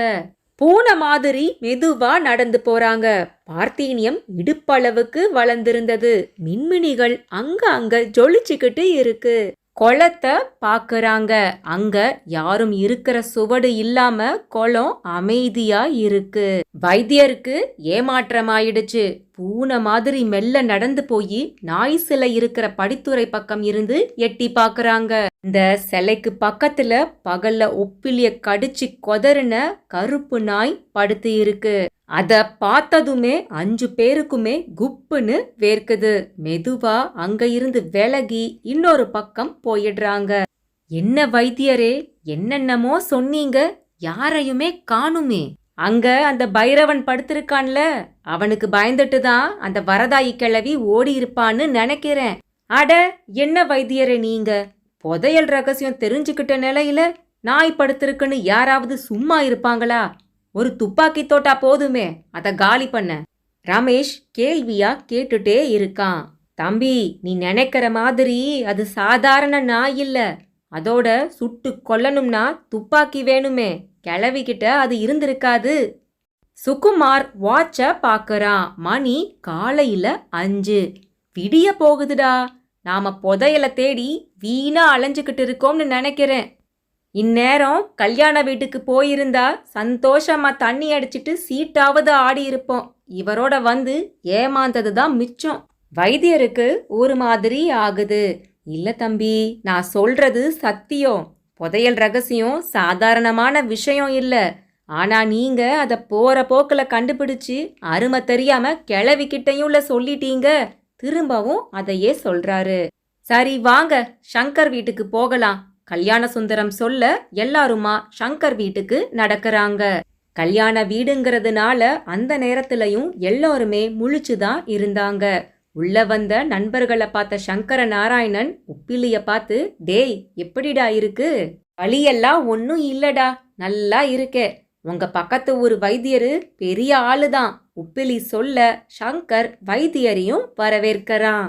பூனை மாதிரி மெதுவா நடந்து போறாங்க. பார்த்தீனியம் இடுப்பளவுக்கு வளர்ந்திருந்தது. மின்மினிகள் அங்க ஜொலிச்சுக்கிட்டு இருக்கு. குளத்தை பாக்குறாங்க. அங்க யாரும் இருக்கிற சுவடு இல்லாம குளம் அமைதியா இருக்கு. வைத்தியருக்கு ஏமாற்றமாயிடுச்சு. பூனை மாதிரி மெல்ல நடந்து போய் நாய் சிலை இருக்கிற படித்துறை பக்கம் இருந்து எட்டி பாக்குறாங்க. இந்த சிலைக்கு பக்கத்துல பகல்ல உப்பிலிய கடிச்சு கொதறின கருப்பு நாய் படுத்து இருக்கு. அத பார்த்ததுமே 5 பேருக்குமே குப்புன்னு வேர்க்குது. மெதுவா அங்க இருந்து விலகி இன்னொரு பக்கம் போயிடுறாங்க. என்ன வைத்தியரே, என்னென்னமோ சொன்னீங்க, யாரையுமே காணுமே. அங்க அந்த பைரவன் படுத்திருக்கான்ல, அவனுக்கு பயந்துட்டு தான் அந்த வரதாயி கிழவி ஓடி இருப்பான்னு நினைக்கிறேன். அட என்ன வைத்தியரே நீங்க, புதையல் ரகசியம் தெரிஞ்சுக்கிட்ட நிலையில நாய் படுத்திருக்குன்னு யாராவது சும்மா இருப்பாங்களா? ஒரு துப்பாக்கி தோட்டா போதுமே, அத காலி பண்ண. ரமேஷ் கேள்வியா கேட்டுட்டே இருக்கான். தம்பி, நீ நினைக்கிற மாதிரி அது சாதாரண நாய் இல்ல. அதோட சுட்டு கொல்லணும்னா துப்பாக்கி வேணுமே. கிளவிக்கிட்ட அது இருந்திருக்காது. சுகுமார் வாட்ச பாக்குறான். மணி காலையில 5. விடிய போகுதுடா. நாம புதையல தேடி வீணா அலைஞ்சுக்கிட்டு இருக்கோம்னு நினைக்கிறேன். இந்நேரம் கல்யாண வீட்டுக்கு போயிருந்தா சந்தோஷமா தண்ணி அடிச்சிட்டு சீட்டாவது ஆடி இருப்போம். இவரோட வந்து ஏமாந்தது தான் மிச்சம். வைத்தியருக்கு ஒரு மாதிரி ஆகுது. இல்ல தம்பி, நான் சொல்றது சத்தியம். புதையல் ரகசியம் சாதாரணமான விஷயம் இல்ல. ஆனா நீங்க அத போற போக்குல கண்டுபிடிச்சு அருமை தெரியாம கிளவிக்கிட்டையும் சொல்லிட்டீங்க. திரும்பவும் அதையே சொல்றாரு. சரி வாங்க, சங்கர் வீட்டுக்கு போகலாம். கல்யாண சுந்தரம் சொல்ல எல்லாருமா சங்கர் வீட்டுக்கு நடக்கிறாங்க. கல்யாண வீடுங்கிறதுனால அந்த நேரத்திலையும் எல்லாருமே முழிச்சுதான் இருந்தாங்க. உள்ள வந்த நண்பர்களை பார்த்த சங்கர நாராயணன் உப்பிலிய பார்த்து, டேய் எப்படிடா இருக்கு? வழியெல்லாம் ஒன்னும் இல்லடா, நல்லா இருக்கே. உங்க பக்கத்து ஊர் வைத்தியரு பெரிய ஆளுதான். உப்பிலி சொல்ல சங்கர் வைத்தியரையும் வரவேற்கிறான்.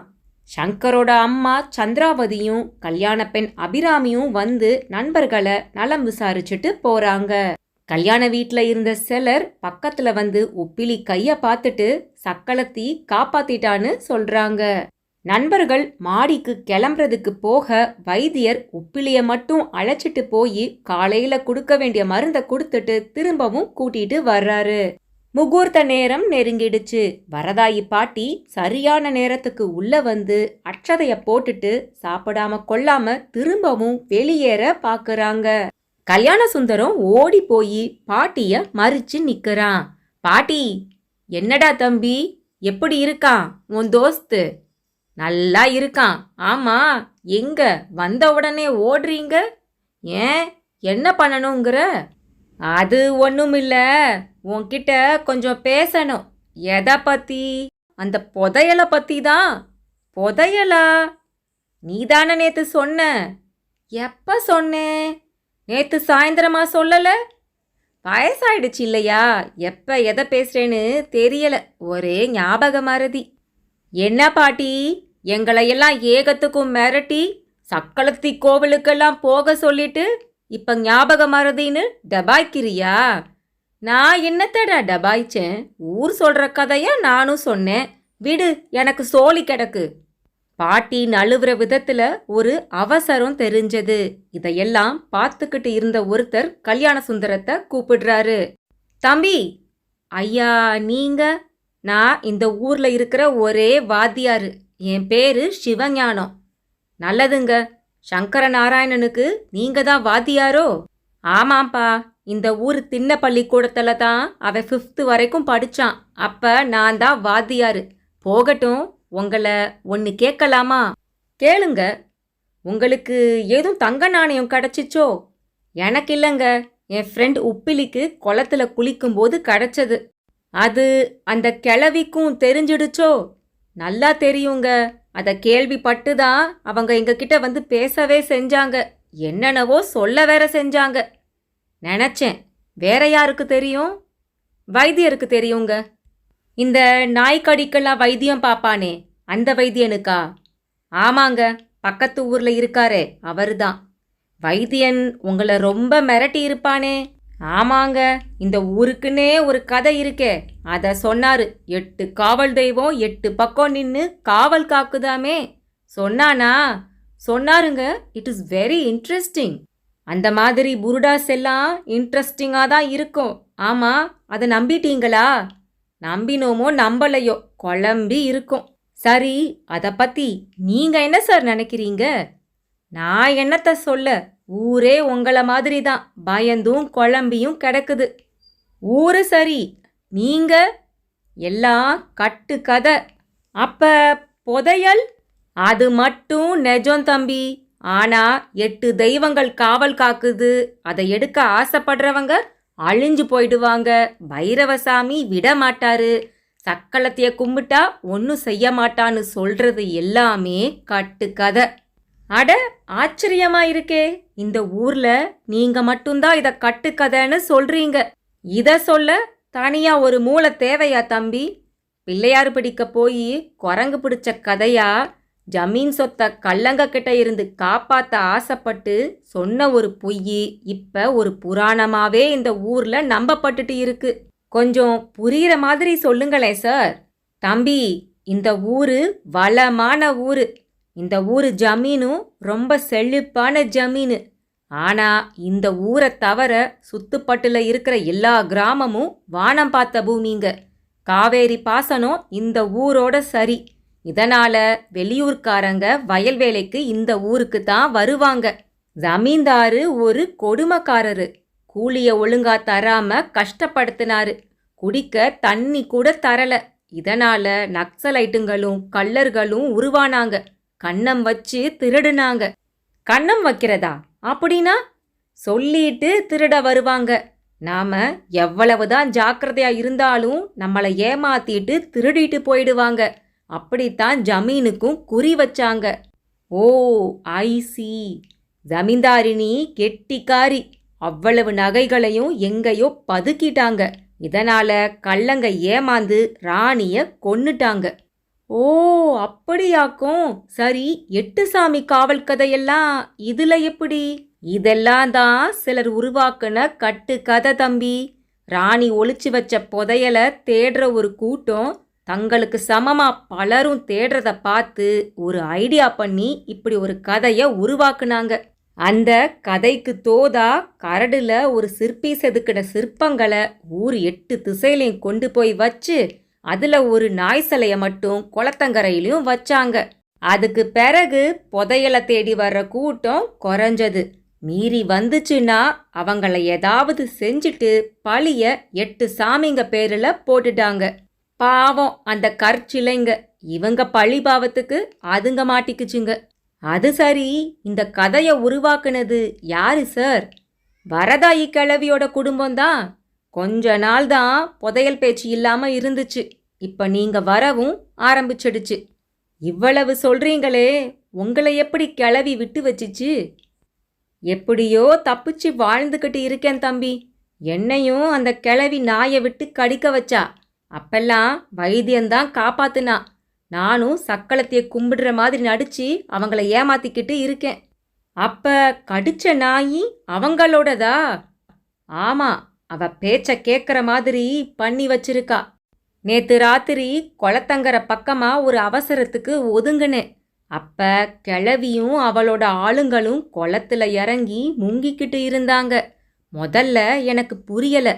சங்கரோட அம்மா சந்திராவதியும் கல்யாண பெண் அபிராமியும் வந்து நண்பர்களை நலம் விசாரிச்சுட்டு போறாங்க. கல்யாண வீட்ல இருந்த சிலர் பக்கத்துல வந்து உப்பிலி கைய பார்த்துட்டு சக்களத்தி காப்பாத்திட்டான்னு சொல்றாங்க. நண்பர்கள் மாடிக்கு கிளம்புறதுக்கு போக வைத்தியர் உப்பிலிய மட்டும் அழைச்சிட்டு போய் காலையில கொடுக்க வேண்டிய மருந்தை கொடுத்துட்டு திரும்பவும் கூட்டிட்டு வர்றாரு. முகூர்த்த நேரம் நெருங்கிடுச்சு. வரதாயி பாட்டி சரியான நேரத்துக்கு உள்ள வந்து அட்சதைய போட்டுட்டு சாப்பிடாம கொள்ளாம திரும்பவும் வெளியேற பாக்குறாங்க. கல்யாண சுந்தரம் ஓடி போய் பாட்டிய மறிச்சு நிக்கிறான். பாட்டி, என்னடா தம்பி, எப்படி இருக்கான் உன் தோஸ்து? நல்லா இருக்கான். ஆமா, எங்க வந்த உடனே ஓடுறீங்க? ஏன், என்ன பண்ணணுங்கிற? அது ஒண்ணுமில்ல, உன்கிட்ட கொஞ்சம் பேசணும். எதை பத்தி? அந்த புதையலை பத்தி தான். புதையலா? நீதானே நேத்து சொன்ன. எப்ப சொன்னேன்? நேத்து சாயந்தரமா சொல்லல? வயசாயிடுச்சு இல்லையா, எப்ப எதை பேசுறேன்னு தெரியல, ஒரே ஞாபக மறதி. என்ன பாட்டி, எங்களையெல்லாம் ஏகத்துக்கும் மிரட்டி சக்களத்தி கோவிலுக்கெல்லாம் போக சொல்லிட்டு இப்ப ஞாபக மறதின்னு டபாய்க்கிறியா? நான் என்னத்தடா டபாய்ச்சேன்? ஊர் சொல்ற கதைய நானும் சொன்னேன். விடு, எனக்கு சோழி கிடக்கு. பாட்டி நழுவுற விதத்துல ஒரு அவசரம் தெரிஞ்சது. இதையெல்லாம் பார்த்துக்கிட்டு இருந்த ஒருத்தர் கல்யாண சுந்தரத்தை கூப்பிடுறாரு. தம்பி, ஐயா நீங்க? நான் இந்த ஊர்ல இருக்கிற ஒரே வாத்தியாரு. என் பேரு சிவஞானம். நல்லதுங்க, சங்கர நாராயணனுக்கு நீங்க தான் வாத்தியாரோ? ஆமாப்பா, இந்த ஊர் திண்ண பள்ளிக்கூடத்துல தான் அவன் 5th வரைக்கும் படிச்சான். அப்ப நான் தான் வாத்தியாரு. போகட்டும், உங்களை ஒன்று கேட்கலாமா? கேளுங்க. உங்களுக்கு ஏதும் தங்க நாணயம் கிடச்சிச்சோ? எனக்கு இல்லைங்க, என் ஃப்ரெண்ட் உப்பிலிக்கு குளத்துல குளிக்கும்போது கிடச்சது. அது அந்த கிழவிக்கும் தெரிஞ்சிடுச்சோ? நல்லா தெரியுங்க. அதை கேள்விப்பட்டு தான் அவங்க எங்ககிட்ட வந்து பேசவே செஞ்சாங்க. என்னென்னவோ சொல்ல வேற செஞ்சாங்க. நினச்சேன், வேற யாருக்கு தெரியும்? வைத்தியருக்கு தெரியுங்க. இந்த நாய்க்கடிக்கெல்லாம் வைத்தியம் பாப்பானே, அந்த வைத்தியனுக்கா? ஆமாங்க, பக்கத்து ஊர்ல இருக்காரே அவருதான். வைத்தியன் உங்களை ரொம்ப மிரட்டி இருப்பானே? ஆமாங்க, இந்த ஊருக்குன்னே ஒரு கதை இருக்கே, அதை சொன்னாரு. 8 காவல் தெய்வம் 8 பக்கம் நின்று காவல் காக்குதாமே. சொன்னானா? சொன்னாருங்க. It is very interesting. அந்த மாதிரி புருடாஸ் எல்லாம் இன்ட்ரெஸ்டிங்காக தான் இருக்கும். ஆமா, அதை நம்பிட்டீங்களா? நம்பினோமோ நம்பலையோ, குழம்பி இருக்கும். சரி, அதை பத்தி நீங்க என்ன சார் நினைக்கிறீங்க? நான் என்னத்த சொல்ல, ஊரே உங்களை மாதிரி தான் பயந்தும் குழம்பியும் கிடக்குது. ஊரு சரி, நீங்க எல்லாம் கட்டு கதை. அப்ப புதையல்? அது மட்டும் நெஜம் தம்பி. ஆனா 8 தெய்வங்கள் காவல் காக்குது. அதை எடுக்க ஆசைப்படுறவங்க அழிஞ்சு போயிடுவாங்க. பைரவசாமி விட மாட்டாரு. சக்களத்தைய கும்பிட்டா ஒன்றும் செய்ய மாட்டான்னு சொல்றது எல்லாமே கட்டு கதை. அட, ஆச்சரியமா இருக்கே. இந்த ஊர்ல நீங்க மட்டும்தான் இதை கட்டுக்கதைன்னு சொல்றீங்க. இத சொல்ல தனியா ஒரு மூளை தேவையா தம்பி? பிள்ளையாறு பிடிக்க போய் குரங்கு பிடிச்ச கதையா? ஜமீன் சொத்தை கள்ளங்க கிட்ட இருந்து காப்பாத்த ஆசைப்பட்டு சொன்ன ஒரு பொய் இப்ப ஒரு புராணமாவே இந்த ஊர்ல நம்பப்பட்டுட்டு இருக்கு. கொஞ்சம் புரியுற மாதிரி சொல்லுங்களேன் சார். தம்பி, இந்த ஊரு வளமான ஊரு. இந்த ஊரு ஜமீனும் ரொம்ப செழிப்பான ஜமீனு. ஆனா இந்த ஊரை தவிர சுத்துப்பட்டுல இருக்கிற எல்லா கிராமமும் வானம் பார்த்த பூமிங்க. காவேரி பாசனம் இந்த ஊரோட சரி. இதனால வெளியூர்காரங்க வயல் வேலைக்கு இந்த ஊருக்கு தான் வருவாங்க. ஜமீன்தாரு ஒரு கொடுமைக்காரரு. கூலிய ஒழுங்கா தராம கஷ்டப்படுத்தினாரு. குடிக்க தண்ணி கூட தரல. இதனால நக்சலைட்டுங்களும் கள்ளர்களும் உருவானாங்க. கன்னம் வச்சு திருடுனாங்க. கன்னம் வைக்கிறதா? அப்படின்னா சொல்லிட்டு திருட வருவாங்க. நாம எவ்வளவுதான் ஜாக்கிரதையா இருந்தாலும் நம்மளை ஏமாத்திட்டு திருடிட்டு போயிடுவாங்க. அப்படித்தான் ஜமீனுக்கும் குறி வச்சாங்க. ஓ, ஐ சி. ஜமீன்தாரினி கெட்டிக்காரி. அவ்வளவு நகைகளையும் எங்கேயோ பதுக்கிட்டாங்க. இதனால கள்ளங்க ஏமாந்து ராணிய கொன்னுட்டாங்க. ஓ, அப்படியாக்கும். சரி, எட்டு சாமி காவல் கதையெல்லாம் இதுல எப்படி? இதெல்லாம் தான் சிலர் உருவாக்குன கட்டு கதை தம்பி. ராணி ஒளிச்சு வச்ச புதையல தேடுற ஒரு கூட்டம் தங்களுக்கு சமமா பலரும் தேடுறத பார்த்து ஒரு ஐடியா பண்ணி இப்படி ஒரு கதைய உருவாக்குனாங்க. அந்த கதைக்கு தோதா கரடுல ஒரு சிற்பி செதுக்கின சிற்பங்களை ஊர் 8 திசையிலையும் கொண்டு போய் வச்சு அதுல ஒரு நாய் சிலைய மட்டும் குளத்தங்கரையிலையும் வச்சாங்க. அதுக்கு பிறகு புதையலை தேடி வர்ற கூட்டம் குறைஞ்சது. மீறி வந்துச்சுன்னா அவங்கள ஏதாவது செஞ்சுட்டு பழிய 8 சாமிங்க பேர்ல போட்டுட்டாங்க. பாவம் அந்த கற்சிலைங்க. இவங்க பழி பாவத்துக்கு அதுங்க மாட்டிக்குச்சுங்க. அது சரி, இந்த கதையை உருவாக்குனது யாரு சார்? வரதாயி கிழவியோட குடும்பம்தான். கொஞ்ச நாள் தான் புதையல் பேச்சு இல்லாம இருந்துச்சு. இப்ப நீங்க வரவும் ஆரம்பிச்சிடுச்சு. இவ்வளவு சொல்றீங்களே, உங்களை எப்படி கிளவி விட்டு வச்சிச்சு? எப்படியோ தப்பிச்சு வாழ்ந்துக்கிட்டு இருக்கேன் தம்பி. என்னையும் அந்த கிழவி நாயை விட்டு கடிக்க வச்சா. அப்பெல்லாம் வைத்தியந்தான் காப்பாத்துனா. நானும் சக்களத்தைய கும்பிடுற மாதிரி நடிச்சு அவங்கள ஏமாத்திக்கிட்டு இருக்கேன். அப்ப கடிச்ச நாயி அவங்களோடதா? ஆமா, அவ பேச்ச கேட்குற மாதிரி பண்ணி வச்சிருக்கா. நேத்து ராத்திரி குளத்தங்கர பக்கமா ஒரு அவசரத்துக்கு ஒதுங்கினேன். அப்ப கிழவியும் அவளோட ஆளுங்களும் குளத்துல இறங்கி முங்கிக்கிட்டு இருந்தாங்க. முதல்ல எனக்கு புரியல.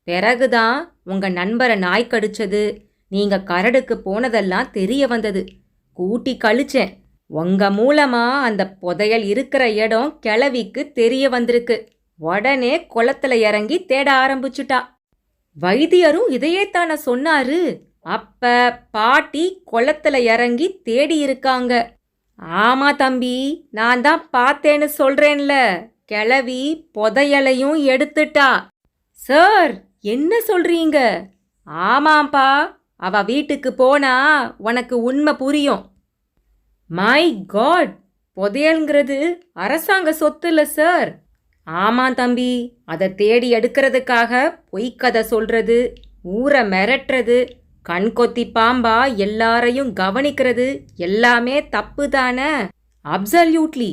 பிறகுதான் உங்க நண்பரை நாய் கடிச்சது, நீங்க கரடுக்கு போனதெல்லாம் தெரிய வந்தது. கூட்டி கழிச்சேன். உங்க மூலமா அந்த புதையல் இருக்கிற இடம் கிழவிக்கு தெரிய வந்திருக்கு. உடனே குளத்துல இறங்கி தேட ஆரம்பிச்சுட்டா. வைத்தியரும் இதையே தானே சொன்னாரு. அப்ப பாட்டி குளத்துல இறங்கி தேடி இருக்காங்க. ஆமா தம்பி, நான் தான் பார்த்தேன்னு சொல்றேன்ல. கிழவி புதையலையும் எடுத்துட்டா. சார், என்ன சொல்றீங்க? ஆமாம்பா, அவ வீட்டுக்கு போனா உனக்கு உண்மை புரியும். மை காட், புதையல்ங்கிறது அரசாங்க சொத்து இல்ல சார். ஆமாம் தம்பி, அதை தேடி எடுக்கிறதுக்காக பொய்க்கதை சொல்றது, ஊரை மிரட்டுறது, கண்கொத்தி பாம்பா எல்லாரையும் கவனிக்கிறது எல்லாமே தப்பு தானே? அப்சல்யூட்லி.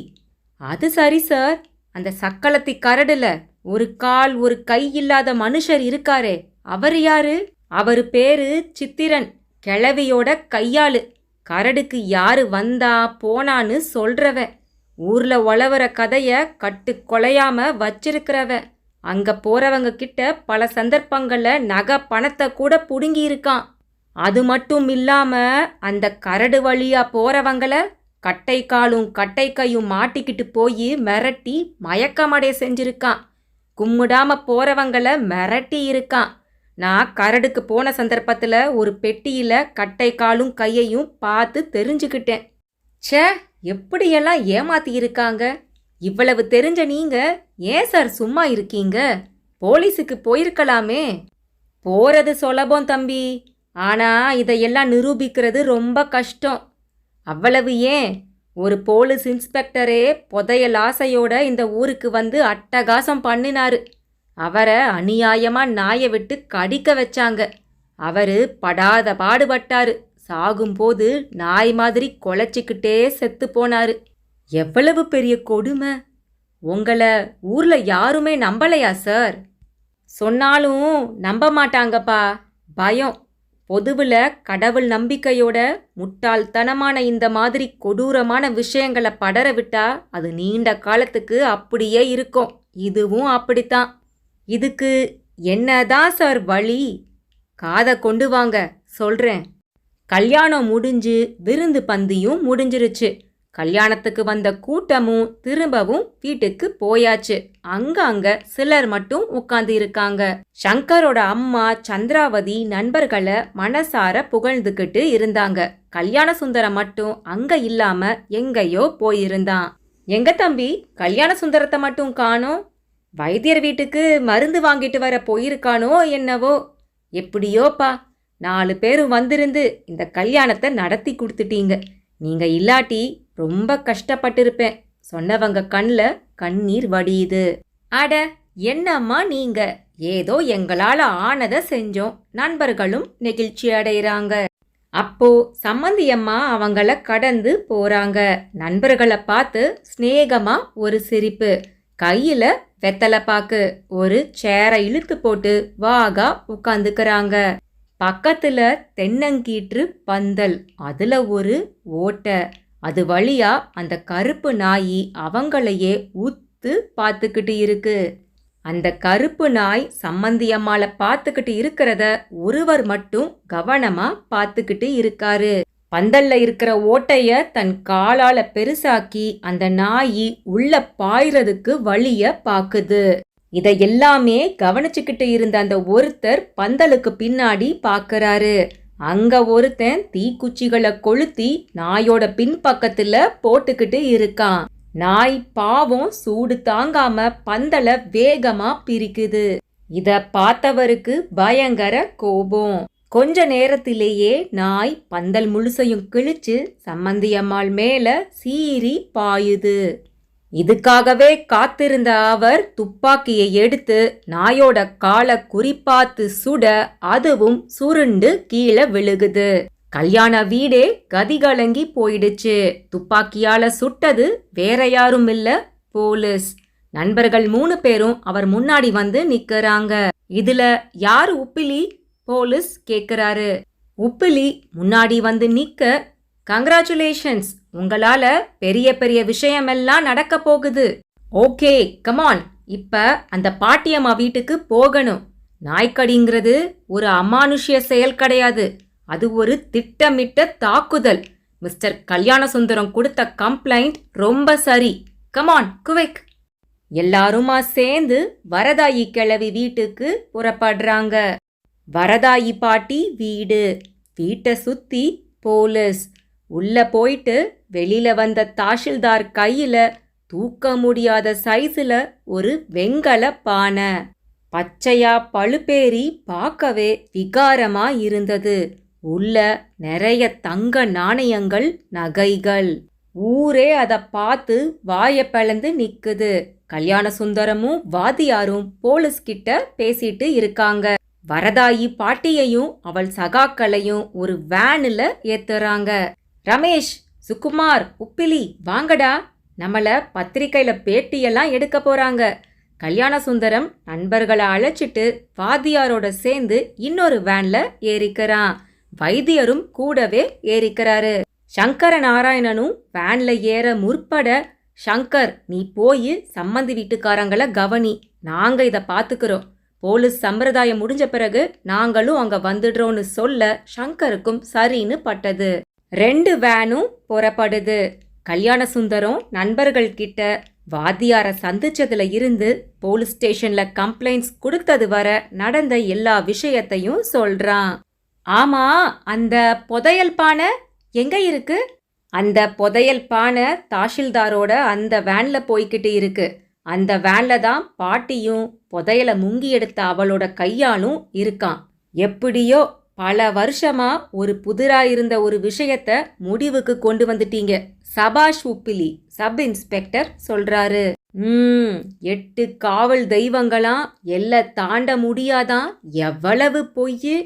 அது சரி சார், அந்த சக்களத்தி கரடுல ஒரு கால் ஒரு கை இல்லாத மனுஷர் இருக்காரே, அவர் யாரு? அவரு பேரு சித்திரன். கிழவியோட கையாளு. கரடுக்கு யாரு வந்தா போனான்னு சொல்றவன். ஊர்ல உழவுற கதைய கட்டு கொலையாம வச்சிருக்கிறவ. அங்க போறவங்க கிட்ட பல சந்தர்ப்பங்கள்ல நகை பணத்தை கூட புடுங்கி இருக்கான். அது மட்டும் இல்லாம அந்த கரடு வழியா போறவங்கள கட்டை காலும் கட்டை கையும் மாட்டிக்கிட்டு போய் மிரட்டி மயக்கமடைய செஞ்சிருக்கான். கும்பிடாம போறவங்கள மிரட்டி இருக்கான். நான் கரடுக்கு போன சந்தர்ப்பத்துல ஒரு பெட்டியில கட்டை காலும் கையையும் பார்த்து தெரிஞ்சுக்கிட்டேன். ச்சே, எப்படியெல்லாம் ஏமாத்தி இருக்காங்க. இவ்வளவு தெரிஞ்ச நீங்க ஏன் சார் சும்மா இருக்கீங்க? போலீஸுக்கு போயிருக்கலாமே. போறது சுலபம் தம்பி, ஆனா இதையெல்லாம் நிரூபிக்கிறது ரொம்ப கஷ்டம். அவ்வளவு ஏன், ஒரு போலீஸ் இன்ஸ்பெக்டரே புதையல் ஆசையோட இந்த ஊருக்கு வந்து அட்டகாசம் பண்ணினாரு. அவரை அநியாயமா நாயை விட்டு கடிக்க வச்சாங்க. அவரு படாத பாடுபட்டாரு. சாகும்போது நாய் மாதிரி கொலைச்சிக்கிட்டே செத்து போனாரு. எவ்வளவு பெரிய கொடுமை! உங்களை ஊர்ல யாருமே நம்பலையா சார்? சொன்னாலும் நம்ப மாட்டாங்கப்பா. பயம். பொதுவுல கடவுள் நம்பிக்கையோட முட்டாள்தனமான இந்த மாதிரி கொடூரமான விஷயங்களை படர விட்டா அது நீண்ட காலத்துக்கு அப்படியே இருக்கும். இதுவும் அப்படித்தான். இதுக்கு என்னதான் சார் வழி? காதை கொண்டு வாங்க, சொல்றேன். கல்யாணம் முடிஞ்சு விருந்து பந்தியும் முடிஞ்சிருச்சு. கல்யாணத்துக்கு வந்த கூட்டமும் திரும்பவும் வீட்டுக்கு போயாச்சு. அங்க சிலர் மட்டும் உட்கார்ந்து இருக்காங்க. சங்கரோட அம்மா சந்திராவதி நண்பர்களை மனசார புகழ்ந்துக்கிட்டு இருந்தாங்க. கல்யாண சுந்தரம் மட்டும் அங்க இல்லாம எங்கேயோ போயிருந்தான். எங்க தம்பி, கல்யாண சுந்தரத்தை மட்டும் காணோம்? வைத்தியர் வீட்டுக்கு மருந்து வாங்கிட்டு வர போயிருக்கானோ என்னவோ. எப்படியோப்பா, 4 பேரும் வந்திருந்து இந்த கல்யாணத்தை நடத்தி கொடுத்துட்டீங்க. நீங்க இல்லாட்டி ரொம்ப கஷ்டப்பட்டிருப்பேன். சொன்னவங்க கண்ணில் கண்ணீர் வடியுது. அட என்னம்மா நீங்க, ஏதோ எங்களால ஆனதை செஞ்சோம். நண்பர்களும் நெகிழ்ச்சி அடைகிறாங்க. அப்போ சம்மந்தி அம்மா அவங்கள கடந்து போறாங்க. நண்பர்களை பார்த்து சிநேகமா ஒரு சிரிப்பு. கையில வெத்தலை பாக்கு. ஒரு சேரை இழுத்து போட்டு வாகா உட்காந்துக்கிறாங்க. பக்கத்துல தென்னங்கீற்று பந்தல். அதுல ஒரு ஓட்டை. அது வழியா அந்த கருப்பு நாயி அவங்களையே உத்து பார்த்துக்கிட்டு இருக்கு. அந்த கருப்பு நாய் சம்மந்தி அம்மாள பார்த்துக்கிட்டு இருக்கிறத ஒருவர் மட்டும் கவனமா பார்த்துக்கிட்டு இருக்காரு. பந்தல்ல இருக்கிற ஓட்டைய தன் காலால பெருசாக்கி அந்த நாயி உள்ள பாய்றதுக்கு வழிய பாக்குது. இதை எல்லாமே கவனிச்சுக்கிட்டு இருந்த அந்த ஒருத்தர் பந்தலுக்கு பின்னாடி பாக்குறாரு. அங்க ஒருத்தன் தீக்குச்சிகளை கொளுத்தி நாயோட பின்பக்கத்துல போட்டுக்கிட்டு இருக்கான். நாய் பாவம் சூடு தாங்காம பந்தல வேகமா பிரிக்குது. இத பார்த்தவருக்கு பயங்கர கோபம். கொஞ்ச நேரத்திலேயே நாய் பந்தல் முழுசையும் கிழிச்சு சம்மந்தி அம்மாள் மேல சீறி பாயுது. இதுக்காகவே காத்திருந்த அவர் துப்பாக்கியை எடுத்து நாயோட காலை குறிப்பாத்து சுட அதுவும் சுருண்டு கீழே விழுகுது. கல்யாண வீடே கதிகலங்கி போயிடுச்சு. துப்பாக்கியால சுட்டது வேற யாரும் இல்ல, போலீஸ். நண்பர்கள் 3 பேரும் அவர் முன்னாடி வந்து நிக்கறாங்க. இதுல யாரு உப்பிலி? போலீஸ் கேக்குறாரு. உப்பிலி முன்னாடி வந்து நிக்க, கங்க்ராச்சுலேஷன்ஸ், உங்களால பெரிய பெரிய விஷயமெல்லாம் நடக்க போகுது. ஓகே கமான், இப்ப அந்த பாட்டியம்மா வீட்டுக்கு போகணும். நாய்க்கடிங்கிறது ஒரு அமானுஷ்ய செயல் கிடையாது, அது ஒரு திட்டமிட்ட தாக்குதல். மிஸ்டர் கல்யாண சுந்தரம் கொடுத்த கம்ப்ளைண்ட் ரொம்ப சரி. Come on quick. எல்லாருமா சேர்ந்து வரதாயி கிழவி வீட்டுக்கு புறப்படுறாங்க. வரதாயி பாட்டி வீடு. வீட்டை சுத்தி போலீஸ். உள்ள போயிட்டு வெளியில வந்த தாசில்தார் கையில தூக்க முடியாத சைஸ்ல ஒரு வெங்கல பானை. பச்சையா பழுப்பேறி பார்க்கவே விகாரமா இருந்தது. உள்ள நிறைய தங்க நாணயங்கள், நகைகள். ஊரே அத பார்த்து வாய பிளந்து நிக்குது. கல்யாண சுந்தரமும் வாதியாரும் போலீஸ் கிட்ட பேசிட்டு இருக்காங்க. வரதாயி பாட்டியையும் அவள் சகாக்களையும் ஒரு வேனுல ஏத்துறாங்க. ரமேஷ், சுகுமார், உப்பிலி வாங்கடா, நம்மள பத்திரிக்கையில பேட்டியெல்லாம் எடுக்க போறாங்க. கல்யாண சுந்தரம் நண்பர்களை அழைச்சிட்டு வாதியாரோட சேர்ந்து இன்னொரு வேன்ல ஏறிக்கிறான். வைத்தியரும் கூடவே ஏறிக்கிறாரு. சங்கர நாராயணனும் வேன்ல ஏற முற்பட, சங்கர் நீ போய் சம்மந்தி வீட்டுக்காரங்களை கவனி, நாங்க இத பாத்துக்கிறோம். போலீஸ் சம்பிரதாயம் முடிஞ்ச பிறகு நாங்களும் அங்க வந்துடுறோம்னு சொல்ல சங்கருக்கும் சரின்னு பட்டது. 2 வேனும் புறப்படுது. கல்யாண சுந்தரம் நண்பர்கள் கிட்ட வாத்தியார சந்திச்சதுல இருந்து போலீஸ் ஸ்டேஷன்ல கம்ப்ளைண்ட்ஸ் கொடுத்தது வர நடந்த எல்லா விஷயத்தையும் சொல்றான். ஆமா, அந்த புதையல் பானை எங்க இருக்கு? அந்த புதையல் பானை தாசில்தாரோட அந்த வேன்ல போய்கிட்டு இருக்கு. அந்த வேன்ல தான் பாட்டியும் புதையலை முங்கி எடுத்த அவளோட கையாலும் இருக்கான். எப்படியோ பல வருஷமா ஒரு புதிரா இருந்த ஒரு விஷயத்த முடிவுக்கு கொண்டு வந்துட்டீங்க. சபாஷ் உப்பிலி, சப் இன்ஸ்பெக்டர் சொல்றாரு. 8 காவல் தெய்வங்களாம் எல்லை தாண்ட முடியாதான். எவ்வளவு பொய்!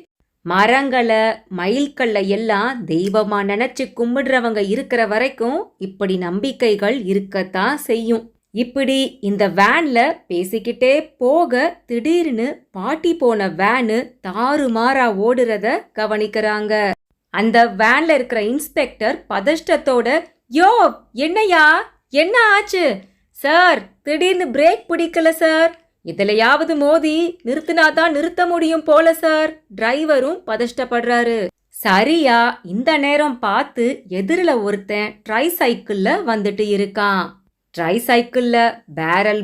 மரங்களை மயில்கல்ல எல்லாம் தெய்வமா நினைச்சு கும்பிடுறவங்க இருக்கிற வரைக்கும் இப்படி நம்பிக்கைகள் இருக்கத்தான் செய்யும். இப்படி இந்த வேன்ல பேசிக்கிட்டே போக திடீர்னு பாட்டி போன வேனு தாறுமாறா ஓடுறத கவனிக்கிறாங்க. அந்த வேன்ல இருக்கிற இன்ஸ்பெக்டர் பதஷ்டத்தோட, யோ என்னையா, என்ன ஆச்சு சார்? திடீர்னு பிரேக் பிடிக்கல சார், இதுலயாவது மோதி நிறுத்தினாதான் நிறுத்த முடியும் போல சார். டிரைவரும் பதஷ்டப்படுறாரு. சரியா இந்த நேரம் பார்த்து எதிரில ஒருத்தன் ட்ரை சைக்கிள்ல வந்துட்டு இருக்கான். ட்ரை சைக்கிள்ல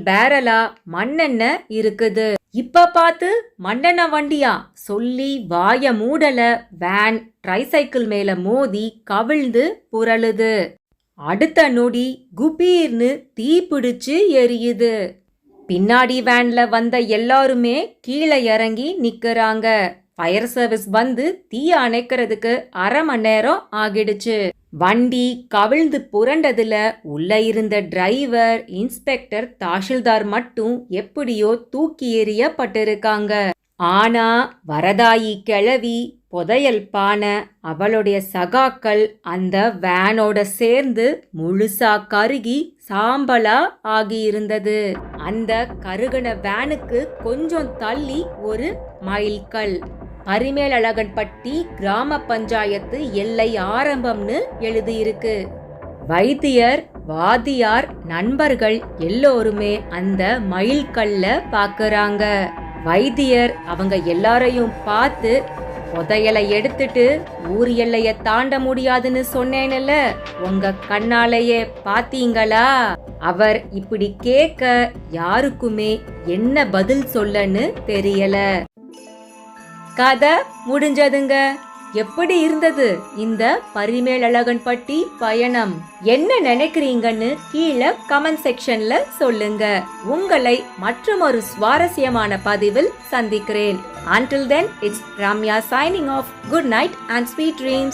பேரலா மண்ணெண்ணெய் இருக்குது. இப்ப பார்த்து மண்ணெண்ணெய் வண்டியா சொல்லி வாய மூடல. வேன் ட்ரை சைக்கிள் மேல மோதி கவிழ்ந்து புரளுது. அடுத்த நொடி குபீர்னு தீ பிடிச்சு எரியுது. பின்னாடி வேன்ல வந்த எல்லாருமே கீழே இறங்கி நிக்கிறாங்க. ஃபயர் சர்வீஸ் வந்து தீ அணைக்கிறதுக்கு 1/2 மணி நேரம் ஆகிடுச்சு. வண்டி கவிழ்ந்து புரண்டதுல உள்ள இருந்த டிரைவர், இன்ஸ்பெக்டர், தாசில்தார் மட்டும் எப்படியோ தூக்கி எறியப்பட்டிருக்காங்க. ஆனா வரதாயி கிழவி புதையல் பானை அவளுடைய சகாக்கள் அந்த வேனோட சேர்ந்து முழுசா கருகி சாம்பலா ஆகியிருந்தது. அந்த கருகின வேனுக்கு கொஞ்சம் தள்ளி ஒரு மைல்கல். பரிமேலழகன்பட்டி கிராம பஞ்சாயத்து எல்லை ஆரம்பம்னு எழுதியிருக்கு. வைத்தியர், வாதியார், நண்பர்கள் எல்லோருமே அந்த மைல்கல்ல பாக்குறாங்க. வைத்தியர் அவங்க எல்லாரையும் பார்த்து, புதையலை எடுத்துட்டு ஊர் எல்லைய தாண்ட முடியாதுன்னு சொன்னேன்ல, உங்க கண்ணாலேயே பாத்தீங்களா? அவர் இப்படி கேட்க யாருக்குமே என்ன பதில் சொல்லன்னு தெரியல. கதை முடிஞ்சதுங்க. எப்படி இருந்தது இந்த பரிமேலழகன்பட்டி பயணம்? என்ன நினைக்கிறீங்கன்னு கீழே கமெண்ட் செக்ஷன்ல சொல்லுங்க. உங்களை மற்றொரு சுவாரஸ்யமான பதிவில் சந்திக்கிறேன். Until then, it's Ramya signing off. Good night and sweet dreams.